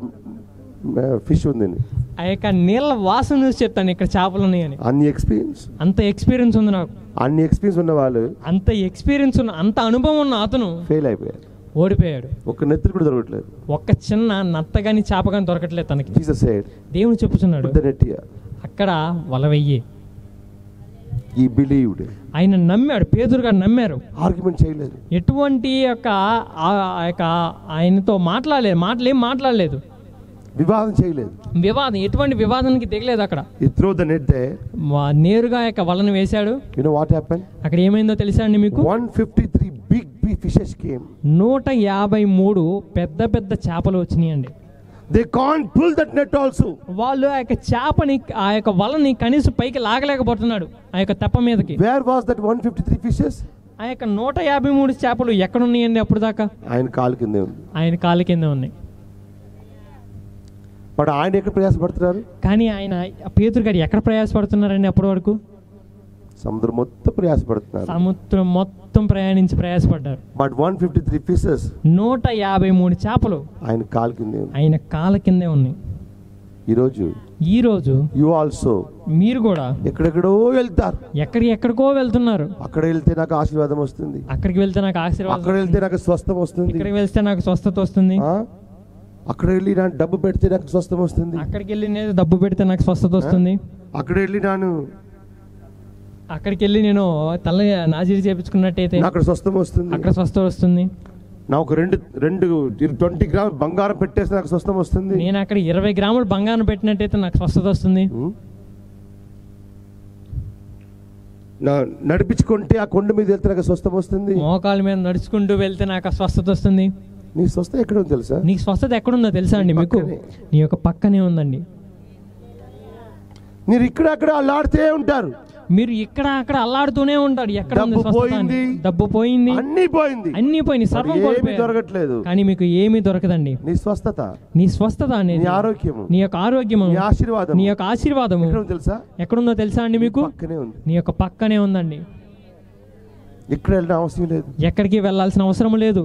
ఫిష్ ఉందని. ఆ యొక్క నీళ్ళ వాసన చూసి చెప్తాను ఇక్కడ చేపలు ఉన్నాయని. అంత ఎక్స్పీరియన్స్ ఉంది నాకు. అన్ని ఎక్స్పీరియన్స్ ఉన్న వాళ్ళు, అంత ఎక్స్పీరియన్స్ ఉన్న, అంత అనుభవం ఉన్న అతను ఫెయిల్ అయిపోయాడు, ఓడిపోయాడు. ఒక్క నెత్తులు కూడా దొరకట్లేదు, ఒక్క చిన్న నత్త గాని చేప గాని దొరకట్లేదు తనకి. దేవుడు చెప్పుచున్నాడు, అక్కడ వల వెయ్యి. ఆయన నమ్మాడు, పేతురు గారు నమ్మారు, ఆర్గ్యుమెంట్ చేయలేదు, ఎటువంటి యొక్క ఆయనతో మాట్లాడలేదు, వివాదం చేయలేదు, ఎటువంటి వివాదానికి దిగలేదు. అక్కడ నేరుగా యొక్క వలను వేశాడు. అక్కడ ఏమైందో తెలుసా అండి మీకు? 153 big fishes came. 153 పెద్ద పెద్ద చేపలు వచ్చినాయండి. They can't pull that net also. వాళ్ళు ఆ యొక్క చేపని, ఆ యొక్క వలని కనీసం పైకి లాగలేకపోతున్నాడు ఆ యొక్క తెప్ప మీదకి. Where was that 153 fishes? ఆ యొక్క 153 చేపలు ఎక్కడ ఉన్నాయండి అప్పుడు దాకా? ఆయన కాలు కిందే ఉంది. ఆయన కాలు కింద ఉన్నాయి. బట్ ఆయన ఎక్కడ ప్రయాసపడుతున్నారు? కానీ ఆయన పేతురు గారు ఎక్కడ ప్రయాసపడుతున్నారండి అప్పటి వరకు? సముద్రం మొత్తం ప్రయాసపడుతున్నారు, సముద్రం మొత్తం ప్రయాసపడ్డారు. బట్ 153 fishes, 153 చేపలు ఆయన కాలు కిందే, ఆయన కాళ్ళ కిందే ఉన్నాయి. ఈ రోజు యు ఆల్సో, మీరు కూడా ఎక్కడెక్కడో వెళ్తారు, ఎక్కడికో వెళ్తున్నారు. అక్కడ వెళ్తే నాకు ఆశీర్వాదం వస్తుంది, అక్కడికి వెళ్తే నాకు ఆశీర్వాదం, అక్కడ వెళ్తే నాకు స్వస్థత వస్తుంది, ఇక్కడికి వెళ్తే నాకు స్వస్థత వస్తుంది, అక్కడ వెళ్ళి నా డబ్బు పెడితే నాకు స్వస్థత వస్తుంది, అక్కడికి వెళ్ళి నేను డబ్బు పెడితే నాకు స్వస్థత వస్తుంది, అక్కడికి వెళ్ళి నేను తల నాజీరి చేపించుకున్నట్టయితే అక్కడ స్వస్థత వస్తుంది, అక్కడ స్వస్థత వస్తుంది. నాకు 20 గ్రాములు బంగారం పెట్టేస్తే నాకు స్వస్థత వస్తుంది, నేను అక్కడ 20 గ్రాములు బంగారం పెట్టినట్టయితే నాకు స్వస్థత వస్తుంది. నడిపించుకుంటే ఆ కొండ మీద వెళ్తే నాకు స్వస్థత వస్తుంది, మోకాల మీద నడుచుకుంటూ వెళ్తే నాకు స్వస్థత వస్తుంది. నీ స్వస్థత ఎక్కడుందో తెలుసా? నీ స్వస్థత ఎక్కడుందో తెలుసా అండి మీకు? నీ యొక్క పక్కనే ఉందండి. మీరు ఇక్కడ అక్కడ అల్లాడుతూ ఉంటారు, మీరు ఇక్కడ అక్కడ అల్లాడుతూనే ఉంటారు. ఎక్కడ డబ్బు పోయింది, అన్ని పోయింది, సర్వం దొరకట్లేదు, కానీ మీకు ఏమీ దొరకదండి. నీ స్వస్థత అనేది నీ యొక్క ఆరోగ్యము, నీ యొక్క ఆశీర్వాదము తెలుసా ఎక్కడుందో తెలుసా అండి మీకు? నీ యొక్క పక్కనే ఉందండి. ఇక్కడ వెళ్ళిన అవసరం లేదు, ఎక్కడికి వెళ్ళాల్సిన అవసరం లేదు,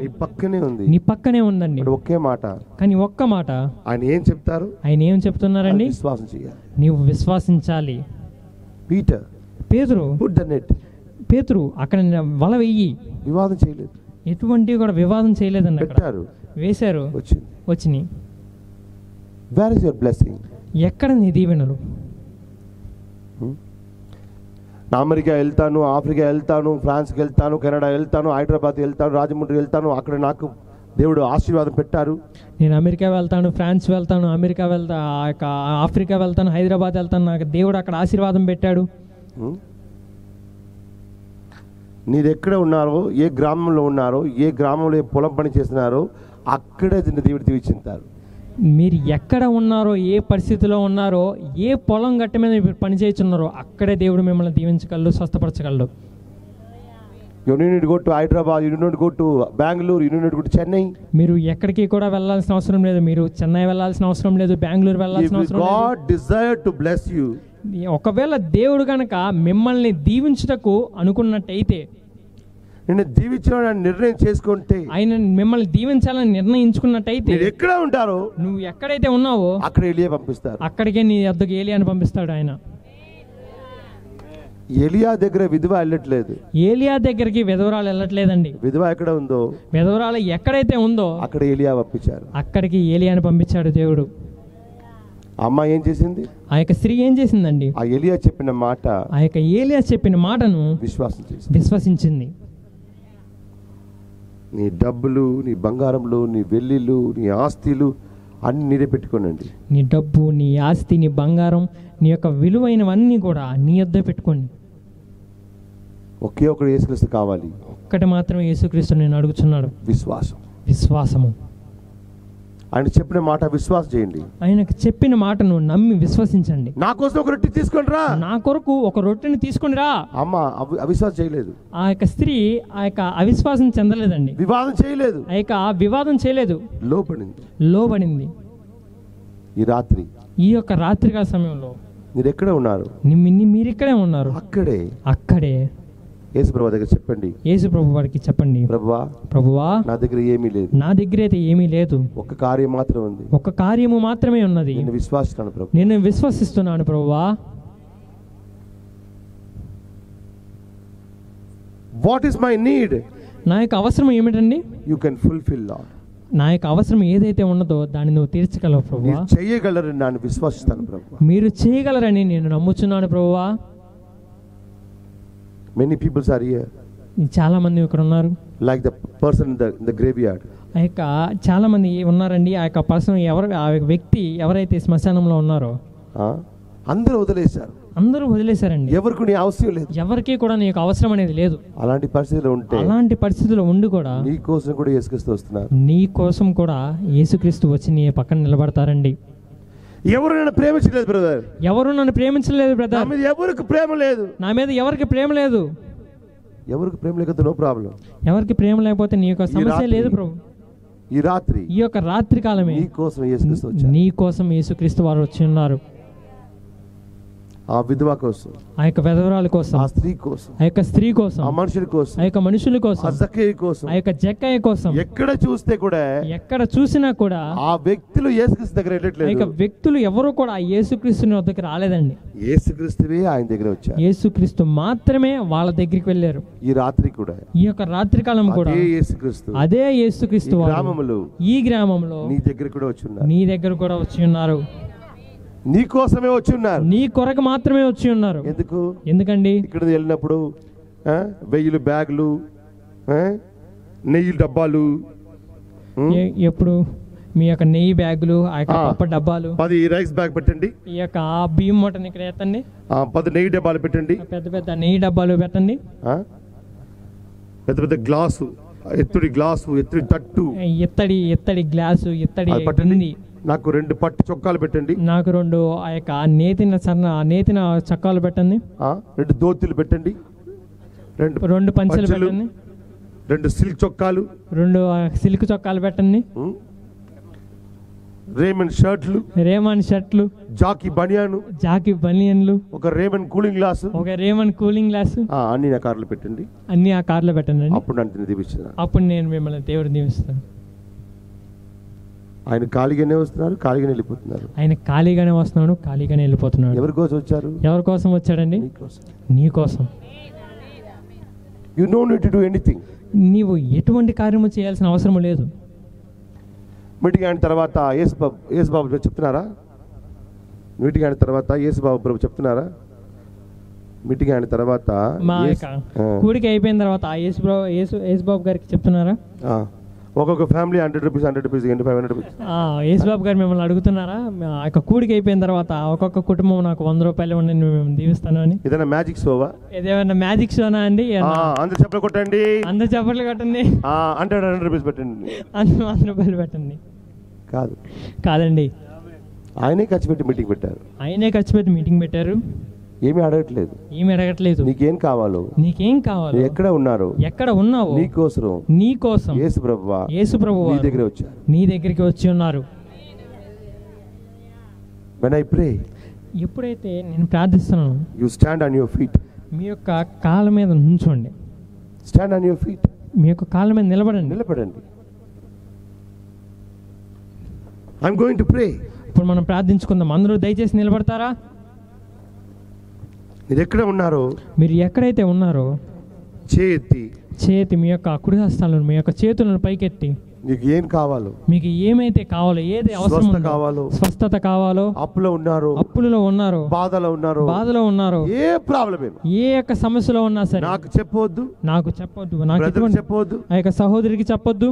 నీ పక్కనే ఉందండి. ఒకే మాట, కానీ ఒక్క మాట ఆయన ఏం చెప్తారు? ఆయన ఏం చెప్తున్నారండి? విశ్వాసం చేయాలి, నీవు విశ్వాసించాలి. పేతురు అక్కడ వల వెయ్యి, వివాదం చేయలేదు, ఎటువంటి కూడా వివాదం చేయలేదండి. అక్కడ వేశారు, వచ్చినాయి. Where is your blessing? ఎక్కడ నీ దీవెనలు? అమెరికా వెళ్తాను, ఆఫ్రికా వెళ్తాను, ఫ్రాన్స్కి వెళ్తాను, కెనడా వెళ్తాను, హైదరాబాద్ వెళ్తాను, రాజమండ్రి వెళ్తాను, అక్కడ నాకు దేవుడు ఆశీర్వాదం పెట్టారు. నేను అమెరికా వెళ్తాను, ఫ్రాన్స్ వెళ్తాను, ఆఫ్రికా వెళ్తాను, హైదరాబాద్ వెళ్తాను, నాకు దేవుడు అక్కడ ఆశీర్వాదం పెట్టాడు. మీరు ఎక్కడ ఉన్నారో, ఏ గ్రామంలో ఉన్నారో, ఏ గ్రామంలో ఏ పొలం పని చేస్తున్నారో అక్కడే దేవుడు దీవించుతారు. మీరు ఎక్కడ ఉన్నారో, ఏ పరిస్థితిలో ఉన్నారో, ఏ పొలం గట్ట మీద మీరు పని చేస్తున్నారో అక్కడే దేవుడు మిమ్మల్ని దీవించగలడు, స్వస్థపరచగలడు. You need to go to Hyderabad, you need to go to Bangalore, you need to go to Chennai. మీరు ఎక్కడికి కూడా వెళ్ళాల్సిన అవసరం లేదు, మీరు చెన్నై వెళ్ళాల్సిన అవసరం లేదు, బెంగళూరు వెళ్ళాల్సిన అవసరం లేదు. God desire to bless you. ఒకవేళ దేవుడు గనక మిమ్మల్ని దీవించుటకు అనుకున్నట్టయితే, నిన్ను దీవించాలని నిర్ణయం చేసుకుంటే, ఆయన మిమ్మల్ని దీవించాలని నిర్ణయించుకున్నట్టయితే, మీరు ఎక్కడ ఉంటారో, నువ్వు ఎక్కడైతే ఉన్నావో అక్కడ ఎలియా పంపిస్తారు. అక్కడికే నీ వద్దకు ఏలియాని పంపిస్తాడు ఆయన. ఎలియా దగ్గర విధవ వెళ్ళట్లేదు, ఏలియా దగ్గరికి విధవరాలు వెళ్ళట్లేదండి. విధవ ఎక్కడ ఉందో, విధవరాలు ఎక్కడైతే ఉందో అక్కడ ఎలియా పంపించారు, అక్కడికి ఏలియాని పంపించాడు దేవుడు. అమ్మాయి ఏం చేసింది? ఆ యొక్క స్త్రీ ఏం చేసిందండి? ఆ ఎలియా చెప్పిన మాట, ఆ యొక్క ఏలియా చెప్పిన మాటను విశ్వసించింది. నీ డబ్బులు, నీ బంగారంలు, నీ వెల్లిలు, నీ ఆస్తిలు అన్ని నీరే పెట్టుకోనండి. నీ డబ్బు, నీ ఆస్తి, నీ బంగారం, నీ యొక్క విలువైనవన్నీ కూడా నీ యొద్ద పెట్టుకోండి. ఒకే ఒకడు యేసుక్రీస్తు కావాలి. ఒక్కటి మాత్రం యేసుక్రీస్తు నేను అడుగుతున్నాడు, విశ్వాసము. ఆయన చెప్పిన మాట విశ్వాసం చేయండి. ఆయనకు చెప్పిన మాటను నమ్మి విశ్వసించండి. నా కోసం ఒక రొట్టె తీసుకొని రా, నా కొరకు ఒక రొట్టెని తీసుకొని రా. అమ్మ అవిశ్వాసం చేయలేదు. ఆ యొక్క స్త్రీ ఆ యొక్క అవిశ్వాసం చెందలేదండి, వివాదం చేయలేదు, ఆ యొక్క వివాదం చేయలేదు, లోబడింది. ఈ యొక్క రాత్రికాల సమయంలో మీరు ఎక్కడ ఉన్నారు? మీరు ఇక్కడే ఉన్నారు. అక్కడే యేసుప్రభు దగ్గర చెప్పండి. యేసుప్రభు వారికి చెప్పండి, ప్రభువా నా దగ్గర ఏమీ లేదు, నా దగ్గర అయితే ఏమీ లేదు, ఒక కార్యం మాత్రం ఉంది, ఒక కార్యము మాత్రమే ఉన్నది, నేను విశ్వసిస్తున్నాను ప్రభువా. What is my need? నా యొక్క అవసరం ఏమిటండి? You can fulfil lord. నా యొక్క అవసరం ఏదైతే ఉన్నదో దాన్ని నువ్వు తీర్చగలవు ప్రభువా. చేయగలరని నేను విశ్వసిస్తాను ప్రభువా. మీరు చేయగలరని నేను నమ్ముచున్నాను ప్రభువా. Many people are here. చాలా మంది ఇక్కడ ఉన్నారు. Like the person in the graveyard. ఆ యొక్క చాలా మంది ఉన్నారండి. ఆ యొక్క పర్సన్ ఆ వ్యక్తి ఎవరైతే శ్మశానంలో ఉన్నారో అందరూ వదిలేశారండి. ఎవరికి అవసరం లేదు, ఎవరికి కూడా నీకు అవసరం అనేది లేదు. అలాంటి పరిస్థితుల్లో ఉండి కూడా నీ కోసం కూడా యేసుక్రీస్తు వస్తున్నారు. నీ కోసం కూడా యేసుక్రీస్తు వచ్చి నీ పక్కన నిలబడతారండి. ఎవరు నన్ను ప్రేమించలేదు బ్రదర్, ఎవరు నన్ను ప్రేమించలేదు బ్రదర్, నా మీద ఎవరికి ప్రేమ లేదు, నా మీద ఎవరికి ప్రేమ లేదు. ఎవరికి ప్రేమ లేకపోతే నో ప్రాబ్లం. ఎవరికి ప్రేమ లేకపోతే నీ యొక్క సమస్య లేదు ప్రభు. ఈ యొక్క రాత్రి కాలమే నీ కోసం యేసుక్రీస్తు వారు వచ్చి ఉన్నారు. ఆ విధవ కోసం, ఆ యొక్క విధవరాల కోసం, ఆ స్త్రీ కోసం, ఆ యొక్క స్త్రీ కోసం, ఆ మనుషుల కోసం, ఆ యొక్క మనుషుల కోసం, ఆ జక్కయ్య కోసం, ఆ యొక్క జక్కయ్య కోసం, ఎక్కడ చూసినా కూడా ఆ వ్యక్తులు యేసుక్రీస్తు దగ్గర వెళ్ళట్లేదు. ఆ యొక్క వ్యక్తులు ఎవరు కూడా యేసుక్రీస్తుని వద్దకు రాలేదండి. యేసుక్రీస్తువే ఆయన దగ్గర వచ్చారు. యేసుక్రీస్తు మాత్రమే వాళ్ళ దగ్గరికి వెళ్ళారు. ఈ రాత్రి కూడా, ఈ యొక్క రాత్రి కాలం కూడా అదే యేసుక్రీస్తు ఈ గ్రామంలో నీ దగ్గర కూడా వచ్చి ఉన్నారు. నీ కోసమే వచ్చి ఉన్నారు, నీ కొరకు మాత్రమే వచ్చి ఉన్నారు. ఎందుకండి? ఇక్కడ వెళ్ళినప్పుడు 1000 బ్యాగులు, నెయ్యి డబ్బాలు, ఎప్పుడు మీ యొక్క నెయ్యి బ్యాగులు, ఆ యొక్క పప్పు డబ్బాలు, 10 రైస్ బ్యాగ్ పెట్టండి, ఈ యొక్క బియ్యం మూటని ఇక్కడ ఎత్తండి, 10 నెయ్యి డబ్బాలు పెట్టండి, పెద్ద నెయ్యి డబ్బాలు పెట్టండి, పెద్ద గ్లాసు, ఎత్తడి గ్లాసు, ఎత్తడి తట్టు, ఎత్తడి గ్లాసు, ఎత్తడి. నాకు 2 పట్టు చొక్కాలు పెట్టండి, నాకు 2 ఆ యొక్క నేతిన చొక్కాలు పెట్టండి, 2 దోతీలు పెట్టండి, 2 పంచెలు పెట్టండి, 2 సిల్క్ చొక్కాలు, 2 సిల్క్ చొక్కాలు పెట్టండి, రేమన్ షర్ట్లు, జాకీ బనియన్లు, ఒక రేమన్ కూలింగ్ గ్లాసు, అన్ని ఆ కార్లో పెట్టండి, అప్పుడు నేను మిమ్మల్ని దేవుడు దీవిస్తాను. ఆయన ఖాళీగానే వస్తున్నారు, ఖాళీగానే వెళ్ళిపోతున్నారు. ఆయన ఖాళీగానే వస్తున్నాడు, ఖాళీగానే వెళ్ళిపోతున్నాడు. ఎవరి కోసం వచ్చారు? ఎవరి కోసం వచ్చాడండి? నీ కోసం. You know need to do anything. నీవు ఎటువంటి కార్యము చేయాల్సిన అవసరం లేదు. మీటింగ్ అయిన తర్వాత యేసుబాబు చెప్తున్నారా? మీటింగ్ అయిన తర్వాత యేసుబాబు ప్రభు చెప్తున్నారా? మీటింగ్ అయిన తర్వాత మా కూడికి అయిపోయిన తర్వాత యేసుబాబు గారికి చెప్తున్నారా? ఒక్కొక్క ఫ్యామిలీ 100 రూపీస్ 500 రూపీస్. యేసుబాబు గారు మిమ్మల్ని అడుగుతున్నారా? ఆ యొక్క కూడికి అయిపోయిన తర్వాత ఒక్కొక్క కుటుంబం నాకు 100 రూపాయలు ఉండండి, మేము దీవిస్తాను అని. ఏదైనా మ్యాజిక్ షోవా? ఏదైనా మ్యాజిక్ షోనా అండి? అందరు చప్పట్లు కొట్టండి, 100 రూపీస్ పెట్టండి, 100 రూపాయలు పెట్టండి. కాదండి, ఆయనే ఖర్చు పెట్టి మీటింగ్ పెట్టారు. ఏమీ అడగట్లేదు. నీకేం కావాలో, ఎక్కడ ఉన్నావు, నీకోసం యేసు ప్రభువు నీ దగ్గరికి వచ్చి ఉన్నారు. When I pray, ఎప్పుడైతే నేను ప్రార్థిస్తున్నాను, you stand on your feet. మీ యొక్క కాళ్ళ మీద నుంచోండి. Stand on your feet. మీ యొక్క కాళ్ళ మీద నిలబడండి. I'm going to pray. ఇప్పుడు మనం ప్రార్థించుకుందాం. అందరూ దయచేసి నిలబడతారా? మీరు ఎక్కడైతే ఉన్నారో చేతి మీ యొక్క కుడి హస్తాలను, మీ యొక్క చేతులను పైకెత్తి నీకు ఏం కావాలో, మీకు ఏమైతే కావాలో, ఏది అవసరం కావాలో, స్వస్థత కావాలో, అప్పులో ఉన్నారు, బాధలో ఉన్నారు, ఏ ప్రాబ్లం, ఏ యొక్క సమస్యలో ఉన్నా సరే నాకు చెప్పొద్దు, నాకు చెప్పొద్దు, ఆ యొక్క సహోదరికి చెప్పొద్దు,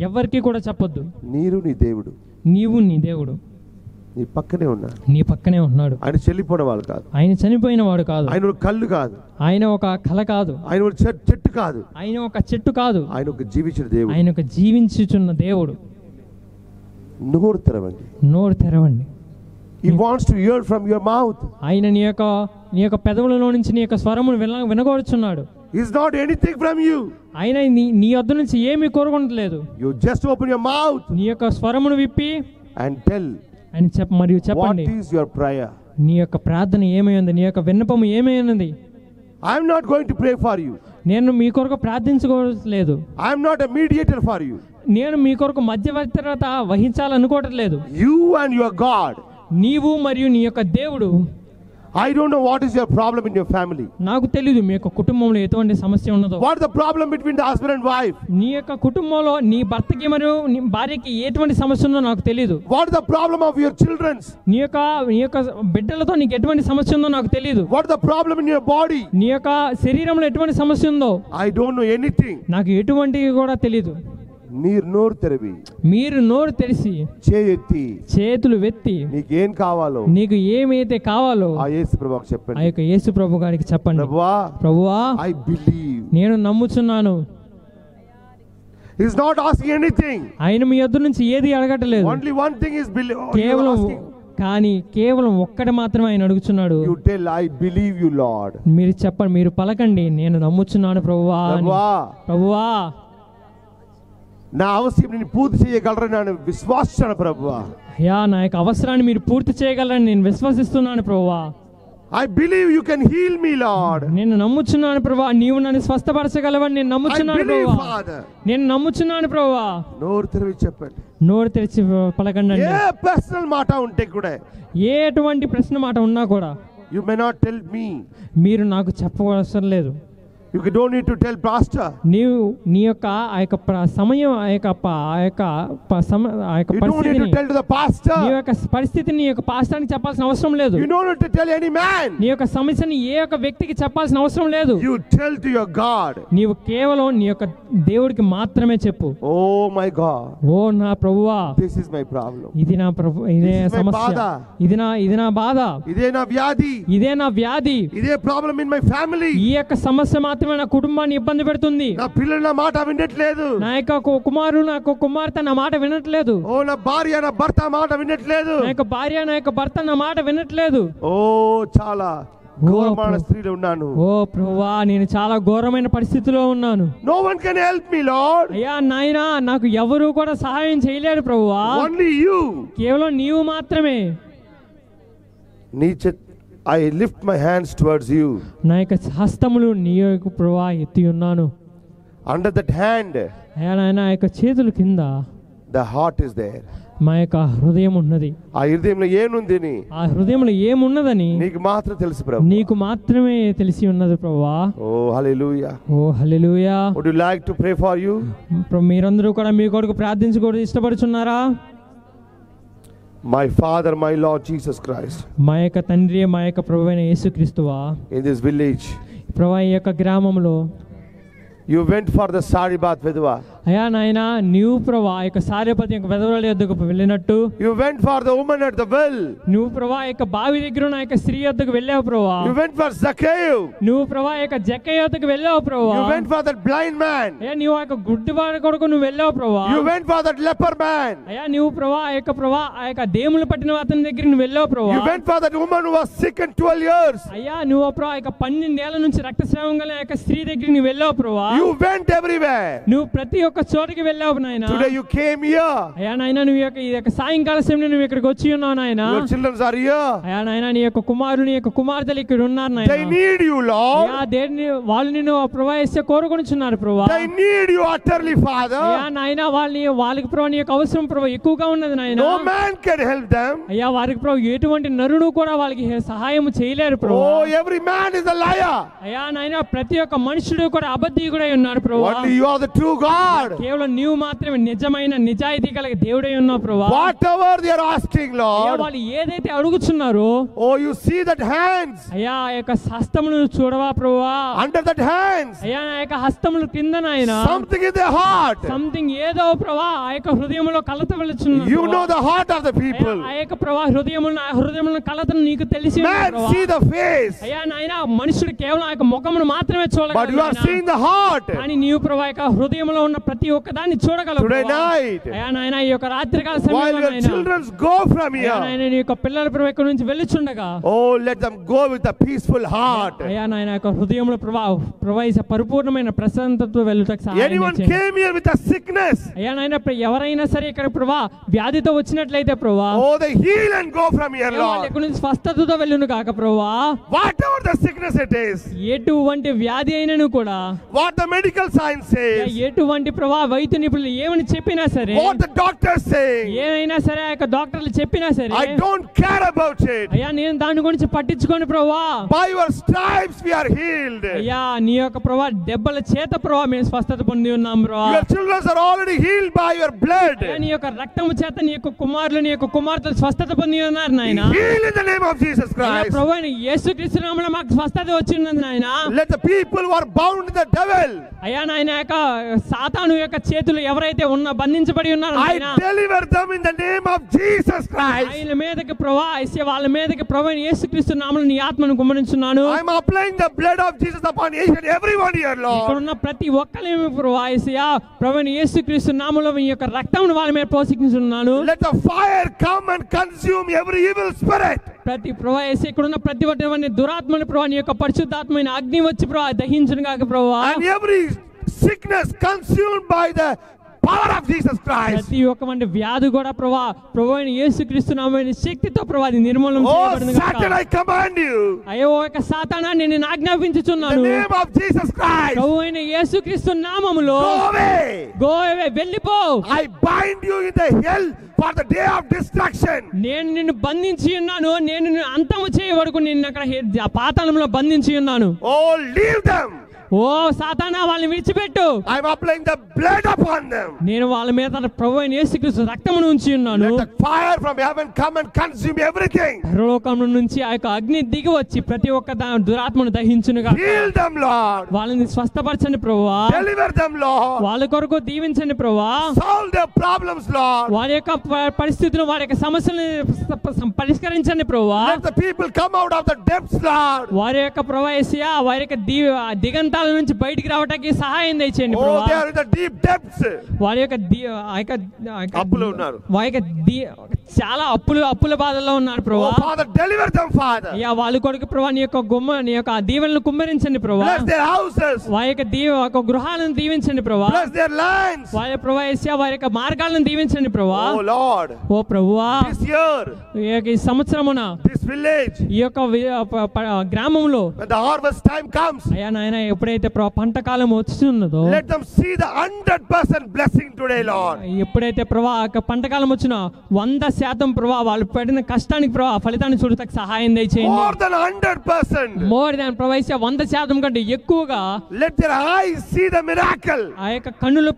ఎవరికి కూడా చెప్పొద్దు. నీవు నీ దేవుడు నీ పక్కనే ఉన్నాడు. ఆయన చెల్లిపోయిన వాడు కాదు, ఆయన చనిపోయిన వాడు కాదు, ఆయన కళ్ళు కాదు, ఆయన ఒక కళ కాదు, ఆయన ఒక చెట్టు కాదు, ఆయన ఒక జీవించిన దేవుడు, ఆయన ఒక జీవించుచున్న దేవుడు. నోరు తెరవండి. He wants to hear from your mouth. ఆయన నీ యొక్క పెదవులలో నుంచి నీ యొక్క స్వరమును వినగోరుచున్నాడు. He is not anything from you. ఆయన నీ వద్ద నుంచి ఏమీ కోరుకుంటలేదు. You just open your mouth. నీ యొక్క స్వరమును విప్పి and tell. అని మరియు చెప్పండి. What is your prayer? నీ యొక్క ప్రార్థన ఏమైంది, నీ యొక్క విన్నపము ఏమైనది. I am not going to pray for you. నేను మీ కొరకు ప్రార్థించలేదు. I am not a mediator for you. నేను మీ కొరకు మధ్యవర్తిత వహించాలనుకోవట్లేదు. You and your God. నీవు మరియు నీ యొక్క దేవుడు. I don't know what is your problem in your family. నాకు తెలియదు మీ యొక్క కుటుంబంలో ఎటువంటి సమస్య ఉన్నదో. What is the problem between the husband and wife? నీ యొక్క కుటుంబంలో నీ భర్తకి మరియు నీ భార్యకి ఎటువంటి సమస్య ఉందో నాకు తెలియదు. What is the problem of your children? నీ యొక్క బిడ్డలతో నీకు ఎటువంటి సమస్య ఉందో నాకు తెలియదు. What is the problem in your body? నీ యొక్క శరీరంలో ఎటువంటి సమస్య ఉందో I don't know anything. నాకు ఎటువంటి కూడా తెలియదు. మీరు నోరు తెరిచి చేతులు వెత్తి నీకు ఏమైతే కావాలో ఆ యేసు ప్రభువుకి చెప్పండి. ఆ యొక్క యేసు ప్రభు గారికి చెప్పండి. ప్రభువా I believe. నేను నమ్ముచున్నాను. He is not asking anything. ఆయన మీ యొద్ద నుంచి ఏది అడగట్లేదు. Only one thing is కేవలం ఒక్కటి మాత్రమే ఆయన అడుగుచున్నాడు. You tell I believe you Lord. మీరు చెప్పండి, మీరు పలకండి, నేను నమ్ముచున్నాను ప్రభువా. నా అవసరం నేను పూర్తి చేయగలరని నేను విశ్వాసిస్తాను ప్రభువా. నా యొక్క అవసరాన్ని మీరు పూర్తి చేయగలరని నేను విశ్వసిస్తున్నాను ప్రభువా. I believe you can heal me Lord. నేను నమ్ముచున్నాను ప్రభువా, నీవు నన్ను స్వస్థపరచగలవని నేను నమ్ముచున్నాను ప్రభువా. నేను నమ్ముచున్నాను ప్రభువా. నోరు తెరిచి పలకండి. ఏ పర్సనల్ మాట ఉంటే కూడా, ఎటువంటి ప్రశ్న మాట ఉన్నా కూడా you may not tell me. మీరు నాకు చెప్పవసరం లేదు. You don't need to tell pastor. నీ యొక్క ఆ యొక్క సమయం ఆ యొక్క పరిస్థితిని నీ యొక్క పరిస్థితిని నీ యొక్క పాస్టర్కి చెప్పాల్సిన అవసరం లేదు. You don't need to tell any man. నీ యొక్క సమస్యని ఏ యొక్క వ్యక్తికి చెప్పాల్సిన అవసరం లేదు. You tell to your God. నీవు కేవలం నీ యొక్క దేవుడికి మాత్రమే చెప్పు. Oh my God. ఓ నా ప్రభువా, this is my problem. ఇది నా సమస్య, ఇది నా బాధ, ఇదే నా వ్యాధి, ఇదే ప్రాబ్లం in my family. ఈ యొక్క సమస్య నా కుటుంబాన్ని ఇబ్బంది పెడుతుంది. నా పిల్లలు నా మాట వినట్లేదు. నా యొక్క కుమార్తె నా మాట వినట్లేదు. ఓ నా భార్య నా భర్త మాట వినట్లేదు. నా యొక్క భార్య నా యొక్క భర్త నా మాట వినట్లేదు. ఓ చాలా ఘోరమైన స్థితిలో ఉన్నాను. ఓ ప్రభువా, నేను చాలా ఘోరమైన పరిస్థితిలో ఉన్నాను. No one can help me Lord. అయ్యా నాయనా, నాకు ఎవరు కూడా సహాయం చేయలేరు ప్రభువా. Only you. కేవలం నీవు మాత్రమే. I lift my hands towards you. నా యొక్క హస్తములు నీ యొక్క ప్రభువా ఎత్తి ఉన్నాను. Under that hand, అయ్యా నాయనా, ఆ యొక్క చేతుల కింద the heart is there. మా యొక్క హృదయం ఉన్నది. ఆ హృదయంలో ఏముందని, ఆ హృదయంలో ఏమున్నదని నీకు మాత్రం తెలుసు ప్రభు, నీకు మాత్రమే తెలిసి ఉన్నది ప్రభువా. ఓ హల్లెలూయా, ఓ హల్లెలూయా. Would you like to pray for you? మీరందరూ కూడా మీ కొరకు ప్రార్థించుకోవడం ఇష్టపడుచున్నారా? My Father, my Lord Jesus Christ. మా యొక్క తండ్రి, మా యొక్క ప్రభువైన యేసుక్రీస్తువా, in this village, ప్రభువా ఈ యొక్క గ్రామంలో you went for the Saripata విధవ. అయ్యా నాయనా, నీవు ప్రభువా ఆ యొక్క సారెపతి యొక్క విధవరాలి యొద్దకు వెళ్ళినట్టు, you went for the woman at the well. నువ్వు ప్రభువా ఆ యొక్క బావి దగ్గర ఉన్న ఆ యొక్క స్త్రీ యొద్దకు వెళ్ళావు ప్రభువా. you went for Zacchaeus. నువ్వు ప్రభువా ఆ యొక్క జక్కయ్య యొద్దకు వెళ్ళావు ప్రభువా. you went for that blind man. అయ్యా నీవు ఆ యొక్క గుడ్డివాడి కొరకు నువ్వు వెళ్ళావు ప్రభువా. you went for that leper man. అయ్యా నీవు ప్రభువా ఆ యొక్క దేములు పట్టిన అతని దగ్గర నువ్వు వెళ్ళావు ప్రభువా. you went for that woman who was sick in 12 years. అయ్యా నువ్వు ప్రభువా ఆ యొక్క 12 ఏళ్ల నుంచి రక్తస్రావం గల ఆ యొక్క స్త్రీ దగ్గర నువ్వు వెళ్ళావు ప్రభువా. you went everywhere. నువ్వు ప్రతి ఒక్క చోటికి వెళ్ళావు నాయనా. Today you came here. అయ్యా నాయనా, నువ్వు ఈ యొక్క సాయంకాల సమయంలో నువ్వు ఇక్కడికి వచ్చి ఉన్నావు నాయనా. Your children are here. అయ్యా నాయనా, నీ యొక్క కుమారులు నీ యొక్క కుమార్తెలు ఇక్కడ ఉన్నారు నాయనా. They need you Lord. అయ్యా వాళ్ళు నిన్ను ప్రవహిస్తే కోరుకొనుచున్నారు ప్రభువా. They need you utterly Father. అయ్యా నాయనా, వాళ్ళకి ప్రభువా నీ యొక్క అవసరం ప్రభువా ఎక్కువగా ఉన్నది నాయనా. No man can help them. అయ్యా వారికి ప్రభువా ఎటువంటి నరుడు కూడా వాళ్ళకి సహాయం చేయలేరు ప్రభువా. Oh, every man is a liar. అయ్యా నాయనా, ప్రతి ఒక్క మనుషుడు కూడా అబద్ధికుడు దేవుడై ఉన్నాడు ప్రభువా. Only you are the true God. కేవలం నీవు మాత్రమే నిజమైన నిజాయితీ గల దేవుడై ఉన్నావు ప్రభువా. Whatever they are asking, Lord. వాళ్ళు ఏదైతే అడుగుచున్నారో, Oh, you see that hands. అయ్యా ఆ యొక్క హస్తములను చూడవా ప్రభువా. Under that hands. అయ్యా ఆ యొక్క హస్తముల కింద నాయన Something in their heart. Something ఏదో ప్రభా ఆ యొక్క హృదయంలో కలత వెలుచున్నది. You know the heart of the people. ఆ యొక్క ప్రభా హృదయముల కలతను నీకు తెలిసి Man see the face. అయ్యా నాయన మనుషుడు కేవలం ఆ యొక్క ముఖమును మాత్రమే చూడగలడు. But you are seeing the heart. కానీ నీవు ప్రభా యొక్క హృదయంలో ఉన్న ప్రతి ఒక్క దాన్ని చూడగలవు. Today night. అయ్యా నాయన ఈ యొక్క రాత్రికాల While సమయంలో your children go from here. నాయన నీ యొక్క పిల్లల ప్రభా ఇక్కడ నుంచి వెళ్ళుచుండగా, Oh, let them go with a peaceful heart. అయ్యా నాయన యొక్క హృదయంలో ప్రవహించే పరిపూర్ణమైన ప్రశాంతతతో వెళ్ళుటకు సహాయం Anyone చేయండి. came here with a sickness. అయ్యా నాయన ఎవరైనా సరే ఇక్కడ ప్రభా వ్యాధితో వచ్చినట్లయితే ప్రభా, Oh, they heal and go from here, వాళ్ళు Lord. ఇక్కడ నుంచి స్వస్థతతో వెళ్ళును కాక ప్రభా. Whatever the sickness it is. ఎటువంటి వ్యాధి అయినను కూడా, What the medical science says. ఎటువంటి ప్రభా వైద్య నిపుణులు ఏమని చెప్పినా సరే, What the doctors say. ఏమైనా సరే ఆ యొక్క డాక్టర్లు చెప్పినా సరే, I don't care about it. అయ్యా నేను దాని గురించి పట్టించుకోను ప్రభా. By your stripes we are healed. అయ్యా నీ యొక్క ప్రభా దెబ్బల చేత ప్రభా మేము స్వస్థత పొంది ఉన్నాం ప్రభా. Your children are already healed by your blood. అయ్యా నీ యొక్క రక్తము చేత నీ యొక్క కుమారులు నీ యొక్క కుమార్తెలు స్వస్థత పొంది ఉన్నారు నాయన. Heal in the name of Jesus Christ. ప్రభా యేసుక్రీస్తు నామములో మాకు స్వస్థత వచ్చింది నాయన. Let the people who are bound in the devil. అయ్యా నాయన యొక్క సాతాను యొక్క చేతులు ఎవరైతే బంధించబడి ఉన్నారో I deliver them in the name of Jesus Christ. ఆయన మీదకి ప్రభా వాళ్ళ మీదకి ప్రభు యేసుక్రీస్తు నామములో నీ ఆత్మను కుమ్మరించున్నాను. I am applying the blood of Jesus upon each and everyone here, Lord. ఇక్కడ ఉన్న ప్రతి ఒక్కరిని ప్రభా ప్రభు యేసుక్రీస్తు నామములో నీ యొక్క రక్తమును వాళ్ళ మీద పోషించున్నాను. Let the fire come and consume every evil spirit. ప్రతి ప్రభా ఇక్కడ ఉన్న ప్రతి ఒక్కరిని దురాత్మని ప్రభా నీ యొక్క పరిశుద్ధాత్మైన అగ్ని వచ్చి ప్రభా దహించును గాక ప్రభా. And every sickness consumed by the power of Jesus Christ. ప్రతి ఒక్క వ్యాధి కూడా ప్రభా యేసుక్రీస్తు నామమున శక్తితో ప్రభా నిర్మూలన చేయబడును గాక. Satan, I command you. అయ్యో యొక్క సాతానా నేను నిన్ను ఆజ్ఞాపించుచున్నాను. In the name of Jesus Christ. ప్రభువైన యేసుక్రీస్తు నామములో Go away. వెళ్ళిపో. I bind you in the hell for the day of destruction. నేను నిన్ను బంధించి ఉన్నాను. నేను నిన్ను అంతము చేయవరకు నిన్ను అక్కడ పాతాళంలో బంధించి ఉన్నాను. Oh, leave them. ఓ సాతానా వాళ్ళని విడిచిపెట్టు. I am applying the blood upon them. నేను వాళ్ళ మీద ప్రభువైన యేసుక్రీస్తు రక్తమును ఉంచి ఉన్నాను. Let the fire from heaven come and consume everything. పరలోకం నుంచి ఆ యొక్క అగ్ని దిగి వచ్చి ప్రతి ఒక్క దురాత్మను దహించును గాక. Heal them, Lord. వాళ్ళని స్వస్థపరచండి ప్రభువా. Deliver them, Lord. వాళ్ళ కొరకు దీవించండి ప్రభువా. Solve their problems, Lord. వారి యొక్క పరిస్థితులు వారి యొక్క సమస్యలను పరిష్కరించండి ప్రభువా. Let the people come out of the depths, Lord. వారి యొక్క ప్రవేశియా వారి యొక్క దిగంతాల నుంచి బయటికి రావడానికి సహాయం దయచేయండి Oh, ప్రభువా. they are in the deep depths. వారి యొక్క అప్పులో ఉన్నారు. వారి యొక్క చాలా అప్పుల బాధల్లో ఉన్నారు ప్రభువా. Oh, Father, deliver them, Father. అయ్యా వాళ్ళ కొరకు ప్రభువా నీ యొక్క దీవెనలను కుమ్మరించండి ప్రభువా. Bless their houses. వారి యొక్క గృహాలను దీవించండి ప్రభువా. Bless their lands. వారి ప్రవేశ వారి యొక్క మార్గాలను దీవించండి ప్రభువా. Oh, Lord. ఓ ప్రభువా This year, ఈ సంవత్సరమున this village, ఈ యొక్క గ్రామంలో when the harvest time comes, అయ్యా నాయన ఎప్పుడైతే పంట కాలం వచ్చున్నదో let them see the 100% blessing today, Lord. ఎప్పుడైతే ప్రభా పంట కాలం వచ్చిన 100% ప్రభా వాళ్ళు పడిన కష్టానికి ప్రభా ఫలితాన్ని చూడటానికి సహాయం దయచేయండి. More than 100%. మోర్ దాన్ ప్రవైస 100% కంటే ఎక్కువగా Let their eyes see the miracle. ఆ యొక్క కన్నులు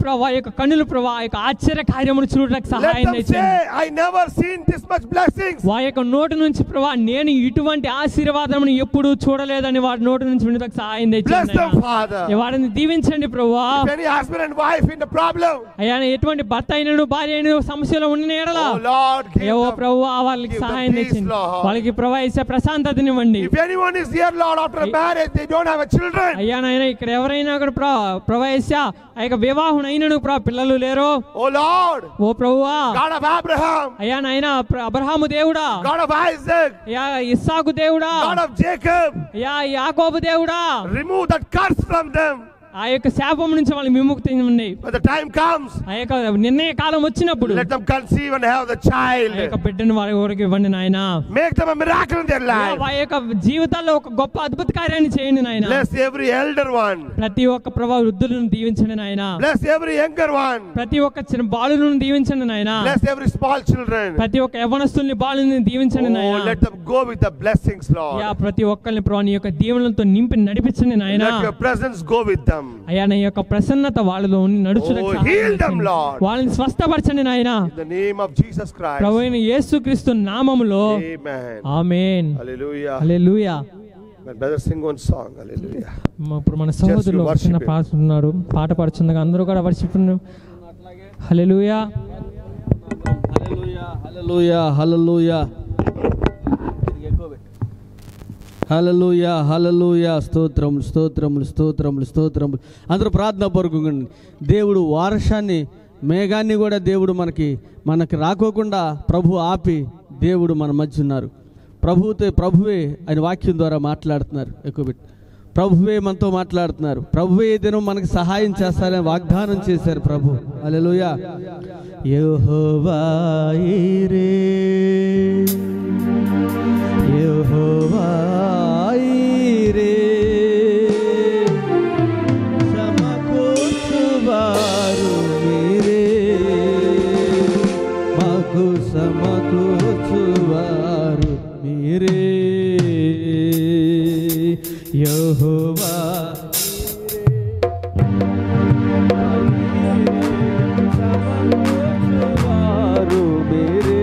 ప్రభా ఆ యొక్క ఆశ్చర్య కార్యమును చూడటానికి Let సహాయం them దయచేయండి. say, I never seen this much blessings. వారి యొక్క నోటి నుంచి ప్రభా నేను ఇటువంటి ఆశీర్వాదమును ఎప్పుడు చూడలేదని వారి నోటి నుంచి వినడానికి సహాయం Bless దయచేయండి. them, Father. వారిని దీవించండి ప్రభా. If any husband and wife in the problem, అయ్యా ఎటువంటి భర్త అయినను భార్య అయినను సమస్యలో ఉన్న ఎడలా oh Lord, అయ్యో ప్రభువా వాళ్ళకి give them సహాయం peace, తెచ్చండి. Lord. వాళ్ళకి ప్రవహించే ప్రశాంతతనివ్వండి. if anyone is here, Lord, after marriage, they don't have a children. అయ్యా నాయన ఇక్కడ ఎవరైనా కూడా ప్రవహించ ఆ యొక్క వివాహం అయినను పిల్లలు లేరు. Oh Lord, ఓ ప్రభువా God of Abraham, అయ్యా నాయన అబ్రహాము దేవుడా, God of Isaac, అయ్యా ఇస్సాకు దేవుడా, God of Jacob, అయ్యా యాకోబు దేవుడా, remove that curse from them. ఆ యొక్క శాపం నుంచి వాళ్ళని విముక్తి ఇవ్వండి. When the time comes, ఆ యొక్క నిర్ణయ కాలం వచ్చినప్పుడు let them conceive and have the ఆ child. యొక్క బిడ్డను వారి ఊరికి ఇవ్వండి నాయన. Make them a miracle in their life. ఆ యొక్క జీవితాల్లో ఒక గొప్ప అద్భుత కార్యాన్ని చేయండి నాయన. Bless every elder one. ప్రతి ఒక్క ప్రభా వృద్ధులను దీవించండి నాయన. Bless every younger one. ప్రతి ఒక్క చిన్న బాలులను దీవించండి నాయన. Bless every small children. ప్రతి ఒక్క యవ్వనస్తుల్ని బాలుని దీవించండి Oh, నాయన. let them go with the blessings, Lord. ప్రతి ఒక్కరిని ప్రభా నీ యొక్క దీవెనలతో నింపి నడిపించండి నాయన. Let your presence go with them. అయ్యా నీ యొక్క ప్రసన్నత వాళ్ళలో నడుచుటకు heal them, Lord. వాళ్ళని స్వస్థపరచండి నాయనా. In the name of Jesus Christ. ప్రభువైన యేసుక్రీస్తు నామములో Amen. Amen. Hallelujah. Hallelujah. My brother sing one song. Hallelujah. ఇప్పుడు మన సహోదరులు చిన్న పాడుతున్నారు, పాట పాడుచుండగా అందరూ కూడా వర్షిప్. హల్లెలూయా హల్లెలూయా హల్లెలూయా హల్లెలూయా హల్లెలూయా. స్తోత్రములు స్తోత్రములు స్తోత్రములు స్తోత్రములు. అందరూ ప్రార్థన పూర్వకంగా దేవుడు వర్షాన్ని మేఘాన్ని కూడా దేవుడు మనకి రాకోకుండా ప్రభు ఆపి దేవుడు మన మధ్య ఉన్నారు. ప్రభువే ఆయన వాక్యం ద్వారా మాట్లాడుతున్నారు. ఎక్కువ పెట్టి ప్రభువే మనతో మాట్లాడుతున్నారు. ప్రభువే ఈ దినం మనకి సహాయం చేస్తారని వాగ్దానం చేశారు ప్రభు. హల్లెలూయా. యెహోవా ఈరే యెహోవా ఈరే సమకూర్చువారు మీరే మాకు సమకూర్చువారు మీరే యెహోవా సమకూర్చువారు మీరే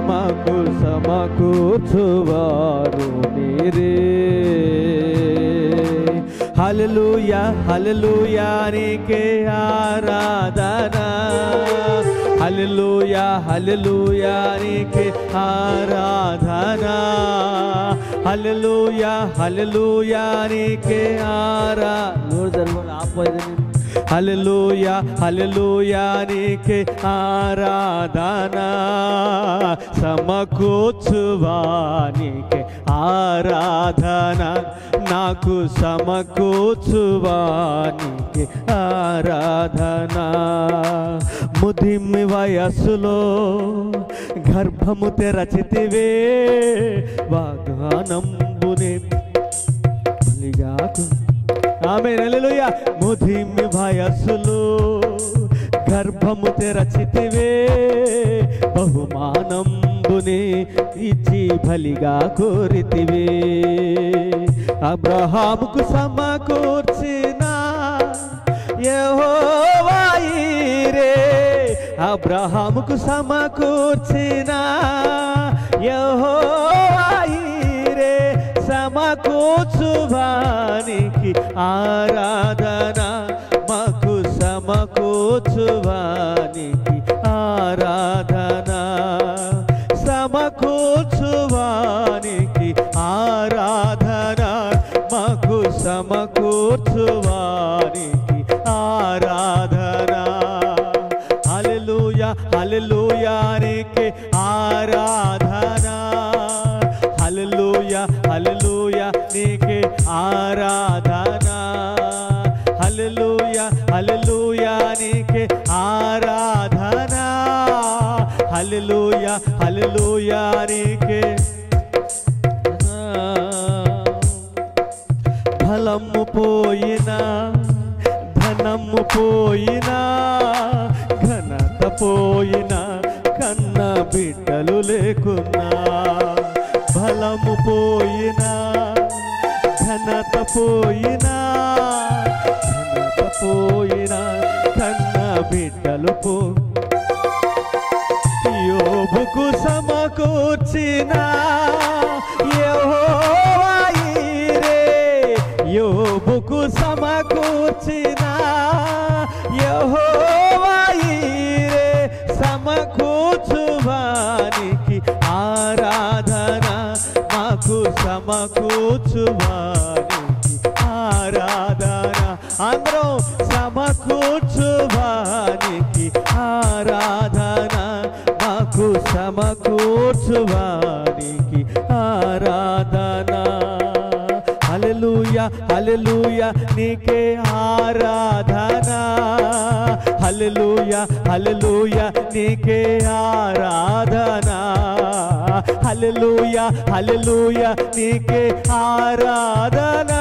మాకు సమకూర్చువారు మీరే. హల్లెలూయా హల్లెలూయా నీకే ఆరాధన. హల్లెలూయా హల్లెలూయా నీకే ఆరాధన. హల్లెలూయా హల్లెలూయా నీకే హల్లెలూయా హల్లెలూయా నీకే ఆరాధన. సమకూర్చువానికి ఆరాధన నాకు సమకూర్చువానికి ఆరాధన. ముదిమి వయస్సులో గర్భము తెరచితివే వాగ్దానంబునే బలిగాకు. ఆమేన్ హల్లెలూయా. ముదిమి వయస్సులో గర్భము తెరచితివే బహుమానంబునే ఇచ్చి బలిగా కోరితివే. అబ్రహాముకు సమకూర్చిన యెహోవా ఈరే అబ్రహాముకు సమకూర్చిన యెహోవా ఈరే సమకూర్చువానికి ఆరాధన మాకు సమకూర్చువానికి ఆరాధన సమకూర్చువానికి ఆరాధన మాకు సమకూర్చువానికి ఆరాధన. హల్లెలూయా హల్లెలూయా నీకే ఆరాధన. హల్లెలూయా హల్లెలూయా నీకే ఆరాధన. హల్లెలూయా హల్లెలూయా నీకే ఆరాధన. హల్లెలూయా హల్లెలూయా నీకే. బలము పోయినా ధనము పోయినా ఘనత పోయినా కన్న బిడ్డలు లేకున్నా బలము పోయినా ఘనత పోయినా కన్న బిడ్డలు యోబుకు సమకూర్చిన యెహోవా ఈరే యోబుకు సమకూర్చిన యెహోవా ఈరే సమకూర్చువానికి ఆరాధన మాకు సమకూర్చువానికి ఆరాధన. అందరం సమకూర్చువానికి ఆరాధన మాకు సమకూర్చువానికి ఆరాధన. హల్లెలూయా హల్లెలూయా నీకే ఆరాధన. హల్లెలూయా హల్లెలూయా నీకే ఆరాధన. హల్లెలూయా హల్లెలూయా నీకే ఆరాధన.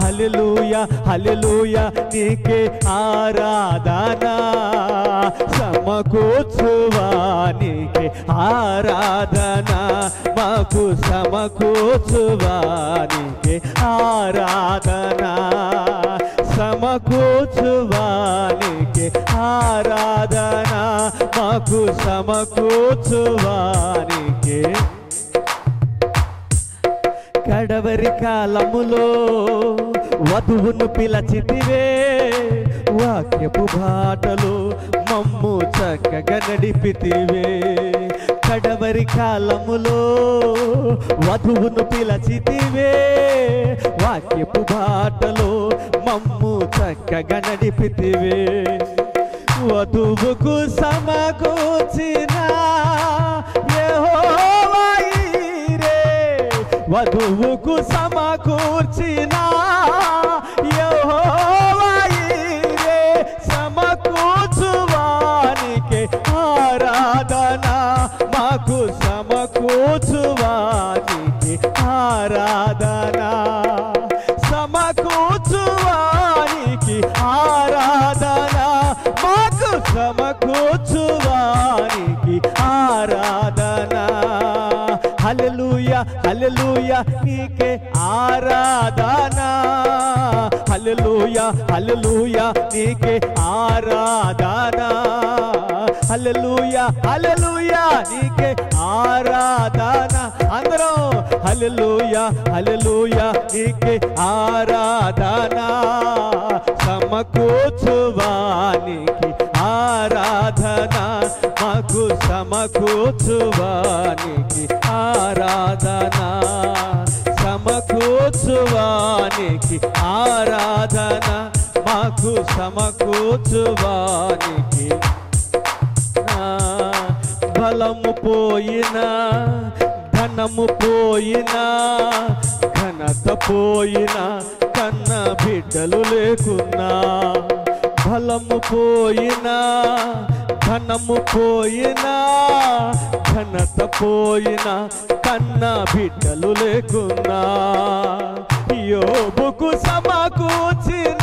హల్లెలూయా హల్లెలూయా నీకే ఆరాధన. సమకూర్చువాని నీకే ఆరాధన మాకు సమకూర్చువానికి ఆరాధన సమకూర్చువానికి ఆరాధన మాకు సమకూర్చువానికి కడవరి కాలములో వధువును పిలచితివే వాక్యపు బాటలు మమ్ము చక్కగా నడిపితివే కడవరి కాలములో వధువును పిలచితివే వాక్యపు బాటలు మమ్ము చక్కగా నడిపితివే వధువుకు సమకూర్చిన యెహోవా ఈరే వధువుకు సమకూర్చిన యెహోవా ఈరే సమకూర్చువానికి ఆరాధన మాకు సమకూర్చువానికి ఆరాధన సమకూర్చువానికి ఆరాధన మాకు సమకూర్చువానికి ఆరాధన హల్లెలూయా హల్లెలూయా నీకే ఆరాధన హల్లెలూయా హల్లెలూయా నీకే ఆరాధన హల్లెలూయా హల్లెలూయా నీకే ఆరాధన అందరూ హల్లెలూయా హల్లెలూయా నీకే ఆరాధన సమకూర్చువానికి ఆరాధన మాకు సమకూర్చువానికి ఆరాధన సమకూర్చువానికి ఆరాధన మాకు సమకూర్చువానికి బలము పోయినా ధనము పోయినా ఘనత పోయినా కన్న బిడ్డలు లేకున్నా బలము పోయినా ధనము పోయినా ఘనత పోయినా కన్న బిడ్డలు లేకున్నా యోబుకు సమకూర్చిన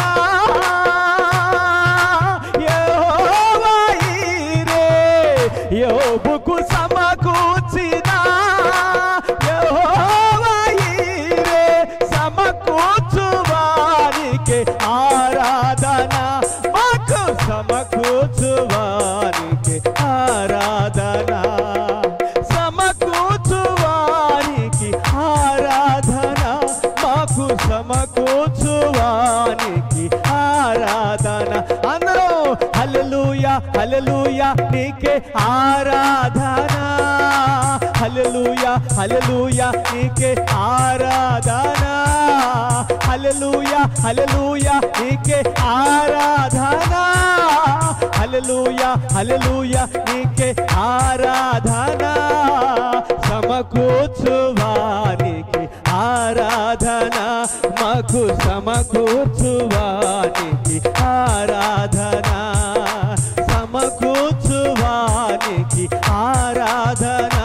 యెహోవా ఈరే యోబుకు సమకూర్చిన యెహోవా ఈరే సమకూర్చువానికి ఆరాధన మాకు సమకూర్చువానికి ఆరాధన సమకూర్చువానికి ఆరాధన మాకు సమకూర్చువానికి ఆరాధన అందరూ హల్లెలూయా హల్లెలూయా నీకే ఆరాధన హల్లెలూయా హల్లెలూయా నీకే ఆరాధన హల్లెలూయా హల్లెలూయా నీకే ఆరాధన హల్లెలూయా హల్లెలూయా నీకే ఆరాధన సమకూర్చువానికి ఆరాధన మాకు సమకూర్చువానికి ఆరాధన సమకూర్చువానికి ఆరాధన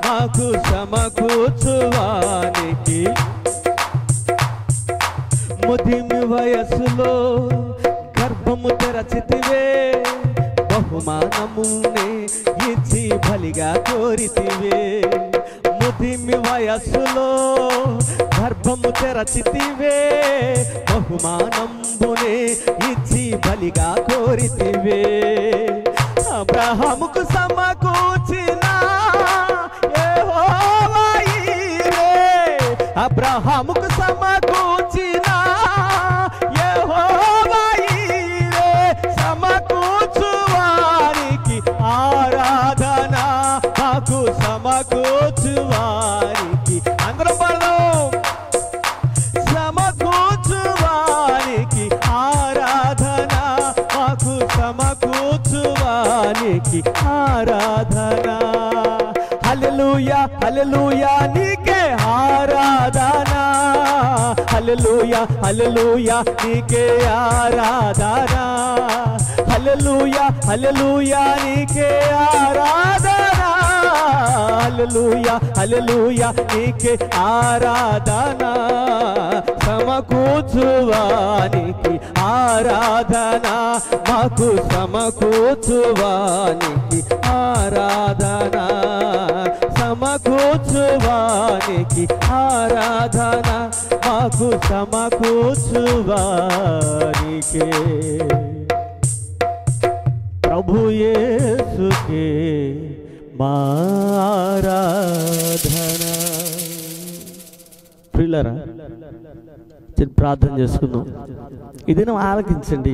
మాకు సమకూర్చువానికి ముదిమి వయస్సులో గర్భము తెరచితివే బహుమానమునే ఇచ్చి బలిగా కోరితివే ముదిమి వయస్సులో గర్భము తెరచితివే బహుమానమునే ఇచ్చి బలిగా కోరితివే అబ్రహాముకు సమకూర్చిన యెహోవా ఈరే అబ్రహాముకు సమకూర్చిన యెహోవా ఈరే సమకూర్చువానికి ఆరాధన మాకు సమకూర్చువానికి అందరం పడదాం సమకూర్చువానికి ఆరాధన మాకు సమకూర్చువానికి ఆరాధన హల్లెలూయా హల్లెలూయా నీకే ఆరాధన హల్లెలూయా హల్లెలూయా నీకే ఆరాధన హల్లెలూయా హల్లెలూయా నీకే ఆరాధన హల్లెలూయా హల్లెలూయా నీకే ఆరాధన సమకూర్చువానికి ఆరాధన, మాకు సమకూర్చువానికి ఆరాధన, సమకూర్చువానికి ఆరాధన, మాకు సమకూర్చువానికే. ప్రభు యేసుకే మా ఆరాధన. ప్రియులారా, ప్రార్థన చేసుకుందాం. ఇదిని ఆలకించండి,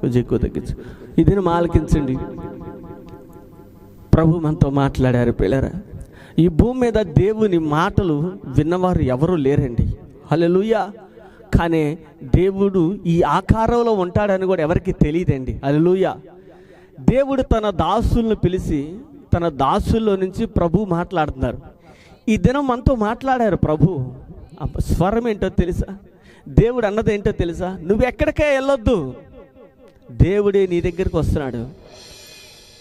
కొంచెం ఎక్కువ తగ్గించు. ఇదిని ఆలకించండి. ప్రభు మనతో మాట్లాడారు. ప్రియులారా, ఈ భూమి మీద దేవుని మాటలు విన్నవారు ఎవరూ లేరండి. హల్లెలూయా. కానీ దేవుడు ఈ ఆకారంలో ఉంటాడని కూడా ఎవరికి తెలియదండి. హల్లెలూయా. దేవుడు తన దాసులను పిలిచి తన దాసుల్లో నుంచి ప్రభు మాట్లాడుతున్నారు. ఈ దినం మనతో మాట్లాడారు ప్రభు. స్వరం ఏంటో తెలుసా? దేవుడు అన్నది ఏంటో తెలుసా? నువ్వు ఎక్కడికే వెళ్ళొద్దు, దేవుడే నీ దగ్గరికి వస్తున్నాడు.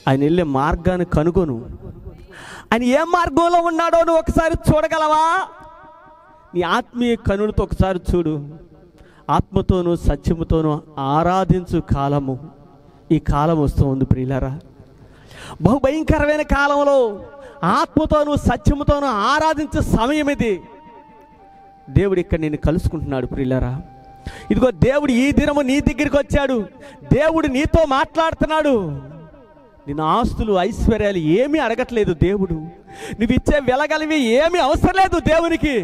ఆయన వెళ్ళే మార్గాన్ని కనుగొను. ఆయన ఏ మార్గంలో ఉన్నాడో నువ్వు ఒకసారి చూడగలవా? నీ ఆత్మీయ కనులతో ఒకసారి చూడు. ఆత్మతోనూ సత్యముతోనూ ఆరాధించు కాలము ఈ కాలం వస్తూ ఉంది ప్రియులారా. బహుభయంకరమైన కాలంలో ఆత్మతోనూ సత్యముతోనూ ఆరాధించే సమయం ఇది. దేవుడు ఇక్కడ నేను కలుసుకుంటున్నాడు ప్రియులారా. ఇదిగో దేవుడు ఈ దినము నీ దగ్గరికి వచ్చాడు. దేవుడు నీతో మాట్లాడుతున్నాడు. నేను ఆస్తులు ఐశ్వర్యాలు ఏమీ అడగట్లేదు దేవుడు. నువ్వు ఇచ్చే వెలగలివి ఏమీ అవసరం లేదు దేవునికి.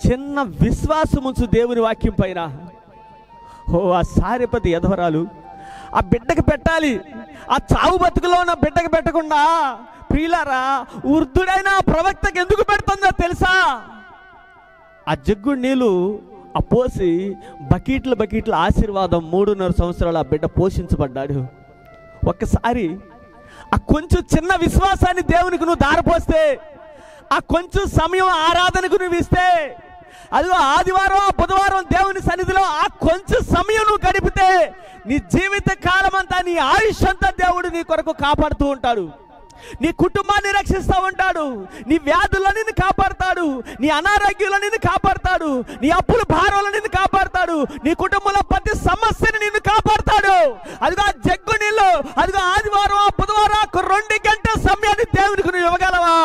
చిన్న విశ్వాసం ఉంచు దేవుని వాక్యం పైన. ఓ ఆ సారెపతి యధవరాలు ఆ బిడ్డకు పెట్టాలి, ఆ చావు బతుకులో ఉన్న బిడ్డకు పెట్టకుండా ప్రియులారా వృద్ధుడైన ప్రవక్తకు ఎందుకు పెడుతుందో తెలుసా? ఆ జగ్గుడు నీళ్ళు ఆ పోసి బకెట్ల బకెట్ల ఆశీర్వాదం 3.5 సంవత్సరాలు ఆ బిడ్డ పోషించబడ్డాడు. ఒక్కసారి ఆ కొంచెం చిన్న విశ్వాసాన్ని దేవునికి నువ్వు దారిపోస్తే, ఆ కొంచెం సమయం ఆరాధనకు నువ్వు ఇస్తే, అదిగో ఆదివారం బుధవారం దేవుని సన్నిధిలో ఆ కొంచెం సమయం నువ్వు గడిపితే నీ జీవిత కాలం అంతా, నీ ఆయుష్ అంతా దేవుడు నీ కొరకు కాపాడుతూ ఉంటాడు. నీ కుటుంబాన్ని రక్షిస్తూ ఉంటాడు. నీ వ్యాధులను నిన్ను కాపాడుతాడు. నీ అనారోగ్యాలను నిన్ను కాపాడుతాడు. నీ అప్పుల భారాలను నిన్ను కాపాడుతాడు. నీ కుటుంబంలో ప్రతి సమస్యను నిన్ను కాపాడుతాడు. అదిగో జగ్గు నీళ్ళు, అదిగో ఆదివారం బుధవారం 2 గంటల సమయాన్ని దేవునికి నువ్వు ఇవ్వగలవా?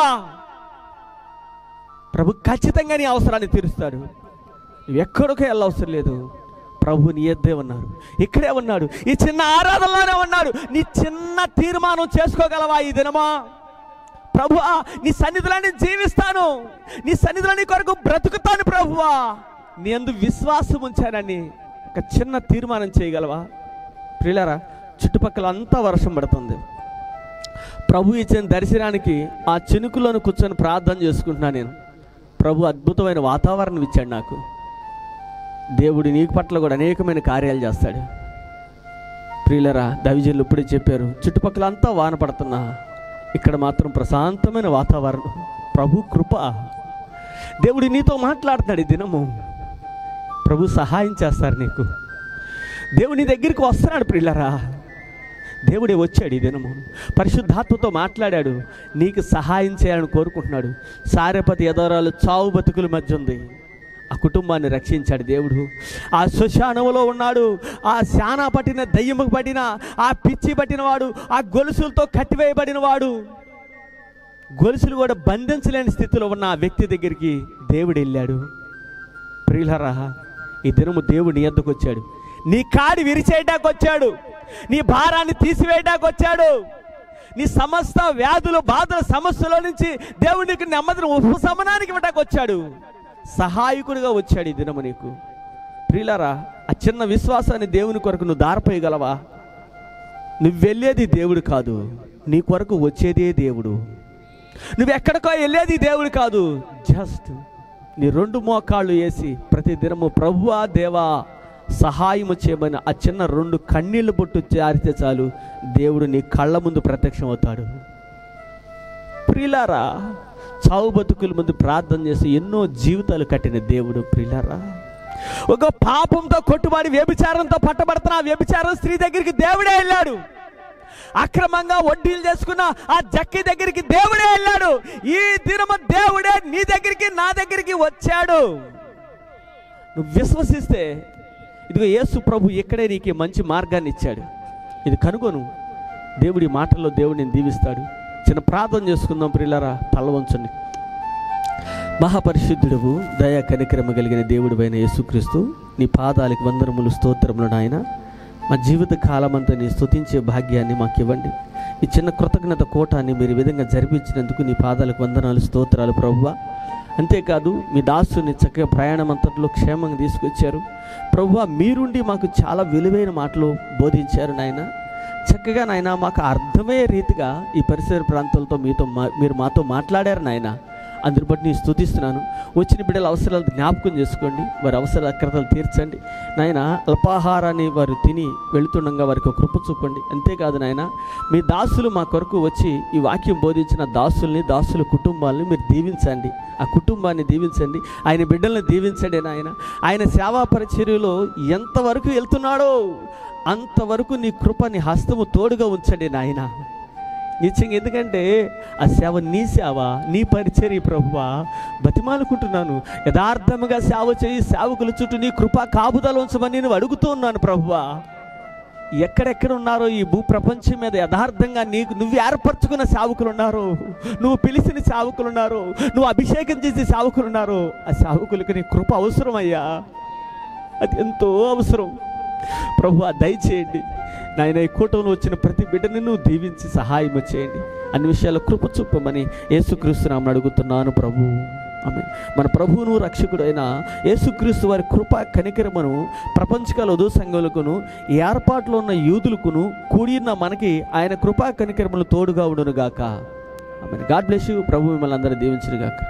ప్రభు ఖచ్చితంగా నీ అవసరాన్ని తీరుస్తాడు. నువ్వు ఎక్కడికి వెళ్ళవసరం లేదు. ప్రభు నీ ఎద్దే ఉన్నారు, ఇక్కడే ఉన్నాడు, ఈ చిన్న ఆరాధనలోనే ఉన్నాడు. నీ చిన్న తీర్మానం చేసుకోగలవా ఈ దినమా? ప్రభువా నీ సన్నిధిలో నేను జీవిస్తాను, నీ సన్నిధిలో నీ కొరకు బ్రతుకుతాను ప్రభువా, నీ యందు విశ్వాసం ఉంచానని ఒక చిన్న తీర్మానం చేయగలవా? ప్రియులారా, చుట్టుపక్కల అంతా వర్షం పడుతుంది. ప్రభు ఇచ్చిన దర్శనానికి ఆ చినుకులను కూర్చొని ప్రార్థన చేసుకుంటున్నాను నేను. ప్రభు అద్భుతమైన వాతావరణం ఇచ్చాడు నాకు. దేవుడు నీ పట్ల కూడా అనేకమైన కార్యాలు చేస్తాడు. ప్రియులరా, దైవజనులు ఇప్పుడే చెప్పారు, చుట్టుపక్కల అంతా వాన పడుతున్నా ఇక్కడ మాత్రం ప్రశాంతమైన వాతావరణం. ప్రభు కృప. దేవుడు నీతో మాట్లాడుతున్నాడు ఈ దినము. ప్రభు సహాయం చేస్తారు నీకు. దేవుడు నీ దగ్గరికి వస్తున్నాడు ప్రియులరా. దేవుడే వచ్చాడు ఈ దినము, పరిశుద్ధాత్మతో మాట్లాడాడు, నీకు సహాయం చేయాలని కోరుకుంటున్నాడు. సారెపతి యధవరాలు చావు బతుకుల మధ్య ఉంది, ఆ కుటుంబాన్ని రక్షించాడు దేవుడు. ఆ శ్మశానంలో ఉన్నాడు, ఆ శానా పట్టిన దయ్యముకు పట్టిన ఆ పిచ్చి పట్టిన వాడు, ఆ గొలుసులతో కట్టివేయబడిన వాడు, గొలుసులు కూడా బంధించలేని స్థితిలో ఉన్న ఆ వ్యక్తి దగ్గరికి దేవుడు వెళ్ళాడు. ప్రియులారా, ఈ దినము దేవుడు నీ యొద్దకు వచ్చాడు. నీ కాడి విరిచేయడానికి వచ్చాడు, నీ భారాన్ని తీసివేయడానికి వచ్చాడు. నీ సమస్త వ్యాధులు బాధల సమస్యల నుంచి దేవునికి నెమ్మదిని ఉపశమనానికి ఇవ్వడానికి వచ్చాడు. సహాయకుడిగా వచ్చాడు ఈ దినము నీకు. ప్రియులారా, ఆ చిన్న విశ్వాసాన్ని దేవుని కొరకు నువ్వు దారిపోయగలవా? నువ్వు వెళ్ళేది దేవుడు కాదు, నీ కొరకు వచ్చేదే దేవుడు. నువ్వెక్కడికో వెళ్ళేది దేవుడు కాదు. జస్ట్ నీ 2 మోకాళ్ళు వేసి ప్రతి దినము ప్రభువా దేవా సహాయము చేయమని ఆ చిన్న 2 కన్నీళ్లు బొట్టు జారితే చాలు, దేవుడు నీ కళ్ళ ముందు ప్రత్యక్షం అవుతాడు. ప్రియులారా, చావు బతుకుల ముందు ప్రార్థన చేసి ఎన్నో జీవితాలు కట్టిన దేవుడు. ప్రియులారా, ఒక పాపంతో కొట్టుబడి వ్యభిచారంతో పట్టబడుతున్న ఆ వ్యభిచారం స్త్రీ దగ్గరికి దేవుడే వెళ్ళాడు. అక్రమంగా వడ్డీలు చేసుకున్న ఆ జక్కి దగ్గరికి దేవుడే వెళ్ళాడు. ఈ దినము దేవుడే నీ దగ్గరికి నా దగ్గరికి వచ్చాడు. నువ్వు విశ్వసిస్తే ఇదిగో యేసు ప్రభు ఇక్కడే నీకు మంచి మార్గాన్ని ఇచ్చాడు. ఇది కనుగొను. దేవుడి మాటల్లో దేవుడు నేను దీవిస్తాడు. చిన్న ప్రార్థన చేసుకుందాం ప్రియులారా. తల వంచండి. మహాపరిశుద్ధుడు, దయా కనికరమ కలిగిన దేవుడు అయిన యేసుక్రీస్తు, నీ పాదాలకు వందనములు, స్తోత్రములు నాయన. మా జీవిత కాలమంతా నీ స్తుతించే భాగ్యాన్ని మాకు ఇవ్వండి. ఈ చిన్న కృతజ్ఞత కూటాన్ని మీరు ఈ విధంగా జరిపించినందుకు నీ పాదాలకు వందనాలు, స్తోత్రాలు ప్రభువా. అంతేకాదు మీ దాసుని చక్కగా ప్రయాణం అంతట్లో క్షేమంగా తీసుకొచ్చారు ప్రభువా. మీరుండి మాకు చాలా విలువైన మాటలు బోధించారు నాయన. చక్కగా నాయన మాకు అర్థమయ్యే రీతిగా ఈ పరిసర ప్రాంతాలతో మీరు మాతో మాట్లాడారు నాయన. అందుని బట్టి నేను స్తుతిస్తున్నాను. వచ్చిన బిడ్డల అవసరాలు జ్ఞాపకం చేసుకోండి, వారి అవసరాల అక్రతలు తీర్చండి నాయన. అల్పాహారాన్ని వారు తిని వెళుతుండగా వారికి కృప చూపండి. అంతేకాదు నాయన, మీ దాసులు మా కొరకు వచ్చి ఈ వాక్యం బోధించిన దాసుల కుటుంబాలని మీరు దీవించండి. ఆ కుటుంబాన్ని దీవించండి, ఆయన బిడ్డల్ని దీవించండి నాయన. ఆయన సేవా పరిచర్యలో ఎంతవరకు వెళ్తున్నాడో అంతవరకు నీ కృప, నీ హస్తము తోడుగా ఉంచండి నాయన. నిశ్చయంగా, ఎందుకంటే ఆ సేవ నీ సేవ, నీ పరిచర్య ప్రభువా. బతిమాలుకుంటున్నాను, యథార్థముగా సేవ చేయి సేవకుల చుట్టూ నీ కృపా కాపుదల ఉంచమని నేను అడుగుతూ ఉన్నాను ప్రభువా. ఎక్కడెక్కడ ఉన్నారో ఈ భూ ప్రపంచం మీద యథార్థంగా నువ్వు ఏర్పరచుకున్న సేవకులు ఉన్నారు, నువ్వు పిలిచిన సేవకులు ఉన్నారు, నువ్వు అభిషేకం చేసే సేవకులు ఉన్నారు. ఆ సేవకులకు నీ కృప అవసరం అయ్యా, అది ఎంతో అవసరం ప్రభువా. దయచేయండి నాయన. ఈ కూటంలో వచ్చిన ప్రతి బిడ్డని నువ్వు దీవించి సహాయం చేయండి. అన్ని విషయాల్లో కృప చూపమని యేసుక్రీస్తు నామమున అడుగుతున్నాను ప్రభు. ఆమేన్. మన ప్రభువును రక్షకుడు అయిన యేసుక్రీస్తు వారి కృపా కనికరమును ప్రపంచకాల ఉదయ సంఘములకును ఏర్పాట్లో ఉన్న యూదులకును కూడిన మనకి ఆయన కృపా కనికరములు తోడుగా ఉండును గాక. ఆమేన్. God bless you. ప్రభు మిమ్మల్ని అందరూ దీవించును గాక.